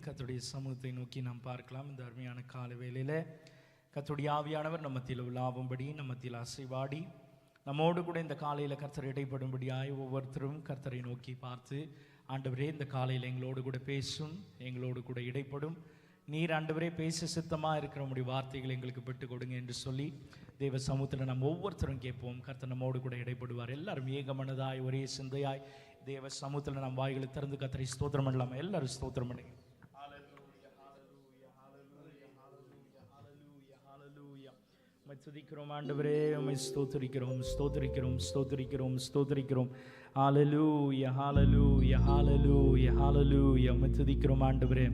கர்த்தருடைய சமூகத்தை நோக்கி நாம் பார்க்கலாம். இந்த அருமையான கால வேளையில் கர்த்தருடைய ஆவியானவர் நம்ம மத்தியில் உலாவும்படி, நம்ம மத்தியில் அசைவாடி, நம்மோடு கூட இந்த காலையில் கர்த்தர் இடைப்படும்படியாய் ஒவ்வொருத்தரும் கர்த்தரை நோக்கி பார்த்து, ஆண்டவரே இந்த காலையில் எங்களோடு கூட பேசும், எங்களோடு கூட இடைப்படும், நீர் ஆண்டவரே பேச சித்தமாக இருக்கிற உடைய வார்த்தைகள் எங்களுக்கு பெற்றுக் கொடுங்க என்று சொல்லி தேவ சமூகத்தில் நம்ம ஒவ்வொருத்தரும் கேட்போம். கர்த்தர் நம்மோடு கூட இடைப்படுவார். எல்லாரும் ஏகமனதாய் ஒரே சிந்தையாய் தேவ சமூகத்தில் நம்ம வாய்களை திறந்து கர்த்தரை ஸ்தோத்திரம் பண்ணலாமா? எல்லாரும் ஸ்தோத்திரம் பண்ணுங்க. உம்மை துதிக்கிறோம் ஆண்டவரே, உம்மை ஸ்தோத்திரிக்கிறோம் ஸ்தோத்திரிக்கிறோம் ஸ்தோத்திரிக்கிறோம் ஸ்தோத்திரிக்கிறோம். ஹல்லேலூயா ஹல்லேலூயா ஹல்லேலூயா ஹல்லேலூயா. உம்மை துதிக்கிறோம் ஆண்டவரே,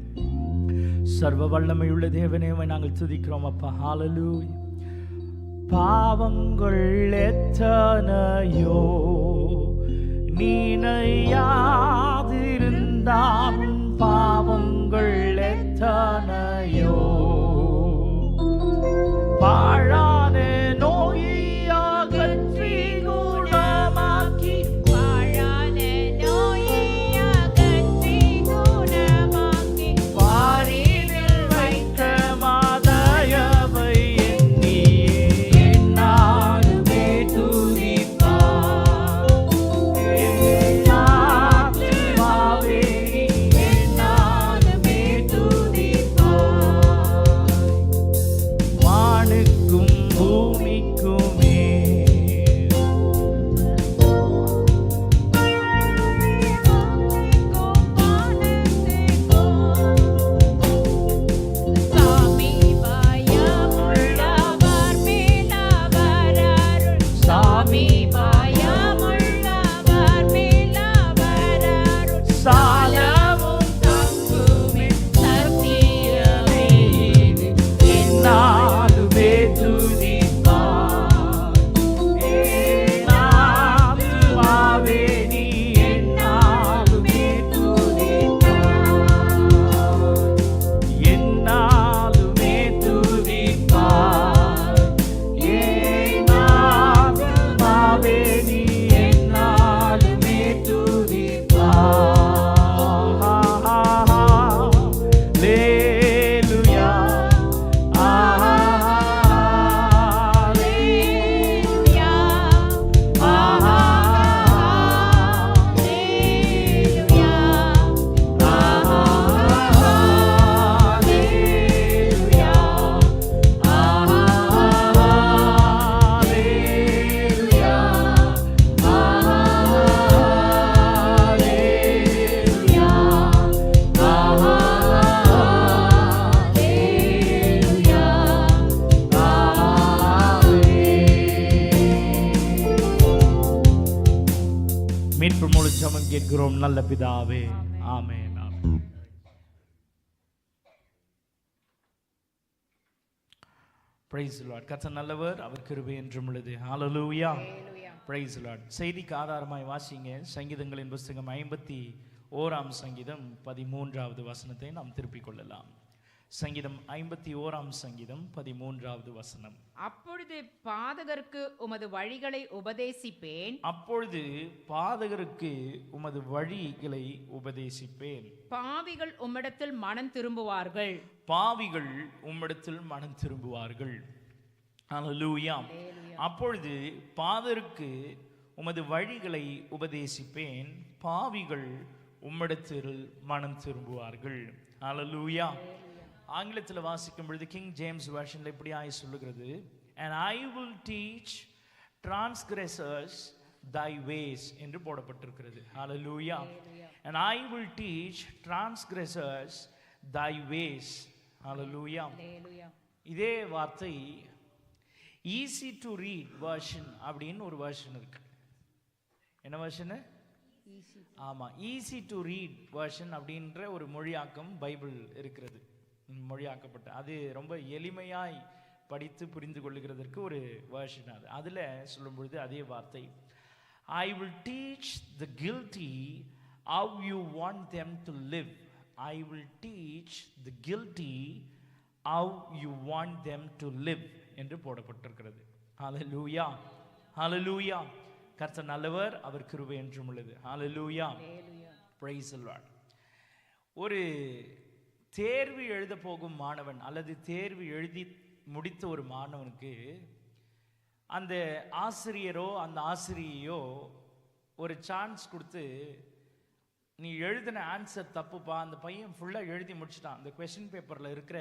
சர்வ வல்லமையுள்ள தேவனே, உம்மை நாங்கள் துதிக்கிறோம் அப்பா. ஹல்லேலூயா. பாவங்கள் எத்தனையோ நினையாதிருந்தாலும், பாவங்கள் எத்தனையோ பாழான நோயை அகற்றி குணமாக்கி, பாழான நோயை அகற்றி குணமாக்கி, வாரினில் வைத்த மாதயவை எண்ணியே என்னாலுமே துதிப்பார். என் ஆத்துமாவே என்னாலுமே துதிப்பார். வானுக்கும் பூமிக்குமே சாமி பயமுள்ளவர் மேலவர் அருள், சாமி பயமுள்ளவர் மேலவர் அருள், சாலவும் தங்குமே சத்தியமே என்னாலுமே துதிப்பார். என் ஆத்துமாவே நீ என்னாலுமே துதிப்பார். என்னாலுமே துதிப்பார். என் ஆத்துமாவே நீ என்னாலுமே துதிப்பார். ஹல்லேலூயா ஹல்லேலூயா மீட்பு முழு ஜெபம் கேட்கிறோம் நல்ல பிதாவே, ஆமென் ஆமென். Price the Lord. கர்த்தர் நல்லவர், அவர் கிருபை என்றும் உள்ளது. Hallelujah praise the Lord. செய்திக்கு ஆதாரமாய் வாசிங்க சங்கீதங்களின் புஸ்தகம் 51ஆம் சங்கீதம் 13வது வசனத்தை நாம் திருப்பிக் கொள்ளலாம். சங்கீதம் 51ஆம் சங்கீதம் 13வது வசனம். அப்பொழுது பாதகருக்கு உமது வழிகளை உபதேசிப்பேன், அப்பொழுது பாதகருக்கு உமது வழிகளை உபதேசிப்பேன், பாவிகள் உம்மிடத்தில் மனம் திரும்புவார்கள். பாவிகள் உம்மிடத்தில் மனம் திரும்புவார்கள். ஹல்லேலூயா. அப்பொழுது பாதகருக்கு உமது வழிகளை உபதேசிப்பேன், பாவிகள் உம்மிடத்தில் மனம் திரும்புவார்கள். ஹல்லேலூயா. ஆங்கிலத்தில் வாசிக்கும் பொழுது கிங் ஜேம்ஸ் வெர்ஷன்ல இப்படியாய் சொல்லுகிறது, and I will teach transgressors thy ways என்று போடப்பட்டிருக்கிறது. ஹல்லேலூயா. and I will teach transgressors thy ways. ஹல்லேலூயா. இதே வார்த்தை ஈஸி டு ரீட் வெர்ஷன் அப்படின்னு ஒரு வெர்ஷன் இருக்கு. என்ன வெர்ஷன்? ஆமா, ஈஸி டு ரீட் வெர்ஷன் அப்படின்ற ஒரு மொழியாக்கம் பைபிள் இருக்கிறது, மொழியாக்கப்பட்ட. அது ரொம்ப எளிமையாய் படித்து புரிந்து கொள்ளுகிறதற்கு ஒரு வெர்ஷன். அதில் சொல்லும் பொழுது அதே வார்த்தை, I will teach the guilty how you want them to live. I will teach the guilty how you want them to live என்று போடப்பட்டிருக்கிறது. ஹல்லேலூயா ஹல்லேலூயா. கர்த்தர் நல்லவர், அவர் கிருபை என்றும் உள்ளது. ஹல்லேலூயா. Praise the lord. ஒரு தேர்வு எழுத போகும் மாணவன் அல்லது தேர்வு எழுதி முடித்த ஒரு மாணவனுக்கு அந்த ஆசிரியரோ அந்த ஆசிரியையோ ஒரு சான்ஸ் கொடுத்து, நீ எழுதின ஆன்சர் தப்புப்பா, அந்த பையன் ஃபுல்லாக எழுதி முடிச்சிட்டான், அந்த கொஸ்டின் பேப்பரில் இருக்கிற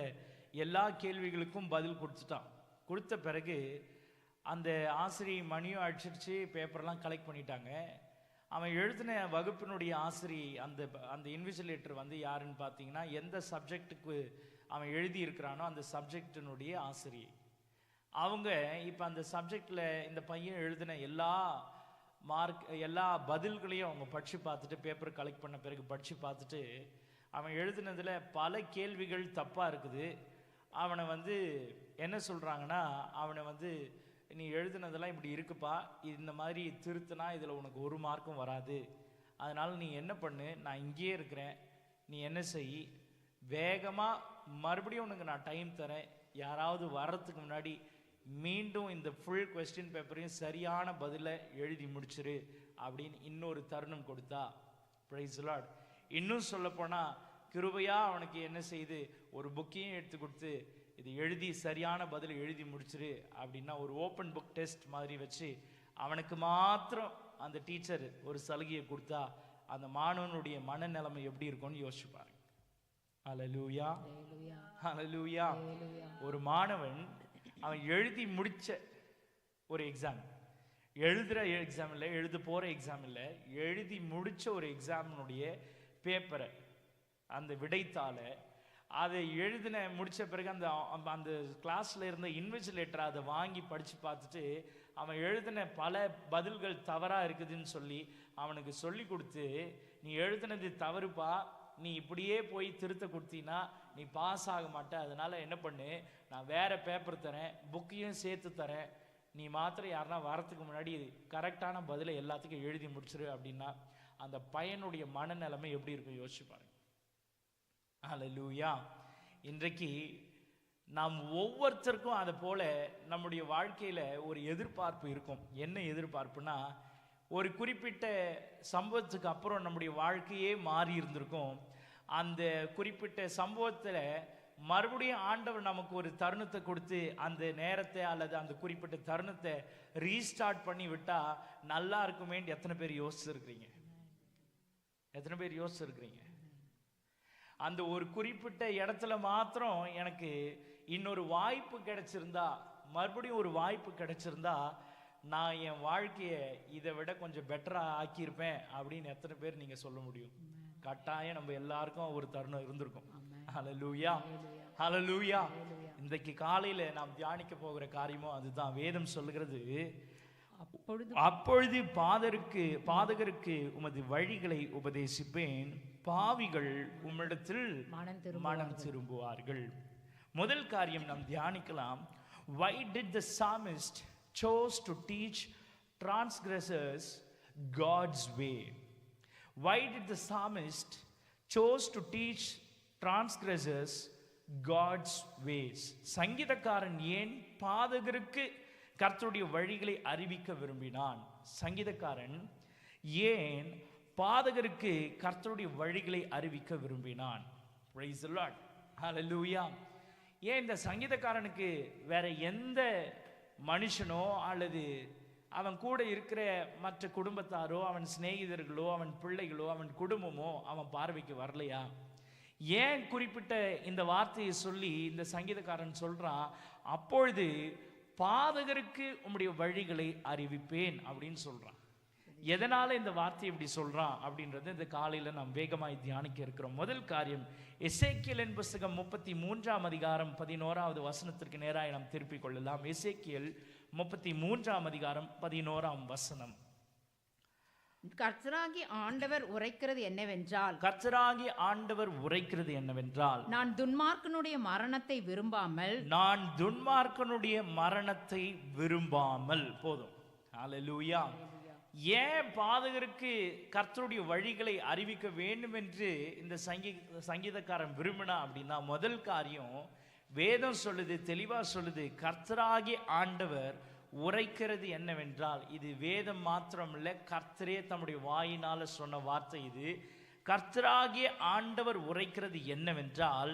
எல்லா கேள்விகளுக்கும் பதில் கொடுத்துட்டான். கொடுத்த பிறகு அந்த ஆசிரியை மணியும் அடிச்சிருச்சு, பேப்பர்லாம் கலெக்ட் பண்ணிட்டாங்க. அவன் எழுதின வகுப்பினுடைய ஆசிரியை அந்த அந்த இன்விஜிலேட்டர் வந்து யாருன்னு பார்த்தீங்கன்னா, எந்த சப்ஜெக்டுக்கு அவன் எழுதி இருக்கிறானோ அந்த சப்ஜெக்டினுடைய ஆசிரியை. அவங்க இப்போ அந்த சப்ஜெக்டில் இந்த பையன் எழுதின எல்லா பதில்களையும் அவங்க படித்து பார்த்துட்டு, பேப்பர் கலெக்ட் பண்ண பிறகு படித்து பார்த்துட்டு, அவன் எழுதினதில் பல கேள்விகள் தப்பாக இருக்குது. அவனை வந்து என்ன சொல்கிறாங்கன்னா, அவனை வந்து நீ எழுதுனதெல்லாம் இப்படி இருக்குப்பா, இந்த மாதிரி திருத்தினா இதில் உனக்கு 1 மார்க்கும் வராது, அதனால் நீ என்ன பண்ணு, நான் இங்கேயே இருக்கிறேன், நீ என்ன செய், வேகமாக மறுபடியும் உனக்கு நான் டைம் தரேன், யாராவது வர்றதுக்கு முன்னாடி மீண்டும் இந்த ஃபுல் கொஸ்டின் பேப்பரையும் சரியான பதிலை எழுதி முடிச்சிரு அப்படின்னு இன்னொரு தருணம் கொடுத்தா. Price the Lord. இன்னும் சொல்லப்போனால் கிருபையாக அவனுக்கு என்ன செய்து ஒரு புக்கையும் எடுத்து கொடுத்து, இது எழுதி சரியான பதில் எழுதி முடிச்சிரு அப்படின்னா ஒரு ஓப்பன் புக் டெஸ்ட் மாதிரி வச்சு அவனுக்கு மாத்திரம் அந்த டீச்சர் ஒரு சலுகையை கொடுத்தா அந்த மாணவனுடைய மனநிலைமை எப்படி இருக்கும்னு யோசிச்சு பாருங்க. ஹல்லேலூயா, ஹல்லேலூயா. ஒரு மாணவன் அவன் எழுதி முடிச்ச ஒரு எக்ஸாம், எழுதுகிற எக்ஸாம் இல்லை, எழுத போகிற எக்ஸாம் இல்லை, எழுதி முடித்த ஒரு எக்ஸாமினுடைய பேப்பரை, அந்த விடைத்தாளை, அதை முடித்த பிறகு அந்த அந்த கிளாஸில் இருந்த இன்விஜிலேட்டர் அதை வாங்கி படித்து பார்த்துட்டு அவன் எழுதின பல பதில்கள் தவறாக இருக்குதுன்னு சொல்லி அவனுக்கு சொல்லி கொடுத்து, நீ எழுதினது தவறுப்பா, நீ இப்படியே போய் திருத்த கொடுத்தீன்னா நீ பாஸ் ஆக மாட்ட, அதனால் என்ன பண்ணு, நான் வேறு பேப்பர் தரேன், புக்கையும் சேர்த்து தரேன், நீ மாத்திரம் யாருன்னா வரத்துக்கு முன்னாடி கரெக்டான பதிலை எல்லாத்துக்கும் எழுதி முடிச்சிரு அப்படின்னா அந்த பையனுடைய மனநிலைமை எப்படி இருக்கும் யோசிச்சு பாருங்க. ஹல்லேலூயா. இன்றைக்கு நாம் ஒவ்வொருத்தருக்கும் அதை போல நம்முடைய வாழ்க்கையில் ஒரு எதிர்பார்ப்பு இருக்கும். என்ன எதிர்பார்ப்புனா, ஒரு குறிப்பிட்ட சம்பவத்துக்கு அப்புறம் நம்முடைய வாழ்க்கையே மாறி இருந்திருக்கும். அந்த குறிப்பிட்ட சம்பவத்தில் மறுபடியும் ஆண்டவர் நமக்கு ஒரு தருணத்தை கொடுத்து அந்த நேரத்தை அல்லது அந்த குறிப்பிட்ட தருணத்தை ரீஸ்டார்ட் பண்ணி விட்டா நல்லா இருக்குமேன்னு எத்தனை பேர் யோசிச்சிருக்கிறீங்க? எத்தனை பேர் யோசிச்சிருக்கிறீங்க? அந்த ஒரு குறிப்பிட்ட இடத்துல மாத்திரம் எனக்கு இன்னொரு வாய்ப்பு கிடைச்சிருந்தா, மறுபடியும் ஒரு வாய்ப்பு கிடைச்சிருந்தா நான் என் வாழ்க்கையை இதை விட கொஞ்சம் பெட்டராக ஆக்கியிருப்பேன் அப்படின்னு எத்தனை பேர் நீங்கள் சொல்ல முடியும்? கட்டாயம் நம்ம எல்லாருக்கும் ஒரு தருணம் இருந்திருக்கும். ஹல்லேலூயா, ஹல்லேலூயா. இன்றைக்கு காலையில் நாம் தியானிக்க போகிற காரியமும் அதுதான். வேதம் சொல்லுகிறது, அப்பொழுது பாதகருக்கு உமது வழிகளை உபதேசிப்பேன், பாவிகள் உம்மிடத்தில் மனம் திரும்புவார்கள். முதல் காரியம் நாம் தியானிக்கலாம். Why did the psalmist chose to teach transgressors God's way? Why did the psalmist chose to teach transgressors God's ways? சங்கீதக்காரன் ஏன் பாதகருக்கு கர்த்தருடைய வழிகளை அறிவிக்க விரும்பினான்? சங்கீதக்காரன் ஏன் பாதகருக்கு கர்த்தருடைய வழிகளை அறிவிக்க விரும்பினான்? Praise the Lord, hallelujah. ஏன் இந்த சங்கீதக்காரனுக்கு வேற எந்த மனுஷனோ அல்லது அவன் கூட இருக்கிற மற்ற குடும்பத்தாரோ, அவன் சிநேகிதர்களோ, அவன் பிள்ளைகளோ, அவன் குடும்பமோ அவன் பார்வைக்கு வரலையா? ஏன் குறிப்பிட்ட இந்த வார்த்தையை சொல்லி இந்த சங்கீதக்காரன் சொல்றான், அப்பொழுது பாதகருக்கு உம்முடைய வழிகளை அறிவிப்பேன் அப்படின்னு சொல்றான். எதனால இந்த வார்த்தை இப்படி சொல்றான் அப்படின்றது இந்த காலையில நாம் வேகமாய் தியானிக்க இருக்கிறோம். முதல் காரியம், எசேக்கியேலின் புத்தகம் 33ஆம் அதிகாரம் 11வது வசனத்திற்கு நேராக நாம் திருப்பிக் கொள்ளலாம். எசேக்கியேல் 33ஆம் அதிகாரம் 11ஆம் வசனம். கர்த்தராகிய ஆண்டவர் உரைக்கிறது என்னவென்றால், நான் துன்மார்க்கனுடைய மரணத்தை விரும்பாமல், போதும். ஹல்லேலூயா. ஏன் பாதகருக்கு கர்த்தருடைய வழிகளை அறிவிக்க வேண்டும் என்று இந்த சங்கீதக்காரன் விரும்பினா அப்படின்னா, முதல் காரியம் வேதம் சொல்லுது, தெளிவா சொல்லுது, கர்த்தராகிய ஆண்டவர் உரைக்கிறது என்னவென்றால், இது வேதம் மாத்திரம் இல்லை, கர்த்தரே தம்முடைய வாயினால சொன்ன வார்த்தை இது. கர்த்தராகிய ஆண்டவர் உரைக்கிறது என்னவென்றால்,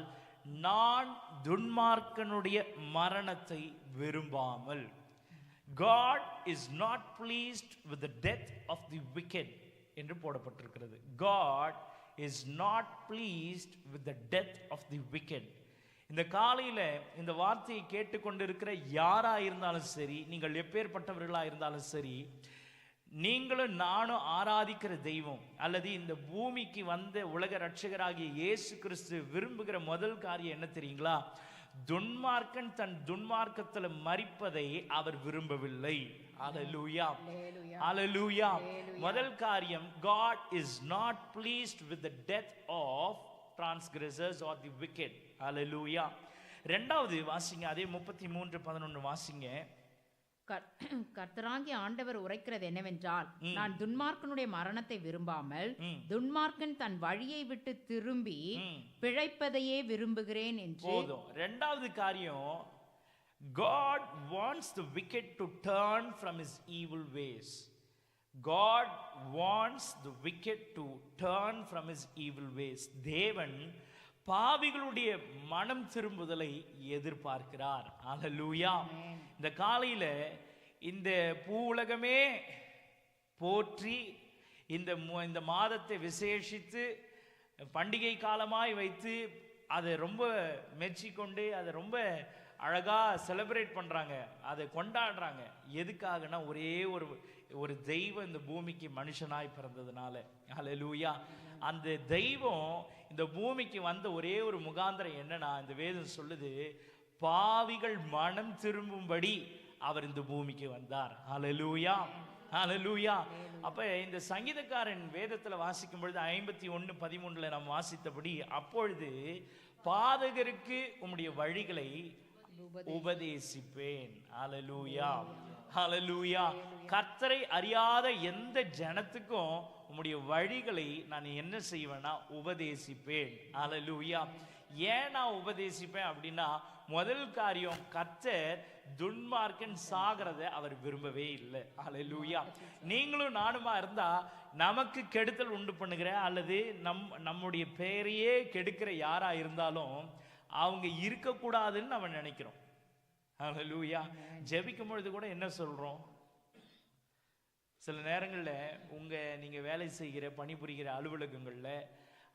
நான் துன்மார்க்கனுடைய மரணத்தை விரும்பாமல். God is not pleased with the death of the wicked என்று போடப்பட்டிருக்கிறது. God is not pleased with the death of the wicked. இந்த காலையில இந்த வார்த்தையை கேட்டுக்கொண்டிருக்கிற யாரா இருந்தாலும் சரி, நீங்கள் எப்பேற்பட்டவர்களா இருந்தாலும் சரி, நீங்களும் நானும் ஆராதிக்கிற தெய்வம் அல்லது இந்த பூமிக்கு வந்த உலக ரட்சகராகிய இயேசு கிறிஸ்து விரும்புகிற முதல் காரியம் என்ன தெரியுங்களா? துன்மார்க்கன் தன் துன்மார்க்கத்தில் மரிப்பதை அவர் விரும்பவில்லை. அல்லேலூயா, அல்லேலூயா. முதல் காரியம், God is not pleased with the death of transgressors or the wicked. அல்லேலூயா. இரண்டாவது வாசிங்க, அதே 33:11 வாசிங்க. கர்த்தராகிய ஆண்டவர் உரைக்கிறது என்னவென்றால், நான் துன்மார்க்கனுடைய மரணத்தை விரும்பாமல் துன்மார்க்கன் தன் வழியை விட்டு திரும்பி பிழைப்பதையே விரும்புகிறேன் என்று. போதும். இரண்டாவது காரியம், God wants the wicked to turn from his evil ways. God wants the wicked to turn from his evil ways. தேவன் பாவிகளுடைய மனம் திரும்புதலை எதிர்பார்க்கிறார். அல்லேலூயா. இந்த காலையில இந்த பூவுலகமே போற்றி இந்த மாதத்தை விசேஷித்து பண்டிகை காலமாய் வைத்து அதை ரொம்ப மெச்சிக்கொண்டு அதை ரொம்ப அழகா செலிப்ரேட் பண்றாங்க, அதை கொண்டாடுறாங்க. எதுக்காகனா ஒரே ஒரு தெய்வம் இந்த பூமிக்கு மனுஷனாய் பிறந்ததுனால. அல்லேலூயா. அந்த தெய்வம் இந்த பூமிக்கு வந்த ஒரே ஒரு முகாந்திரம் என்னன்னா, இந்த வேதம் சொல்லுது, பாவிகள் மனம் திரும்பும்படி அவர் இந்த பூமிக்கு வந்தார். அல்லேலூயா, அல்லேலூயா. அப்ப இந்த சங்கீதக்காரன் வேதத்துல வாசிக்கும் பொழுது 51:13 நாம் வாசித்தபடி, அப்பொழுது பாதகருக்கு உம்முடைய வழிகளை உபதேசிப்பேன். அல்லேலூயா, அல்லேலூயா. கர்த்தரை அறியாத எந்த ஜனத்துக்கும் உம்முடைய வழிகளை நான் என்ன செய்வேன்னா உபதேசிப்பேன். அல்லேலூயா. ஏன் நான் உபதேசிப்பேன் அப்படின்னா, முதல் காரியம், கர்த்தர் துன்மார்க்கன் சாகிறத அவர் விரும்பவே இல்லை. அல்லேலூயா. நீங்களும் நானுமா இருந்தா நமக்கு கெடுதல் உண்டு பண்ணுகிற அல்லது நம்முடைய பெயரையே கெடுக்கிற யாரா இருந்தாலும் அவங்க இருக்கக்கூடாதுன்னு நம்ம நினைக்கிறோம். அல்லேலூயா. ஜெபிக்கும் பொழுது கூட என்ன சொல்றோம்? சில நேரங்களில் நீங்கள் வேலை செய்கிற பணிபுரிகிற அலுவலகங்களில்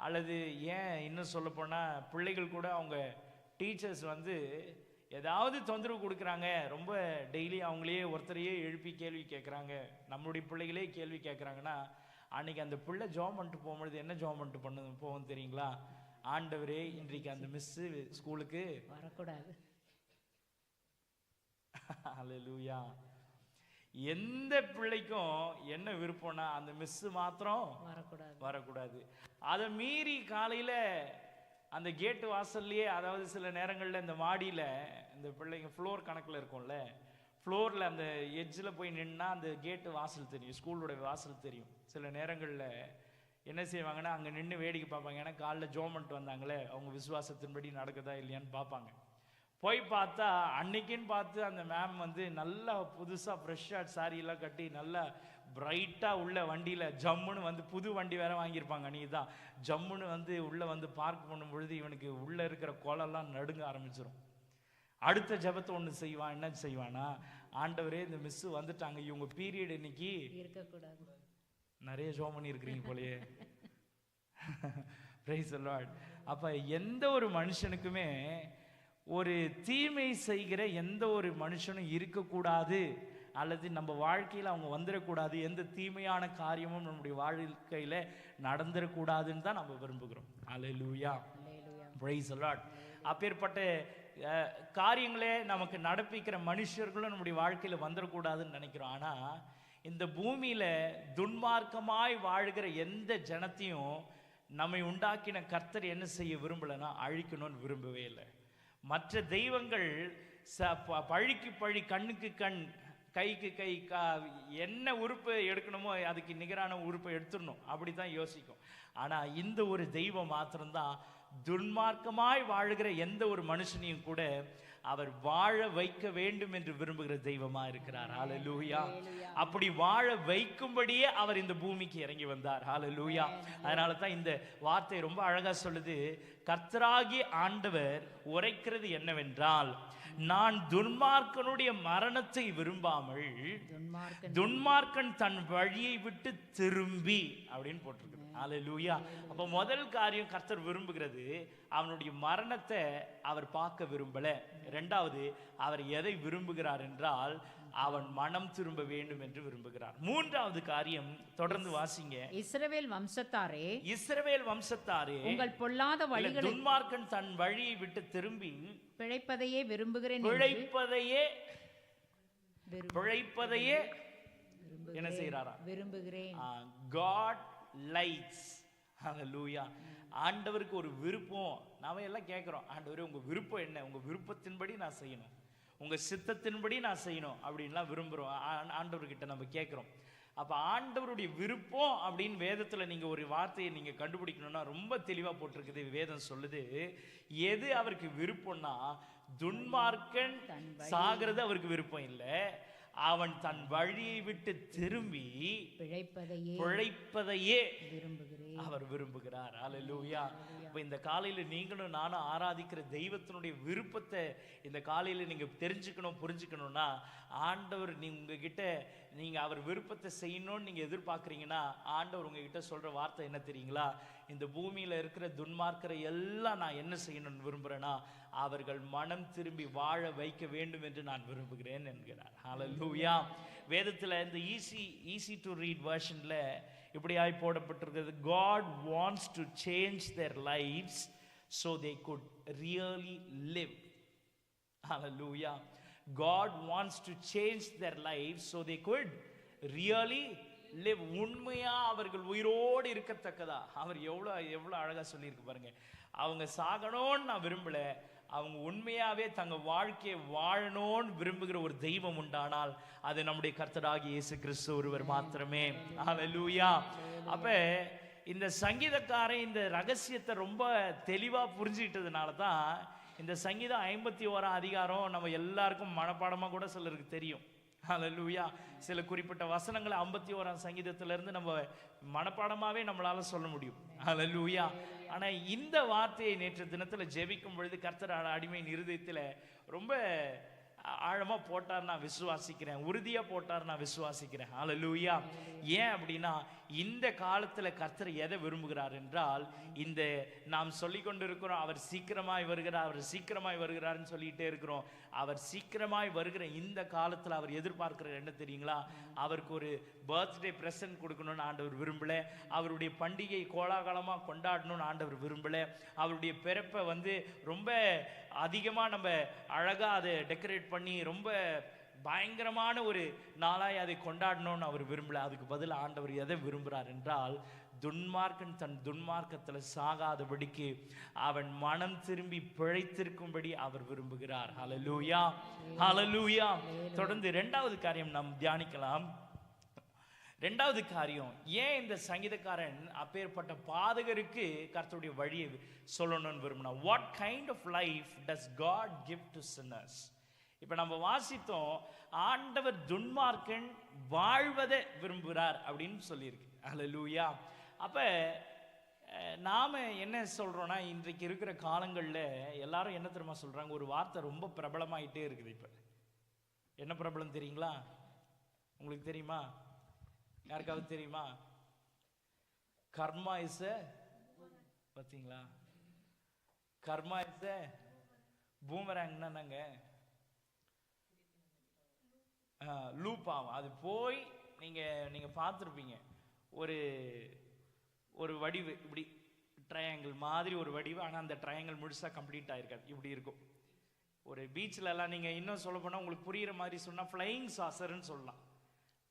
அல்லது ஏன் இன்னும் சொல்லப்போனால் பிள்ளைகள் கூட அவங்க டீச்சர்ஸ் ஏதாவது தொந்தரவு கொடுக்குறாங்க, ரொம்ப டெய்லி அவங்களே ஒருத்தரையே எழுப்பி கேள்வி கேட்குறாங்க, நம்மளுடைய பிள்ளைகளே கேள்வி கேட்குறாங்கன்னா, அன்றைக்கி அந்த பிள்ளை ஜாம் பண்ணிட்டு போகும்பொழுது என்ன ஜாம் பண்ணிட்டு போவோம் தெரியுங்களா? ஆண்டவரே, இன்றைக்கு அந்த மிஸ்ஸு ஸ்கூலுக்கு வரக்கூடாது. அல்லேலூயா. எந்த பிள்ளைக்கும் என்ன விருப்பம்னா அந்த மிஸ் மாத்திரம் வரக்கூடாது. அதை மீறி காலையில அந்த கேட்டு வாசல்லையே, அதாவது சில நேரங்களில் இந்த மாடியில் இந்த பிள்ளைங்க ஃப்ளோர் கணக்கில் இருக்கும்ல, ஃப்ளோரில் அந்த எட்ஜில் போய் நின்னா அந்த கேட்டு வாசல் தெரியும், ஸ்கூலோட வாசல் தெரியும். சில நேரங்களில் என்ன செய்வாங்கன்னா அங்கே நின்று வேடிக்கை பார்ப்பாங்க. ஏன்னா காலைல ஜோமெண்ட் வந்தாங்களே, அவங்க விசுவாசத்தின்படி நடக்குதா இல்லையான்னு பார்ப்பாங்க. போய் பார்த்தா அன்னைக்குன்னு பார்த்து அந்த மேம் நல்லா புதுசாக ஃப்ரெஷ்ஷாக சாரியெல்லாம் கட்டி நல்லா பிரைட்டாக உள்ள வண்டியில் ஜம்முன்னு புது வண்டி வேற வாங்கியிருப்பாங்க. அன்றைக்கி தான் ஜம்முன்னு உள்ளே பார்க் பண்ணும் பொழுது இவனுக்கு உள்ளே இருக்கிற கோலெல்லாம் நடுங்க ஆரம்பிச்சிடும். அடுத்த ஜபத்தை ஒன்று செய்வான். என்ன செய்வானா, ஆண்டவரே இந்த மிஸ்ஸு வந்துட்டாங்க, இவங்க பீரியட் இன்னைக்கு இருக்கக்கூடாது. நிறைய ஜோம் பண்ணி இருக்கிறீங்க போலயே. Price the Lord. அப்போ எந்த ஒரு மனுஷனுக்குமே ஒரு தீமை செய்கிற எந்த ஒரு மனுஷனும் இருக்கக்கூடாது, அல்லது நம்ம வாழ்க்கையில் அவங்க வந்துடக்கூடாது, எந்த தீமையான காரியமும் நம்முடைய வாழ்க்கையில் நடந்துடக்கூடாதுன்னு தான் நம்ம விரும்புகிறோம். அல்லேலூயா, பிரைஸ் தி லார்ட். அப்பேற்பட்ட காரியங்களே நமக்கு நடப்பிக்கிற மனுஷர்களும் நம்முடைய வாழ்க்கையில் வந்துடக்கூடாதுன்னு நினைக்கிறோம். ஆனால் இந்த பூமியில் துன்மார்க்கமாய் வாழ்கிற எந்த ஜனத்தையும் நம்மை உண்டாக்கின கர்த்தர் என்ன செய்ய விரும்பலைன்னா அழிக்கணும்னு விரும்பவே இல்லை. மற்ற தெய்வங்கள் பழிக்கு பழி, கண்ணுக்கு கண், கைக்கு கை, என்ன உறுப்பு எடுக்கணுமோ அதுக்கு நிகரான உறுப்பை எடுத்துடணும், அப்படி தான் யோசிக்கும். ஆனால் இந்த ஒரு தெய்வம் மாத்திரம்தான் துன்மார்க்கமாய் வாழ்கிற எந்த ஒரு மனுஷனையும் கூட அவர் வாழ வைக்க வேண்டும் என்று விரும்புகிற தெய்வமா இருக்கிறார். ஹalleluya. அப்படி வாழ வைக்கும்படியே அவர் இந்த பூமிக்கு இறங்கி வந்தார். ஹalleluya. அதனால தான் இந்த வார்த்தை ரொம்ப அழகா சொல்லுது, கர்த்தராகிய ஆண்டவர் உரைக்கிறது என்னவென்றால், நான் துன்மார்க்கனுடைய மரணத்தை விரும்பாமல் துன்மார்க்கன் தன் வழியை விட்டு திரும்பி அப்படின்னு போட்டிருக்கு. ஹalleluya. அப்ப முதல் காரியம் கர்த்தர் விரும்புகிறது, அவனுடைய மரணத்தை அவர் பார்க்க விரும்பல. இரண்டாவது, அவர் எதை விரும்புகிறார் என்றால், அவன் மனம் திரும்ப வேண்டும் என்று விரும்புகிறார். மூன்றாவது காரியம், தொடர்ந்து வாசிங்க. இஸ்ரவேல் வம்சத்தாரே, இஸ்ரவேல் வம்சத்தாரே, உங்கள் பொல்லாத வழிகளை, துன்மார்க்கன் தன் வழியை விட்டு திரும்பி பிழைப்பதையே விரும்புகிறேன், பிழைப்பதையே என்ன செய்யறாரா? விரும்புகிறேன். God likes. ஹalleluya. ஆண்டவருக்கு ஒரு விருப்பம். நாம எல்லாம் கேட்கிறோம், ஆண்டவரே உங்க விருப்பம் என்ன? உங்க விருப்பத்தின்படி நான் செய்யணும், உங்க சித்தத்தின்படி நான் செய்யணும் அப்படின்லாம் விரும்புகிறோம். ஆண்டவர்கிட்ட நம்ம கேட்குறோம். அப்போ ஆண்டவருடைய விருப்பம் அப்படின்னு வேதத்தில் நீங்கள் ஒரு வார்த்தையை நீங்கள் கண்டுபிடிக்கணும்னா ரொம்ப தெளிவாக போட்டிருக்குது. வேதம் சொல்லுது, எது அவருக்கு விருப்பம்னா, துன்மார்க்கன் சாகிறது அவருக்கு விருப்பம் இல்லை, அவன் தன் வழியை விட்டு திரும்பி பிழைப்பதையே அவர் விரும்புகிறார். ஹalleluya. இப்போ இந்த காலையில் நீங்களும் நானும் ஆராதிக்கிற தெய்வத்தினுடைய விருப்பத்தை இந்த காலையில் நீங்கள் தெரிஞ்சுக்கணும், புரிஞ்சுக்கணும்னா, ஆண்டவர் உங்ககிட்ட நீங்கள் அவர் விருப்பத்தை செய்யணும்னு நீங்கள் எதிர்பார்க்குறீங்கன்னா, ஆண்டவர் உங்ககிட்ட சொல்கிற வார்த்தை என்ன தெரியுங்களா? இந்த பூமியில் இருக்கிற துன்மார்க்கரை எல்லாம் நான் என்ன செய்யணும்னு விரும்புகிறேன்னா, அவர்கள் மனம் திரும்பி வாழ வைக்க வேண்டும் என்று நான் விரும்புகிறேன் என்கிறார். ஹalleluya. வேதத்தில் இந்த ஈஸி டு ரீட் வெர்ஷன்ல இப்படியாய் போடப்பட்டிருக்கிறது, God wants to change their lives so they could really live. Hallelujah. God wants to change their lives so they could really live. உண்மையா அவர்கள் உயிரோடு இருக்கத்தக்கதா. அவர் எவ்வளவு அழகா சொல்லியிருக்கு பாருங்க. அவங்க சாகணும்னு நான் விரும்பல, அவங்க உண்மையாவே தங்க வாழ்க்கையை வாழணும்னு விரும்புகிற ஒரு தெய்வம் உண்டானால் அது நம்முடைய கர்த்தராகிய இயேசு கிறிஸ்து ஒருவர் மாத்திரமே. ஹalleluya. அப்ப இந்த சங்கீதக்காரன் இந்த ரகசியத்தை ரொம்ப தெளிவா புரிஞ்சுக்கிட்டதுனால தான் இந்த சங்கீதம் 51ஆம் அதிகாரம் நம்ம எல்லாருக்கும் மனப்பாடமா கூட சிலருக்கு தெரியும். ஹalleluya. சில குறிப்பிட்ட வசனங்களை 51ஆம் சங்கீதத்திலிருந்து நம்ம மனப்பாடமாவே நம்மளால சொல்ல முடியும். ஹalleluya. ஆனா இந்த வார்த்தையை நேற்று தினத்துல ஜெபிக்கும் பொழுது கர்த்தர் அடிமையின் இருதயத்துல ரொம்ப ஆழமா போட்டார் நான் விசுவாசிக்கிறேன், உறுதியா போட்டார் நான் விசுவாசிக்கிறேன். ஹalleluya. ஏன் அப்படின்னா, இந்த காலத்துல கர்த்தர் எதை விரும்புகிறார் என்றால், இந்த நாம் சொல்லிக் கொண்டிருக்கிறோம் அவர் சீக்கிரமாய் வருகிறார், அவர் சீக்கிரமாய் வருகிறார்னு சொல்லிட்டே இருக்கிறோம். அவர் சீக்கிரமாய் வருகிற இந்த காலத்துல அவர் எதிர்பார்க்கிறது என்ன தெரியுங்களா? அவருக்கு ஒரு பர்த்டே பிரசன்ட் கொடுக்கணும்னு ஆண்டவர் விரும்பல, அவருடைய பண்டிகை கோலாகலமா கொண்டாடணும்னு ஆண்டவர் விரும்பல, அவருடைய பிறப்பை ரொம்ப அதிகமா நம்ம அழகா அதை டெக்கரேட் பண்ணி ரொம்ப பயங்கரமான ஒரு நாளாய் அதை கொண்டாடணும்னு அவர் விரும்பல. அதுக்கு பதில் ஆண்டவர் எதை விரும்புகிறார் என்றால், துன்மார்க்கன் தன் துன்மார்க்கத்தில் சாகாதபடிக்கு அவன் மனம் திரும்பி பிழைத்திருக்கும்படி அவர் விரும்புகிறார். ஹalleluya. ஹalleluya. தொடர்ந்து இரண்டாவது காரியம் நாம் தியானிக்கலாம். இரண்டாவது காரியம், ஏன் இந்த சங்கீதக்காரன் அப்பேற்பட்ட பாதகருக்கு கர்த்தருடைய வழியை சொல்லணும்னு விரும்பினா, what kind of life does God give to sinners? இப்ப நம்ம வாசித்தோம், ஆண்டவர் துன்மார்க்கன் வாழ்வதை விரும்புகிறார் அப்படின்னு சொல்லியிருக்கு. ஹalleluya. அப்ப நாம என்ன சொல்றோம்னா, இன்றைக்கு இருக்கிற காலங்களில் எல்லாரும் என்ன தெரியுமா சொல்றாங்க? ஒரு வார்த்தை ரொம்ப பிரபலமாயிட்டே இருக்குது. இப்ப என்ன பிரபலம் தெரியுங்களா? உங்களுக்கு தெரியுமா? யாருக்காவது தெரியுமா? கர்மா இஸ் பார்த்தீங்களா? கர்மா இஸ் பூமராங்னா நாங்க லூப் ஆகும். அது போய் நீங்க பார்த்துருப்பீங்க, ஒரு வடிவு இப்படி ட்ரையாங்கிள் மாதிரி ஒரு வடிவு, ஆனால் அந்த ட்ரையாங்கிள் முழுசா கம்ப்ளீட் ஆயிருக்காது, இப்படி இருக்கும். ஒரு பீச்சில் எல்லாம் நீங்க இன்னும் சொல்ல போனால் உங்களுக்கு புரியுற மாதிரி சொன்னா ஃப்ளையிங் சாசர்ன்னு சொல்லலாம்.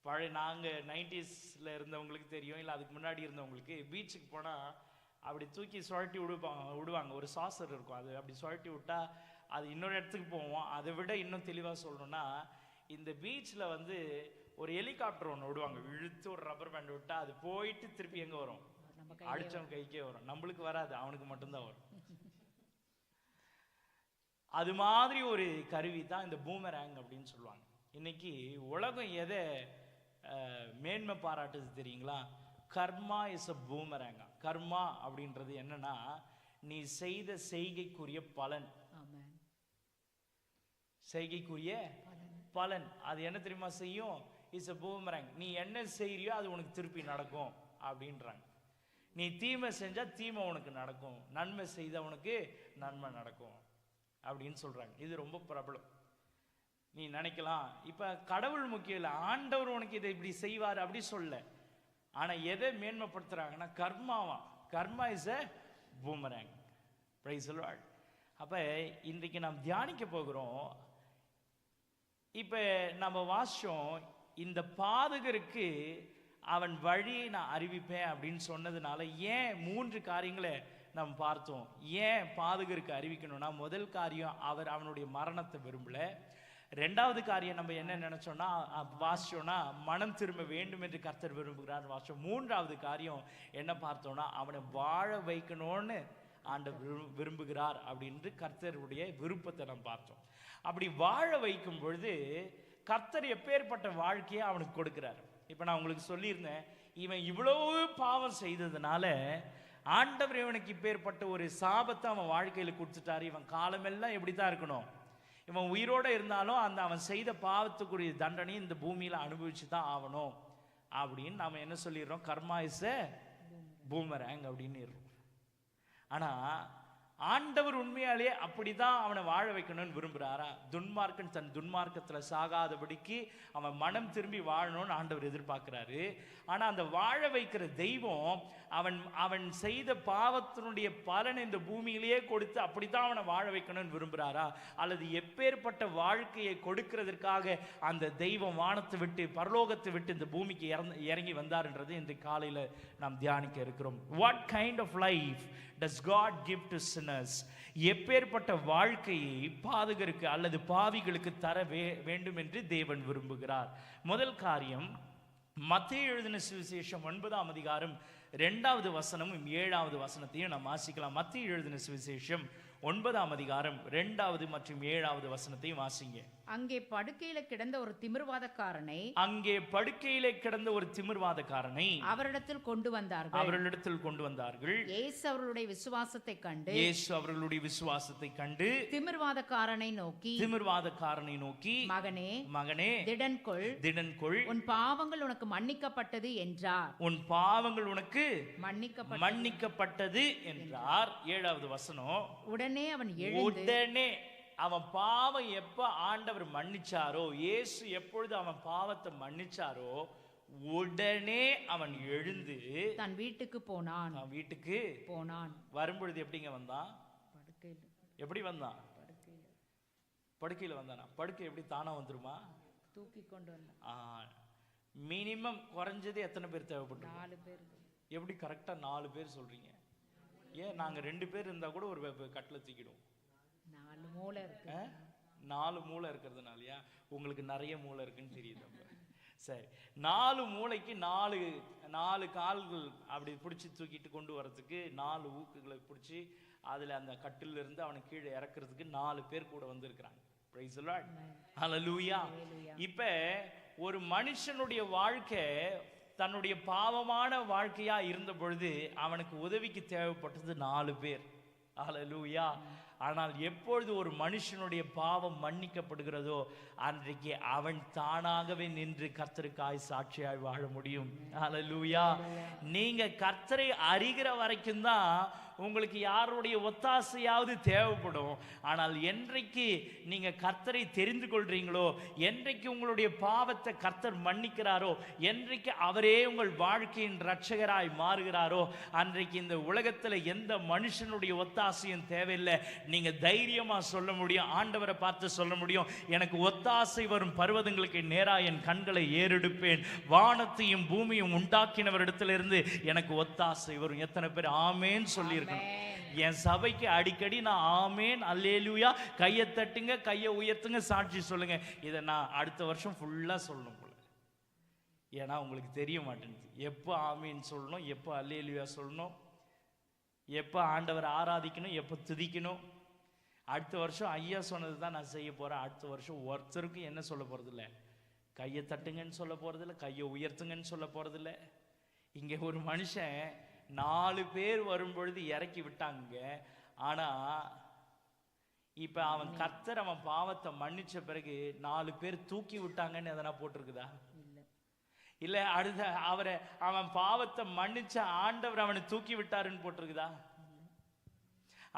பழைய நாங்கள் 90s இருந்தவங்களுக்கு தெரியும், இல்லை அதுக்கு முன்னாடி இருந்தவங்களுக்கு, பீச்சுக்கு போனால் அப்படி தூக்கி சுழட்டி விடுவாங்க. ஒரு சாசர் இருக்கும், அது அப்படி சுழட்டி விட்டா அது இன்னொரு இடத்துக்கு போவோம். அதை விட இன்னும் தெளிவாக சொல்லணும்னா, இந்த பீச்சில் ஒரு ஹெலிகாப்டர் ஒன்று விடுவாங்க, இழுத்து ஒரு ரப்பர் பேண்ட் விட்டா அது போயிட்டு திருப்பி எங்கே வரும்? அடிச்சவன் கைக்கே வரும். நம்மளுக்கு வராது, அவனுக்கு மட்டும்தான் வரும். அது மாதிரி ஒரு கருவி தான் இந்த பூமரேங் அப்படின்னு சொல்லுவாங்க. இன்னைக்கு உலகம் எதை மேன்மை பாராட்டுது தெரியுங்களா? கர்மா இஸ் அ பூமரேங்கா. கர்மா அப்படின்றது என்னன்னா, நீ செய்த செய்கைக்குரிய பலன். செய்கைக்குரிய பலன் அது என்ன தெரியுமா செய்யும்? Is a boomerang. நீ என்ன செய்யறியோ அது உனக்கு திருப்பி நடக்கும் அப்படின்றாங்க. நீ தீமை செஞ்சா தீமை உனக்கு நடக்கும், நன்மை செய்தவனுக்கு நன்மை நடக்கும் அப்படின்னு சொல்றாங்க. இது ரொம்ப பிரபலம். நீ நினைக்கலாம் இப்ப கடவுள் முக்கியம் இல்லை, ஆண்டவர் உனக்கு இதை இப்படி செய்வார் அப்படி சொல்ல. ஆனா எதை மேன்மைப்படுத்துறாங்கன்னா கர்மாவா. Karma is a boomerang. Praise the lord. அப்ப இன்றைக்கு நாம் தியானிக்க போகிறோம். இப்ப நம்ம வாசிச்சோம், இந்த பாதகருக்கு அவன் வழியை நான் அறிவிப்பேன் அப்படின்னு சொன்னதுனால ஏன் 3 காரியங்களை நம்ம பார்த்தோம். ஏன் பாதகருக்கு அறிவிக்கணும்னா, முதல் காரியம் அவனுடைய மரணத்தை விரும்பல. 2வது காரியம் நம்ம என்ன நினைச்சோம்னா வாசிச்சோம்னா மனம் திரும்ப வேண்டும் என்று கர்த்தர் விரும்புகிறார் வாசிச்சோம். 3வது காரியம் என்ன பார்த்தோம்னா, அவனை வாழ வைக்கணும்னு ஆண்டவர் விரும்புகிறார் அப்படின்னு கர்த்தருடைய விருப்பத்தை நம்ம பார்த்தோம். அப்படி வாழ வைக்கும் பொழுது கர்த்தர் எப்பேற்பட்ட வாழ்க்கையை அவனுக்கு கொடுக்கிறார். இப்ப நான் உங்களுக்கு சொல்லியிருந்தேன், இவன் இவ்வளவு பாவம் செய்ததுனால ஆண்டவர் இவனுக்கு இப்பேற்பட்ட ஒரு சாபத்தை அவன் வாழ்க்கையில கொடுத்துட்டாரு. இவன் காலமெல்லாம் எப்படித்தான் இருக்கணும், இவன் உயிரோட இருந்தாலும் அந்த அவன் செய்த பாவத்துக்குரிய தண்டனை இந்த பூமியில அனுபவிச்சு தான் ஆகணும் அப்படின்னு நாம என்ன சொல்லிடுறோம்? கர்மா இஸ் எ பூமரேங் அப்படின்னு. ஆனா ஆண்டவர் உண்மையாலேயே அப்படிதான் அவனை வாழ வைக்கணும்னு விரும்புறாரா? துன்மார்க்கன் தன் துன்மார்க்கத்துல சாகாதபடிக்கு அவன் மனம் திரும்பி வாழணும்னு ஆண்டவர் எதிர்பார்க்கிறாரு. ஆனா அந்த வாழ வைக்கிற தெய்வம் அவன் செய்த பாவத்தினுடைய பலன் இந்த பூமியிலேயே கொடுத்து அப்படித்தான் அவனை வாழ வைக்கணும்னு விரும்புறாரா? அல்லது எப்பேற்பட்ட வாழ்க்கையை கொடுக்கிறதுக்காக அந்த தெய்வம் வானத்தை விட்டு பரலோகத்தை விட்டு இந்த பூமிக்கு இறங்கி வந்தார்ன்றது இன்று காலையில நாம் தியானிக்க இருக்கிறோம். What kind of life does God give to sinners? எப்பேற்பட்ட வாழ்க்கையை பாதகருக்கு அல்லது பாவிகளுக்கு தர வேண்டும் என்று தேவன் விரும்புகிறார். முதல் காரியம், மத்தேயு எழுதின சுவிசேஷம் 9ஆம் அதிகாரம் 2வது வசனமும் 7வது வசனத்தையும் நாம் வாசிக்கலாம். மத்தேயு எழுதின சுவிசேஷம் 9ஆம் அதிகாரம் 2வது மற்றும் 7வது வசனத்தையும் வாசிங்க. அங்கே படுக்கையில கிடந்த ஒரு திமிர்வாதக்காரனை அவரிடத்தில் கொண்டு வந்தார்கள். இயேசு அவர்களுடைய விசுவாசத்தை கண்டு திமிர்வாதக்காரனை நோக்கி மகனே திடன்கொள், உன் பாவங்கள் உனக்கு மன்னிக்கப்பட்டது என்றார். மன்னிக்கப்பட்டது என்றார். 7வது வசனம், உடனே அவன் பாவம் எப்ப ஆண்டவர் மன்னிச்சாரோ, இயேசு எப்பொழுது அவன் பாவத்தை மன்னிச்சாரோ உடனே அவன் எழுந்து தன் வீட்டுக்கு போனான். வரும்பொழுது எப்படிங்க வந்தான்? எப்படி வந்தான்? படுக்கையில வந்தானா? படுக்கை எப்படி தானா வந்துருமா? தூக்கி கொண்டு வந்தான். மினிமம் குறைஞ்சது எத்தனை பேர் தேவைப்பட்டு? 4 பேர். எப்படி கரெக்டா 4 பேர் சொல்றீங்க? ஏன் நாங்க 2 பேர் இருந்தா கூட ஒரு கட்டில தூக்கிடுவோம். 4 மூளை இருக்கு. 4 மூளை இருக்கிறதுனாலயா? உங்களுக்கு நிறைய மூளை இருக்குன்னு தெரியுது. சரி, 4 மூளைக்கு 4 கால்கள் அப்படி பிடிச்சி தூக்கிட்டு கொண்டு வரதுக்கு 4 ஊக்குகளை பிடிச்சி அதுல அந்த கட்டில இருந்து அவனை கீழே இறக்குறதுக்கு 4 பேர் கூட வந்திருக்கிறாங்க. Praise the lord. ஹல்லேலூயா. இப்ப ஒரு மனுஷனுடைய வாழ்க்கை தன்னுடைய பாவமான வாழ்க்கையா இருந்த பொழுது அவனுக்கு உதவிக்கு தேவைப்பட்டது 4 பேர். ஹல்லேலூயா. ஆனால் எப்பொழுது ஒரு மனுஷனுடைய பாவம் மன்னிக்கப்படுகிறதோ அன்றைக்கு அவன் தானாகவே நின்று கர்த்தருக்காய் சாட்சியாய் வாழ முடியும். ஹல்லேலூயா. நீங்க கர்த்தரை அறிகிற வரைக்கும் தான் உங்களுக்கு யாருடைய ஒத்தாசையாவது தேவைப்படும். ஆனால் என்றைக்கு நீங்க கர்த்தரை தெரிந்து கொள்றீங்களோ, என்றைக்கு உங்களுடைய பாவத்தை கர்த்தர் மன்னிக்கிறாரோ, என்றைக்கு அவரே உங்கள் வாழ்க்கையின் இரட்சகராய் மாறுகிறாரோ அன்றைக்கு இந்த உலகத்துல எந்த மனுஷனுடைய ஒத்தாசையும் தேவையில்லை. நீங்க தைரியமா சொல்ல முடியும், ஆண்டவரை பார்த்து சொல்ல முடியும், எனக்கு ஒத்தாசை வரும் பர்வதங்களுக்கு நேரா என் கண்களை ஏறெடுப்பேன், வானத்தையும் பூமியும் உண்டாக்கினவரிடத்திலிருந்து எனக்கு ஒத்தாசை வரும். எத்தனை பேர் ஆமேன் சொல்லியிருக்கணும்? என் சபைக்கு அடிக்கடி நான் ஆமேன் அல்லேலூயா கையை தட்டுங்க, கையை உயர்த்துங்க, சாட்சி சொல்லுங்க. இதை நான் அடுத்த வருஷம் ஃபுல்லா சொல்லணும் போல. ஏன்னா உங்களுக்கு தெரிய மாட்டேங்குது எப்போ ஆமேன் சொல்லணும், எப்போ அல்லேலூயா சொல்லணும், எப்போ ஆண்டவரை ஆராதிக்கணும், எப்போ துதிக்கணும். அடுத்த வருஷம் ஐயா சொன்னது தான் நான் செய்ய போறேன். அடுத்த வருஷம் ஒருத்தருக்கும் என்ன சொல்ல போறது இல்லை, கையை தட்டுங்கன்னு சொல்ல போறது இல்லை, கையை உயர்த்துங்கன்னு சொல்ல போறது இல்லை. இங்க ஒரு மனுஷன் 4 பேர் வரும்பொழுது இறக்கி விட்டாங்க. ஆனா இப்ப அவன் கர்த்தர் அவன் பாவத்தை மன்னிச்ச பிறகு 4 பேர் தூக்கி விட்டாங்கன்னு எதனா போட்டிருக்குதா? இல்ல அடுத்த அவன் பாவத்தை மன்னிச்ச ஆண்டவர் அவனை தூக்கி விட்டாருன்னு போட்டிருக்குதா?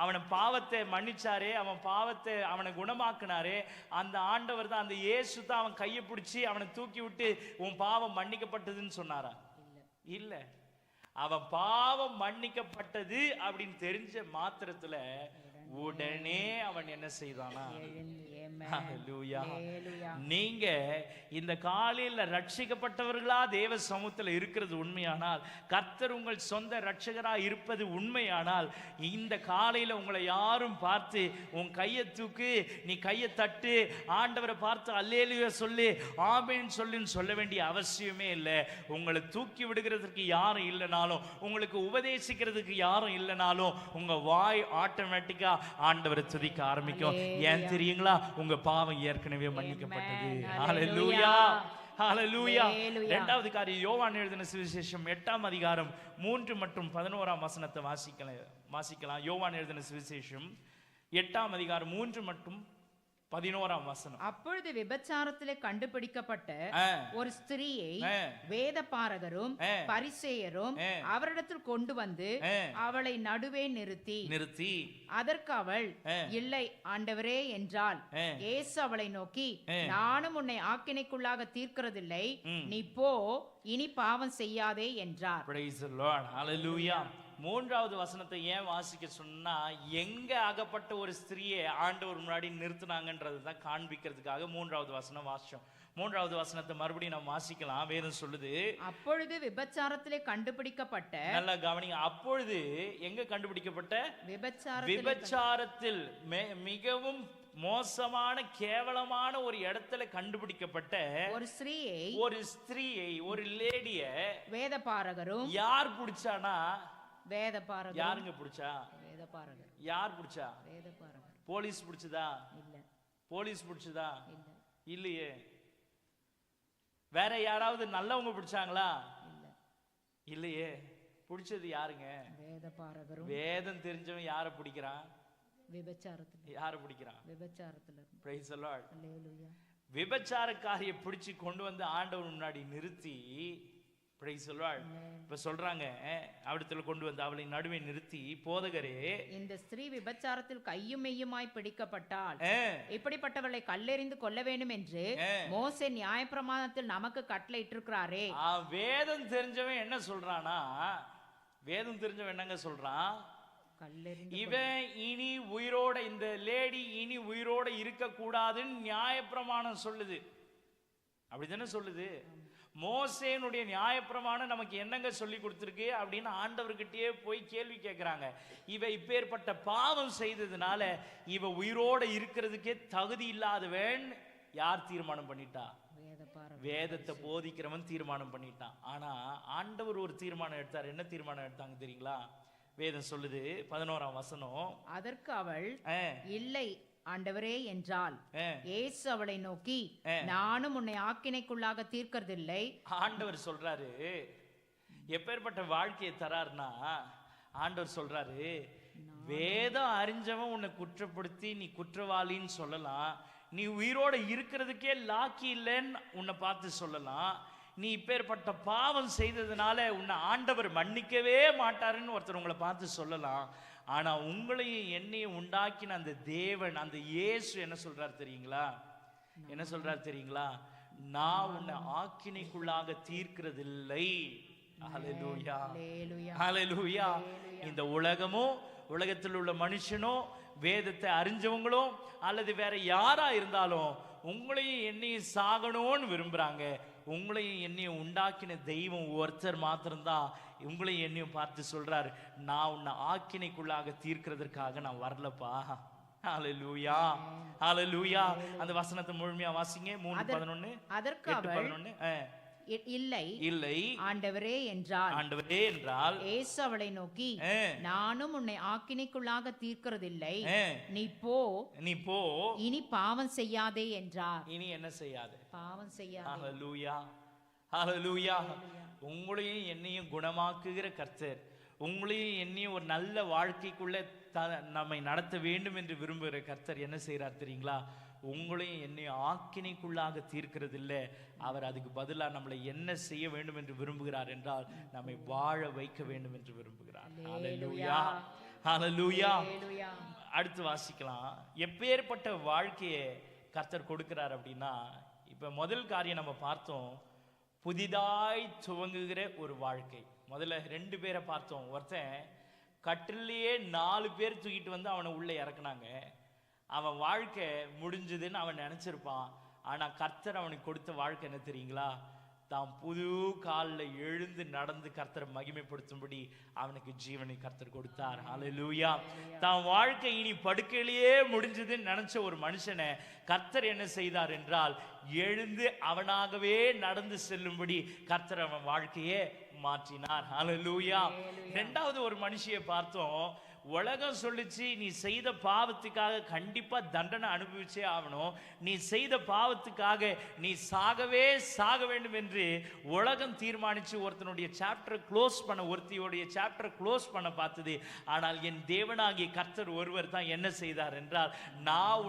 அவனை பாவத்தை மன்னிச்சாரே, அவன் பாவத்தை அவனை குணமாக்குனாரே, அந்த ஆண்டவர் தான், அந்த இயேசு தான் அவன் கையை பிடிச்சி அவனை தூக்கி விட்டு உன் பாவம் மன்னிக்கப்பட்டதுன்னு சொன்னாரா? இல்ல. அவன் பாவம் மன்னிக்கப்பட்டது அப்படின்னு தெரிஞ்ச மாத்திரத்துல உடனே அவன் என்ன செய்தானா? நீங்க இந்த காலையில ரட்சிக்கப்பட்டவர்களா தேவ சமூகத்தில் இருக்கிறது உண்மையானால், கர்த்தர் உங்கள் சொந்த ரட்சகரா இருப்பது உண்மையானால், இந்த காலையில உங்களை யாரும் பார்த்து உன் கையை தூக்கு, நீ கையை தட்டு, ஆண்டவரை பார்த்து அல்லேலூயா சொல்லு, ஆமென் சொல்லுன்னு சொல்ல வேண்டிய அவசியமே இல்லை. உங்களை தூக்கி விடுகிறதுக்கு யாரும் இல்லைனாலும், உங்களுக்கு உபதேசிக்கிறதுக்கு யாரும் இல்லைனாலும், உங்க வாய் ஆட்டோமேட்டிக்கா ஆண்டவரை துதிக்க ஆரம்பிக்கும். ஏன் தெரியுங்களா? உங்க பாவம் ஏற்கனவே மன்னிக்கப்பட்டது. ஹல்லேலூயா, ஹல்லேலூயா. இரண்டாவது காரியம், யோவான் எழுதின சுவிசேஷம் 8ஆம் அதிகாரம் 3 மற்றும் 11ஆம் வசனத்தை வாசிக்கலாம். யோவான் எழுதின சுவிசேஷம் 8ஆம் அதிகாரம் 3 மற்றும் 11ஆம் வசனம். அப்பொழுது விபச்சாரத்திலே கண்டுபிடிக்கப்பட்ட ஒரு ஸ்திரீயை வேதபாரகரும் பரிசேயரும் அவரிடத்தில் கொண்டு வந்து அவளை நடுவே நிறுத்தி அதற்கு அவள் இல்லை ஆண்டவரே என்றாள். இயேசு அவளை நோக்கி, நானும் உன்னை ஆக்கினைக்குள்ளாக தீர்க்கிறதில்லை, நீ போ, இனி பாவம் செய்யாதே என்றார். Praise the Lord. Hallelujah. 3வது வசனத்தை ஏன் வாசிக்க சொன்னா, எங்க அகப்பட்ட ஒரு ஸ்திரியை ஆண்டவர் முன்னாடி நிறுத்தினாங்கன்றது தான் காண்பிக்கிறதுக்காக 3வது வசனம் வாசிச்சோம். 3வது வசனத்தை மறுபடியும் நாம் வாசிக்கலாம். வேதம் சொல்லுது, அப்பொழுது விபச்சாரத்திலே கண்டுபிடிக்கப்பட்ட, நல்லா கவனிங்க, அப்பொழுது எங்க கண்டுபிடிக்கப்பட்ட? விபச்சாரத்தில் மிகவும் மோசமான கேவலமான ஒரு இடத்துல கண்டுபிடிக்கப்பட்ட ஒரு ஸ்திரீயை ஒரு லேடிய வேதபாரகரும், யார் பிடிச்சானா? வேதபாரகர். யாருங்க பிடிச்சா? வேதபாரகர். யார் பிடிச்சா? வேதபாரகர். போலீஸ் பிடிச்சதா? இல்ல. போலீஸ் பிடிச்சதா? இல்ல. இல்லையே. வேற யாராவது நல்லவங்க பிடிச்சாங்களா? இல்ல. இல்லையே. பிடிச்சது யாருங்க? வேதபாரகரும். வேதம் தெரிஞ்சவன் யாரை பிடிக்கிறான்? விபச்சாரத்துல. யாரை பிடிக்கிறான்? விபச்சாரத்துல. Praise the Lord. ஹல்லேலூயா. விபச்சாரக்காரியை பிடிச்சு கொண்டு வந்து ஆண்டவர் முன்னாடி நிறுத்தி, Praise the Lord. இப்ப சொல்றாங்க, அவடத்துல கொண்டு வந்து அவளை நடுவே நிறுத்தி, போதகரே, இந்த ஸ்திரீ விபச்சாரத்தில் கையும் மெய்யுமாய் பிடிக்கப்பட்டால் இப்படிப்பட்டவளை கல்லெறிந்து கொல்ல வேண்டும் என்று மோசே நியாயப்பிரமாணத்தில் நமக்கு கட்டளையிட்டிருக்கிறாரே. வேதம் தெரிஞ்சவன் என்ன சொல்றானா? வேதம் தெரிஞ்சவன் என்னங்க சொல்றான்? இவன் இனி உயிரோட, இந்த லேடி இனி உயிரோட இருக்க கூடாதுன்னு நியாயப்பிரமாணம் சொல்லுது. அப்படித்தானே சொல்லுது? மோசேனுடைய நியாயப்பிரமாணம் நமக்கு என்னங்க சொல்லி கொடுத்துருக்கு அப்படின்னு ஆண்டவர்கிட்டயே போய் கேள்வி கேட்கிறாங்க. இவ இப்பேற்பட்ட பாவம் செய்ததுனால இவ உயிரோட இருக்கிறதுக்கே தகுதி இல்லாதவன் யார் தீர்மானம் பண்ணிட்டா? வேதத்தை போதிக்கிறவன் தீர்மானம் பண்ணிட்டான். ஆனா ஆண்டவர் ஒரு தீர்மானம் எடுத்தார். என்ன தீர்மானம் எடுத்தாங்க தெரியுங்களா? வேதம் சொல்லுது, 11ஆம் வசனம், அதற்கு அவள் இல்லை ஆண்டவரே என்றாள். இயேசு அவளை நோக்கி, நானும் உன்னை ஆக்கினைக்குள்ளாக தீர்க்கிறதில்லை. ஆண்டவர் சொல்றாரு, எப்பேற்பட்ட வாழ்க்கையை தரார்னா, ஆண்டவர் சொல்றாரு, வேதம் அறிஞ்சவன் உன்னை குற்றப்படுத்தி நீ குற்றவாளின்னு சொல்லலாம், நீ உயிரோட இருக்கிறதுக்கே லாக்கி இல்லைன்னு உன்னை பார்த்து சொல்லலாம், நீ இப்பேற்பட்ட பாவம் செய்ததுனால உன்னை ஆண்டவர் மன்னிக்கவே மாட்டாருன்னு ஒருத்தர் உங்களை பார்த்து சொல்லலாம். ஆனா உங்களையும் என்னையும் உண்டாக்கின அந்த தேவன், அந்த இயேசு என்ன சொல்றாரு தெரியுங்களா? என்ன சொல்றாரு தெரியுங்களா? நான் உன்னை ஆக்கினைக்குள்ளாக தீர்க்கிறதில்லை. ஹல்லேலூயா, ஹல்லேலூயா. இந்த உலகமோ, உலகத்தில் உள்ள மனுஷனோ, வேதத்தை அறிஞ்சவங்களோ அல்லது வேற யாரா இருந்தாலும் உங்களையும் என்னையும் சாகணும்னு விரும்புறாங்க. உங்களையும் என்னையும் உண்டாக்கின தெய்வம் ஒருத்தர் மாத்திரம்தான் உங்களையும் என்னையும் பார்த்து சொல்றாரு, நான் உன்னை ஆக்கினைக்குள்ளாக தீர்க்கிறதுக்காக நான் வரலப்பா. ஹல்லேலூயா, ஹல்லேலூயா. அந்த வசனத்தை முழுமையா வாசிங்க. 3:11. அதற்கு அவள் இல்லை இல்லை ஆண்டவரே என்றாள். ஆண்டவரே என்றால் இயேசு அவளை நோக்கி, நானும் உன்னை ஆக்கினைக்குள்ளாக தீர்க்கிறதில்லை, நீ போ இனி பாவம் செய்யாதே என்றார். இனி என்ன செய்யாதே? பாவம் செய்யாதே. ஹல்லேலூயா, ஹல்லேலூயா. உங்களையும் என்னையும் குணமாக்குகிற கர்த்தர் உங்களையும் என்னையும் ஒரு நல்ல வாழ்க்கைக்குள்ள நம்மை நடத்த வேண்டும் என்று விரும்புகிற கர்த்தர் என்ன செய்யறார் தெரியுங்களா? உங்களையும் என்னையும் ஆக்கினைக்குள்ளாக தீர்க்கிறது இல்லை. அவர் அதுக்கு பதிலாக நம்மளை என்ன செய்ய வேண்டும் என்று விரும்புகிறார் என்றால் நம்மை வாழ வைக்க வேண்டும் என்று விரும்புகிறார். ஹல்லேலூயா, ஹல்லேலூயா. அடுத்து வாசிக்கலாம். எப்பேற்பட்ட வாழ்க்கையை கர்த்தர் கொடுக்கிறார் அப்படின்னா, இப்ப முதல் காரியம் நம்ம பார்த்தோம், புதிதாய் துவங்குகிற ஒரு வாழ்க்கை. முதல்ல 2 பேரை பார்த்தோம். ஒருத்தன் கட்டிலேயே 4 பேர் தூக்கிட்டு வந்து அவனை உள்ள இறக்குனாங்க. அவன் வாழ்க்கை முடிஞ்சதுன்னு அவன் நினைச்சிருப்பான். ஆனா கர்த்தர் அவனுக்கு கொடுத்த வாழ்க்கை என்ன தெரியுங்களா? தான் புது காலில் எழுந்து நடந்து கர்த்தரை மகிமைப்படுத்தும்படி அவனுக்கு ஜீவனை கர்த்தர் கொடுத்தார். ஹல்லேலூயா. தான் வாழ்க்கை இனி படுக்கையிலேயே முடிஞ்சதுன்னு நினைச்ச ஒரு மனுஷனை கர்த்தர் என்ன செய்தார் என்றால், எழுந்து அவனாகவே நடந்து செல்லும்படி கர்த்தர் அவன் வாழ்க்கையே மாற்றினார். ஹல்லேலூயா. 2வது ஒரு மனுஷியை பார்த்தோம். உலகம் சொல்லிச்சு, நீ செய்த பாவத்துக்காக கண்டிப்பா தண்டனை அனுபவிச்சே ஆகணும், நீ செய்த பாவத்துக்காக நீ சாகவே சாக வேண்டும் என்று உலகம் தீர்மானிச்சு ஒருத்தனுடைய சாப்டர் க்ளோஸ் பண்ண, ஒருத்தியோடைய சாப்டர் க்ளோஸ் பண்ண பார்த்தது. ஆனால் என் தேவனாகிய கர்த்தர் ஒருவர் தான் என்ன செய்தார் என்றால், நான்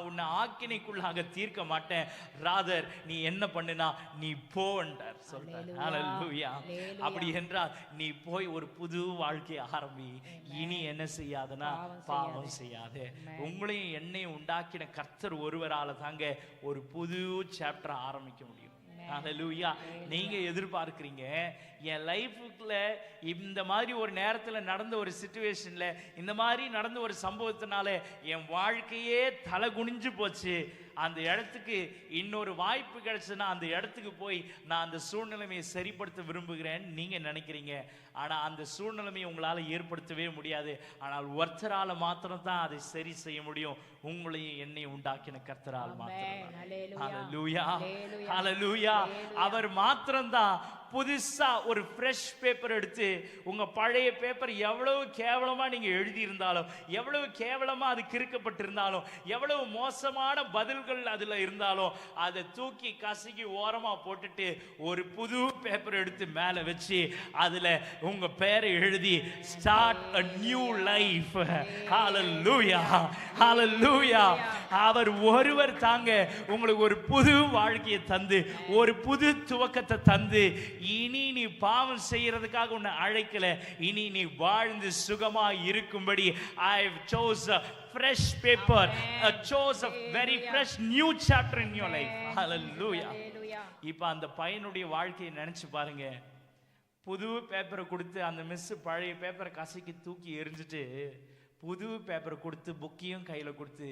உன்னை ஆக்கினைக்குள்ளாக தீர்க்க மாட்டேன், ராதர் நீ என்ன பண்ணுனா நீ போ என்றார் சொல்றார். ஹல்லேலூயா. அப்படி என்றால் நீ போய் ஒரு புது வாழ்க்கையை ஆரம்பி. இனி என்ன செய்யாதனா பாவம் செய்யாதே. உங்களையும் என்னையும் உண்டாக்கின கர்த்தர் ஒருவரால தாங்க ஒரு புது சாப்டர் ஆரம்பிக்க முடியும். ஹல்லேலூயா. நீங்க எதிர்பார்க்கிறீங்க என் லைஃப்ல இந்த மாதிரி ஒரு நேரத்துல நடந்த ஒரு சிச்சுவேஷன்ல இந்த மாதிரி நடந்த ஒரு சம்பவத்தினால என் வாழ்க்கையே தலை குனிஞ்சு போச்சு, அந்த இடத்துக்கு இன்னொரு வாய்ப்பு கிடைச்சுன்னா அந்த இடத்துக்கு போய் நான் அந்த சூழ்நிலைமையை சரிப்படுத்த விரும்புகிறேன் நீங்க நினைக்கிறீங்க. ஆனா அந்த சூழ்நிலைமையை உங்களால ஏற்படுத்தவே முடியாது. ஆனால் ஒருத்தரால மாத்திரம் தான் அதை சரி செய்ய முடியும், உங்களையும் என்னையும் உண்டாக்கின கர்த்தரால் மாத்திரம். ஹல்லேலூயா, ஹல்லேலூயா. அவர் மாத்திரம்தான் புதுசா ஒரு ஃப்ரெஷ் பேப்பர் எடுத்து, உங்க பழைய பேப்பர் எவ்வளவு கேவலமா நீங்க எழுதி இருந்தாலும், எவ்வளவு கேவலமா அது கிறுக்கப்பட்டிருந்தாலும், எவ்வளவு மோசமான பதில்கள் அதுல இருந்தாலும், அதை தூக்கி கசக்கி ஓரமா போட்டுட்டு ஒரு புது பேப்பர் எடுத்து மேல வச்சு அதுல உங்க பேரை எழுதி ஸ்டார்ட் a new life. ஹல்லேலூயா, ஹல்லேலூயா. அவர் ஒருவர் தாங்க உங்களுக்கு ஒரு புது வாழ்க்கையை தந்து, ஒரு புது துவக்கத்தை தந்து, இனி நீ பாவம் செய்யறதுக்காக உன்னை அழைக்கல, இனி நீ வாழ்ந்து சுகமா இருக்கும்படி I have chose a fresh paper, I chose a very fresh new chapter in your life. Hallelujah. இப்ப அந்த பையனுடைய வாழ்க்கையை நினைச்சு பாருங்க. புது பேப்பரை கொடுத்து அந்த மிஸ் பழைய பேப்பரை கசக்கி தூக்கி எரிஞ்சிட்டு புது பேப்பரை கொடுத்து புக்கையும் கையில கொடுத்து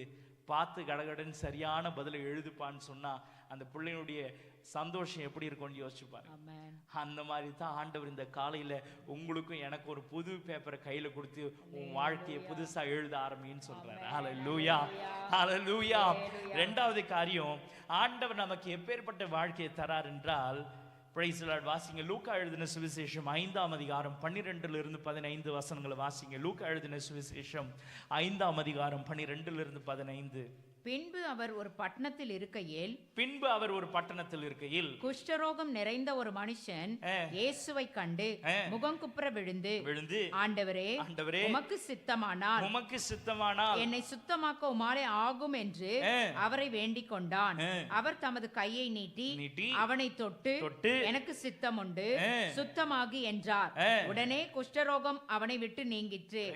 பார்த்து கடகடன்னு சரியான பதிலை எழுதுப்பான்னு சொன்னா அந்த பிள்ளைனுடைய சந்தோஷம் எப்படி இருக்கும்னு யோசிச்சு பாருங்க. அந்த மாதிரி தான் ஆண்டவர் இந்த காலையில உங்களுக்கும் எனக்கு ஒரு புது பேப்பரை கையில கொடுத்து உன் வாழ்க்கையை புதுசா எழுத ஆரம்பின்னு சொல்றாரு. ஹல்லேலூயா, ஹல்லேலூயா. 2வது காரியம், ஆண்டவர் நமக்கு எப்பேற்பட்ட வாழ்க்கையை தரார் என்றால், பிரைஸ் தி லார்ட். வாசிங்க லூக்கா எழுதின சுவிசேஷம் 5ஆம் அதிகாரம் 12 15 வசனங்களை வாசிங்க. லூக்கா எழுதின சுவிசேஷம் 5ஆம் அதிகாரம் 12 15. பின்பு அவர் ஒரு பட்டணத்தில் இருக்கையில் குஷ்டரோகம் நிறைந்த ஒரு மனுஷன் இயேசுவை கண்டு முகங்குப்புற விழுந்து ஆண்டவரே, உமக்கு சித்தமானால் என்னை சுத்தமாக்க உம்மாலே ஆகும் என்று அவரை வேண்டிக் கொண்டான். அவர் தமது கையை நீட்டி அவனை தொட்டு எனக்கு சித்தம் உண்டு, சுத்தமாகி என்றார். உடனே குஷ்டரோகம் அவனை விட்டு நீங்கிற்று.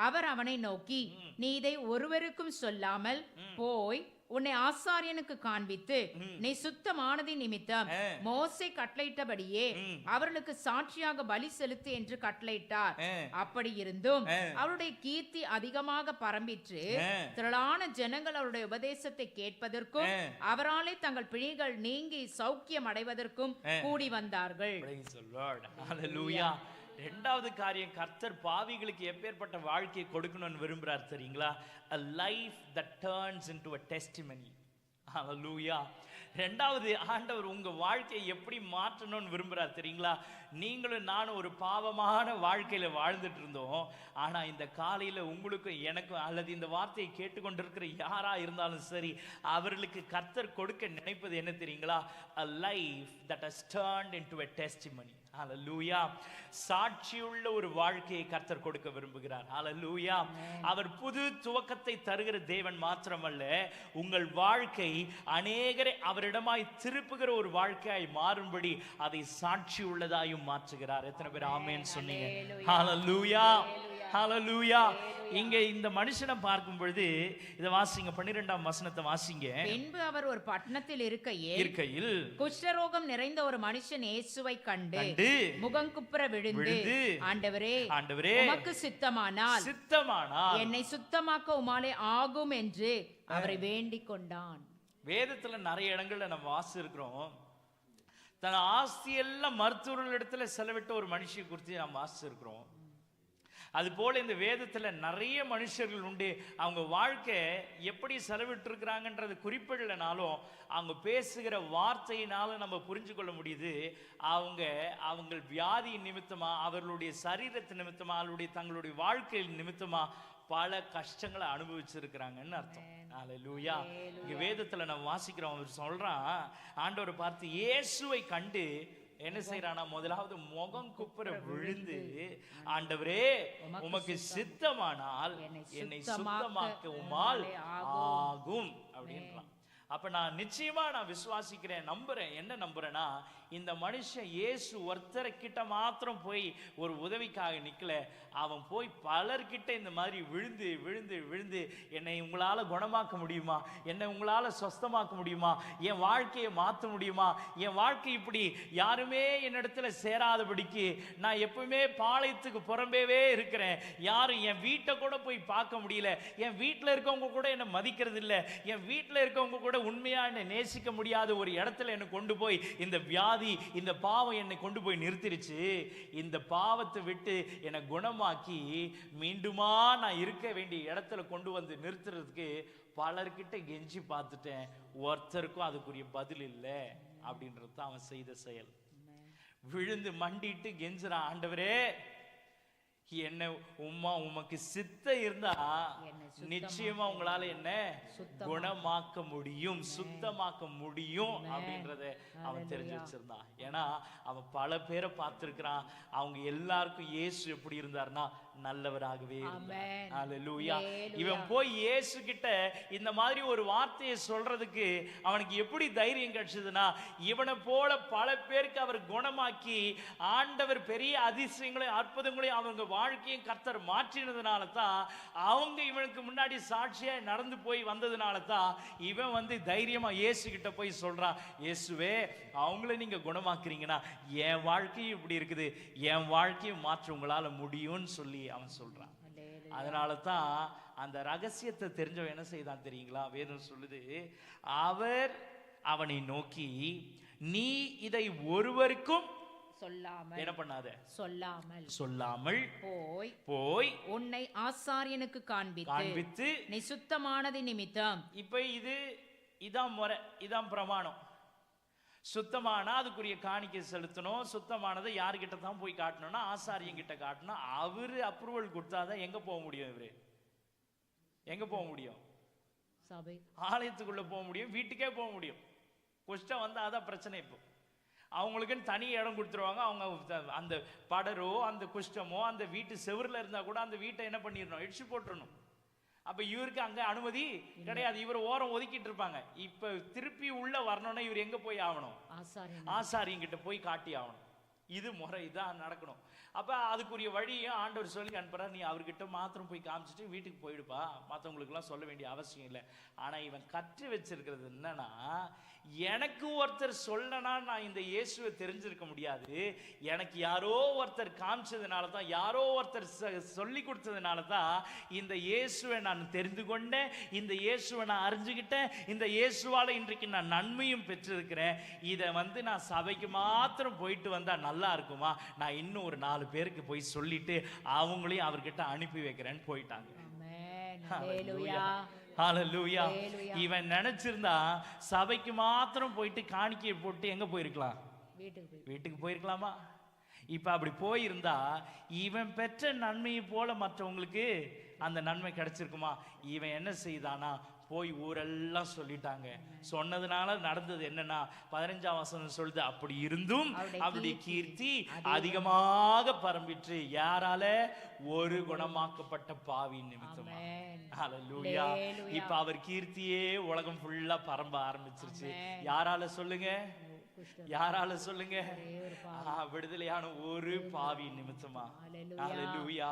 அவர் அவனை நோக்கி, நீ இதை ஒருவருக்கும் சொல்லாமல் போய் உன்னை ஆசாரியனுக்கு காண்பித்து நீ சுத்தமானதின் நிமித்தம் மோசே கட்டளையிட்டபடியே அவர்களுக்கு சாட்சியாக பலி செலுத்து என்று கட்டளையிட்டார். அப்படி இருந்தும் அவருடைய கீர்த்தி அதிகமாக பரம்பிற்று. திரளான ஜனங்கள் அவருடைய உபதேசத்தை கேட்பதற்கும் அவராலே தங்கள் பிழைகள் நீங்கி சௌக்கியம் அடைவதற்கும் கூடி வந்தார்கள். 2வது காரியம், கர்த்தர் பாவிகளுக்கு எப்பேற்பட்ட வாழ்க்கையை கொடுக்கணும்னு விரும்புறார் தெரியுங்களா? A life that turns into a testimony. ஹல்லேலூயா. ரெண்டாவது, ஆண்டவர் உங்க வாழ்க்கையை எப்படி மாற்றணும்னு விரும்புறார் தெரியுங்களா? நீங்களும் நானும் ஒரு பாவமான வாழ்க்கையில வாழ்ந்துட்டு இருந்தோம். ஆனா இந்த காலையில உங்களுக்கும் எனக்கும், அல்லது இந்த வார்த்தையை கேட்டுக்கொண்டிருக்கிற யாரா இருந்தாலும் சரி, அவர்களுக்கு கர்த்தர் கொடுக்க நினைப்பது என்ன தெரியுங்களா? A life that has turned into a testimony. ஹல்லேலூயா. சாட்சியுள்ள ஒரு வாழ்க்கையை கர்த்தர் கொடுக்க விரும்புகிறார். ஹல்லேலூயா. அவர் புது துவக்கத்தை தருகிற தேவன் மாத்திரமல்ல, உங்கள் வாழ்க்கை அநேகரை அவரிடமாய் திருப்புகிற ஒரு வாழ்க்கையாய் மாறும்படி அதை சாட்சி உள்ளதாயும் மாற்றுகிறார். எத்தனை பேர் ஆமென் சொன்னீங்க? ஹல்லேலூயா, ஹல்லேலூயா. இங்க இந்த மனுஷனை பார்க்கும் பொழுது இத வாசிங்க, 12ஆம் வசனத்தை வாசிங்க. பின்பு அவர் ஒரு பட்டணத்தில் இருக்கையில் குஷ்டரோகம் நிறைந்த ஒரு மனுஷன் இயேசுவை கண்டு முகங்குப்புற விழுந்து, ஆண்டவரே, உமக்கு சித்தமானால் என்னை சுத்தமாக்க உமாலே ஆகும் என்று அவரை வேண்டிக் கொண்டான். வேதத்துல நிறைய இடங்கள்ல நம்ம வாசிச்சிருக்கிறோம். தன் ஆஸ்தி எல்லாம் மருத்துவர்கள் இடத்துல செலவிட்ட ஒரு மனுஷியை குறித்து நாம் வாசிச்சிருக்கிறோம். அது போல இந்த வேதத்துல நிறைய மனுஷர்கள் உண்டு. அவங்க வாழ்க்கை எப்படி செலவிட்டு இருக்கிறாங்கன்றது குறிப்பிடலனாலும் அவங்க பேசுகிற வார்த்தையினால நம்ம புரிஞ்சு கொள்ள முடியுது. அவங்க வியாதி நிமித்தமா, அவர்களுடைய சரீரத்து நிமித்தமா, அவர்களுடைய தங்களுடைய வாழ்க்கை நிமித்தமா பல கஷ்டங்களை அனுபவிச்சிருக்கிறாங்கன்னு அர்த்தம். ஹல்லேலூயா. இங்க வேதத்துல நம்ம வாசிக்கிறோம், அவர் சொல்றான், ஆண்டவர் பார்த்து இயேசுவை கண்டு என்ன செய்யறானா? முதலாவது முகம் குப்புற விழுந்து, ஆண்டவரே, உமக்கு சித்தமானால் என்னை சுத்தமாக்க உமால் ஆகும் அப்படின்றான். அப்ப நான் நிச்சயமா விசுவாசிக்கிறேன், நம்புறேன். என்ன நம்புறேன்னா, இந்த மனுஷன் இயேசு ஒருத்தரை கிட்ட மாத்திரம் போய் ஒரு உதவிக்காக நிக்கல, அவன் போய் பலர்கிட்ட இந்த மாதிரி விழுந்து விழுந்து விழுந்து, என்னை உங்களால குணமாக்க முடியுமா? என்னை உங்களால சொஸ்தமாக்க முடியுமா? என் வாழ்க்கையை மாற்ற முடியுமா? என் வாழ்க்கை இப்படி யாருமே என்னிடத்துல சேராதபடிக்கு நான் எப்பவுமே பாளையத்துக்கு புறம்பேவே இருக்கிறேன். யாரும் என் வீட்டை கூட போய் பார்க்க முடியல. என் வீட்டில் இருக்கவங்க கூட என்னை மதிக்கிறது இல்லை. என் வீட்டில் இருக்கவங்க கூட உண்மையா என்னை நேசிக்க முடியாத ஒரு இடத்துல என்னை கொண்டு போய் இந்த வியாதி, இந்த பாவம் என்னை கொண்டு போய் நிறுத்திருச்சு. இந்த பாவத்தை விட்டு என்னை குணமாக்கி மீண்டுமா நான் இருக்க வேண்டிய இடத்துல கொண்டு வந்து நிறுத்துறதுக்கு பலர்கிட்ட கெஞ்சி பார்த்துட்டேன். ஒருத்தருக்கும் அதுக்குரிய பதில் இல்லை அப்படின்றது தான் அவன் செய்த செயல். விழுந்து மண்டிட்டு கெஞ்சுறான், ஆண்டவரே, என்ன உமக்கு சித்த இருந்தா நிச்சயமா உங்களால என்ன குணமாக்க முடியும், சுத்தமாக்க முடியும் அப்படின்றத அவன் தெரிஞ்சு வச்சிருந்தான். ஏன்னா அவன் பல பேரை பார்த்திருக்கிறான். அவங்க எல்லாருக்கும் இயேசு எப்படி இருந்தார்னா நல்லவராகவே இருந்தார். ஹல்லேலூயா. இவன் போய் இயேசு கிட்ட இந்த மாதிரி ஒரு வார்த்தையை சொல்றதுக்கு அவனுக்கு எப்படி தைரியம் கிடைச்சதுன்னா, இவனை போல பல பேருக்கு அவர் குணமாக்கி ஆண்டவர் பெரிய அதிசயங்களையும் அற்புதங்களையும் அவங்க வாழ்க்கையும் கர்த்தர் மாற்றினதுனால தான், அவங்க இவனுக்கு முன்னாடி சாட்சியா நடந்து போய் வந்ததுனால தான் இவன் வந்து தைரியமா இயேசு கிட்ட போய் சொல்றான், இயேசுவே, அவங்கள நீங்க குணமாக்குறீங்கன்னா என் வாழ்க்கையும் இப்படி இருக்குது, என் வாழ்க்கையும் மாற்ற உங்களால முடியும்னு சொல்லி அவன் சொல்றான். அதனால தான் அந்த ரகசியத்தை தெரிஞ்சவன் என்ன செய்தான் தெரியுங்களா? வேதம் சொல்லுது, அவர் அவனை நோக்கி, நீ இதை ஒருவருக்கும் சொல்லாமல், என்ன பண்ணாத, சொல்லாமல் போய் உன்னை ஆசாரியனுக்கு காண்பித்து நீ சுத்தமானது நிமித்தம். இப்ப இதான் முறை, இதான் பிரமாணம். சுத்தமானா அதுக்குரிய காணிக்கை செலுத்தணும். சுத்தமானதை யாருக்கிட்ட தான் போய் காட்டணும்னா ஆசாரியன் கிட்ட காட்டணும். அவரு அப்ரூவல் கொடுத்தாதான் எங்க போக முடியும். இவரு எங்க போக முடியும்? சபை ஆலயத்துக்குள்ள போக முடியும், வீட்டுக்கே போக முடியும். குஷ்டம் வந்தா அதான் பிரச்சனை. இப்போ அவங்களுக்குன்னு தனி இடம் கொடுத்துருவாங்க. அவங்க அந்த படரோ அந்த குஷ்டமோ அந்த வீட்டு செவரில் இருந்தா கூட அந்த வீட்டை என்ன பண்ணிடணும், இடிச்சு போட்டுடணும். அப்ப இவருக்கு அங்க அனுமதி கிடையாது. இவர் ஓரம் ஒதுக்கிட்டு இருப்பாங்க. இப்ப திருப்பி உள்ள வரணும்னா இவர் எங்க போய் ஆகணும்? ஆசாரியன் கிட்ட போய் காட்டி ஆகணும். இது முறை, இதான் நடக்கணும். அப்ப அதுக்குரிய வழியும் ஆண்டவர் சொல்லி அனுப்புறார். நீ அவர்கிட்ட மாத்திரம் போய் காமிச்சிட்டு வீட்டுக்கு போயிடுப்பா, மற்றவங்களுக்கு எல்லாம் சொல்ல வேண்டிய அவசியம் இல்லை. ஆனா இவன் கற்று வச்சிருக்கிறது என்னன்னா, எனக்கு ஒருத்தர் சொல்லனா நான் இந்த இயேசுவை தெரிஞ்சிருக்க முடியாது. எனக்கு யாரோ ஒருத்தர் காமிச்சதுனால தான், யாரோ ஒருத்தர் சொல்லி கொடுத்ததுனால தான் இந்த இயேசுவை நான் தெரிந்து கொண்டேன், இந்த இயேசுவை நான் அறிஞ்சுக்கிட்டேன், இந்த இயேசுவால இன்றைக்கு நான் நன்மையும் பெற்றிருக்கிறேன். இதை வந்து நான் சபைக்கு மாத்திரம் போயிட்டு வந்தா நல்லா இருக்குமா? நான் இன்னும் ஒரு 4 பேருக்கு போய் சொல்லிட்டு அவங்களையும் அவர்கிட்ட அனுப்பி வைக்கிறேன்னு போயிட்டாங்க. ஹalleluya. இவன் நினைச்சிருந்தா சபைக்கு மாத்திரம் போயிட்டு காணிக்கை போட்டு எங்க போயிருக்கலாம்? வீட்டுக்கு போயிருக்கலாமா? இப்ப அப்படி போயிருந்தா இவன் பெற்ற நன்மையை போல மற்றவங்களுக்கு அந்த நன்மை கிடைச்சிருக்குமா? இவன் என்ன செய்தானா, போய் ஊரெல்லாம் சொல்லிட்டாங்க. சொன்னதுனால நடந்தது என்னன்னா 15ஆம் வசனம் சொல்லுது, அப்படி இருந்தும் அவருடைய கீர்த்தி அதிகமாக பரம்பிற்று. யாரால? ஒரு குணமாக்கப்பட்ட பாவியின் நிமித்தமா. ஹalleluya. இப்ப அவர் கீர்த்தியே உலகம் ஃபுல்லா பரம்ப ஆரம்பிச்சிருச்சு. யாரால சொல்லுங்க? யாரால சொல்லுங்க? விடுதலையான ஒரு பாவி நிமித்தமா. ஹalleluya.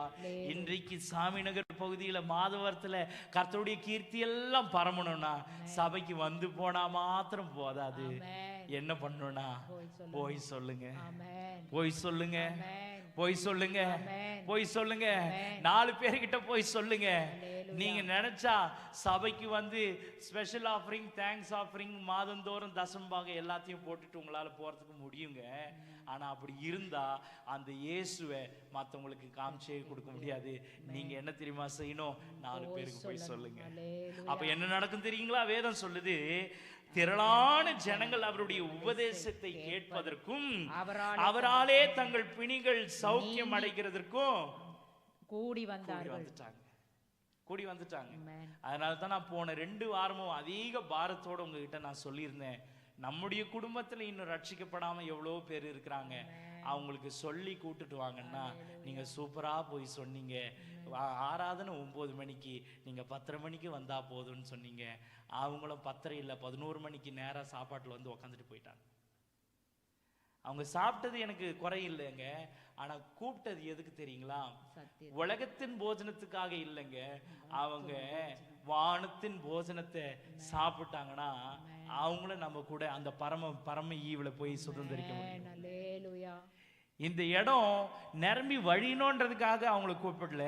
இன்றைக்கு சாமிநகர் பகுதியில மாதவரத்துல கர்த்தருடைய கீர்த்தி எல்லாம் பரமணும்னா சபைக்கு வந்து போனா மாத்திரம் போதாது. என்ன பண்ணணும்னா போய் சொல்லுங்க, போய் சொல்லுங்க, போய் சொல்லுங்க, போய் சொல்லுங்க. 4 பேர்கிட்ட போய் சொல்லுங்க. நீங்க நினைச்சா சபைக்கு வந்து ஸ்பெஷல் ஆஃபரிங், தேங்க்ஸ் ஆஃபரிங், மாதந்தோறும் தசம்பாக எல்லாத்தையும் போட்டுட்டு உங்களால போறதுக்கு முடியுங்க. ஆனா அப்படி இருந்தா அந்த இயேசுவை மற்றவங்களுக்கு காமிச்சே கொடுக்க முடியாது. நீங்க என்ன தெரியுமா செய்யணும்? 4 பேருக்கு போய் சொல்லுங்க. அப்ப என்ன நடக்கும் தெரியுங்களா? வேதம் சொல்லுது, திரளான ஜனங்கள் அவருடைய உபதேசத்தை கேட்பதற்கும் அவராலே தங்கள் பிணிகள் சௌக்கியம் அடைகிறதற்கும் கூடி வந்துட்டாங்க. அதனால தான் நான் போன 2 வாரமும் அதிக பாரத்தோட உங்ககிட்ட நான் சொல்லியிருந்தேன், நம்முடைய குடும்பத்துல இன்னும் ரட்சிக்கப்படாம எவ்வளவு பேர் இருக்கிறாங்க, அவங்களுக்கு சொல்லி கூட்டுட்டு வாங்கன்னா நீங்க சூப்பரா போய் சொன்னீங்க. ஆராதனை 9 மணிக்கு, நீங்க 10:30 மணிக்கு வந்தா போதும்னு சொன்னீங்க. அவங்களும் 10:30 இல்ல 11 மணிக்கு நேரா சாப்பாட்டுல வந்து உக்காந்துட்டு போயிட்டாங்க. அவங்க சாப்பிட்டது எனக்கு குறை இல்லைங்க, ஆனா கூப்பிட்டது எதுக்கு தெரியுங்களா? உலகத்தின் போஜனத்துக்காக இல்லைங்க. அவங்க வானத்தின் போஜனத்தை சாப்பிட்டாங்கன்னா அவங்களும் நம்ம கூட அந்த பரம ஈவுல போய் சுதந்திரிக்க முடியும். இந்த இடம் நிரம்பி வழியணுன்றதுக்காக அவங்களை கூப்பிடல,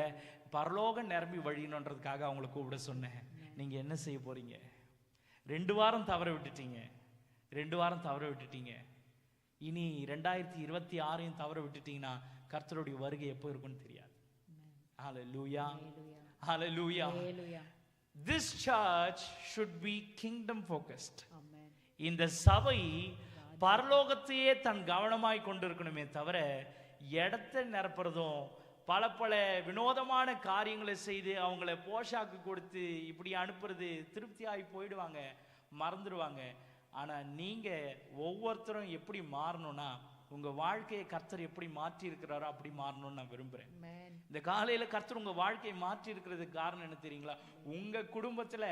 பரலோகம் நிரம்பி வழியணுன்றதுக்காக அவங்களை கூப்பிட சொன்னேன். நீங்க என்ன செய்ய போறீங்க? 2 வாரம் தவற விட்டுட்டீங்க, 2 வாரம் தவற விட்டுட்டீங்க. இனி 2026 தவற விட்டுட்டீங்கன்னா கர்த்தருடைய வருகை எப்போ இருக்குன்னு தெரியாது. ஹalleluya, hallelujah. This church should be kingdom focused. இந்த சபை பரலோகத்தையே தன் கவனமாய் கொண்டிருக்கணுமே தவிர இடத்தை நிரப்புறதும் பல வினோதமான காரியங்களை செய்து அவங்கள போஷாக்கு கொடுத்து இப்படி அனுப்புறது திருப்தியாகி போயிடுவாங்க, மறந்துடுவாங்க. ஆனா நீங்க ஒவ்வொருத்தரும் எப்படி மாறணும்னா உங்க வாழ்க்கையை கர்த்தர் எப்படி மாற்றி இருக்கிறாரோ அப்படி மாறணும்னு நான் விரும்புறேன். இந்த காலையில கர்த்தர் உங்க வாழ்க்கையை மாற்றி இருக்கிறதுக்கு காரணம் என்ன தெரியுங்களா? உங்க குடும்பத்துல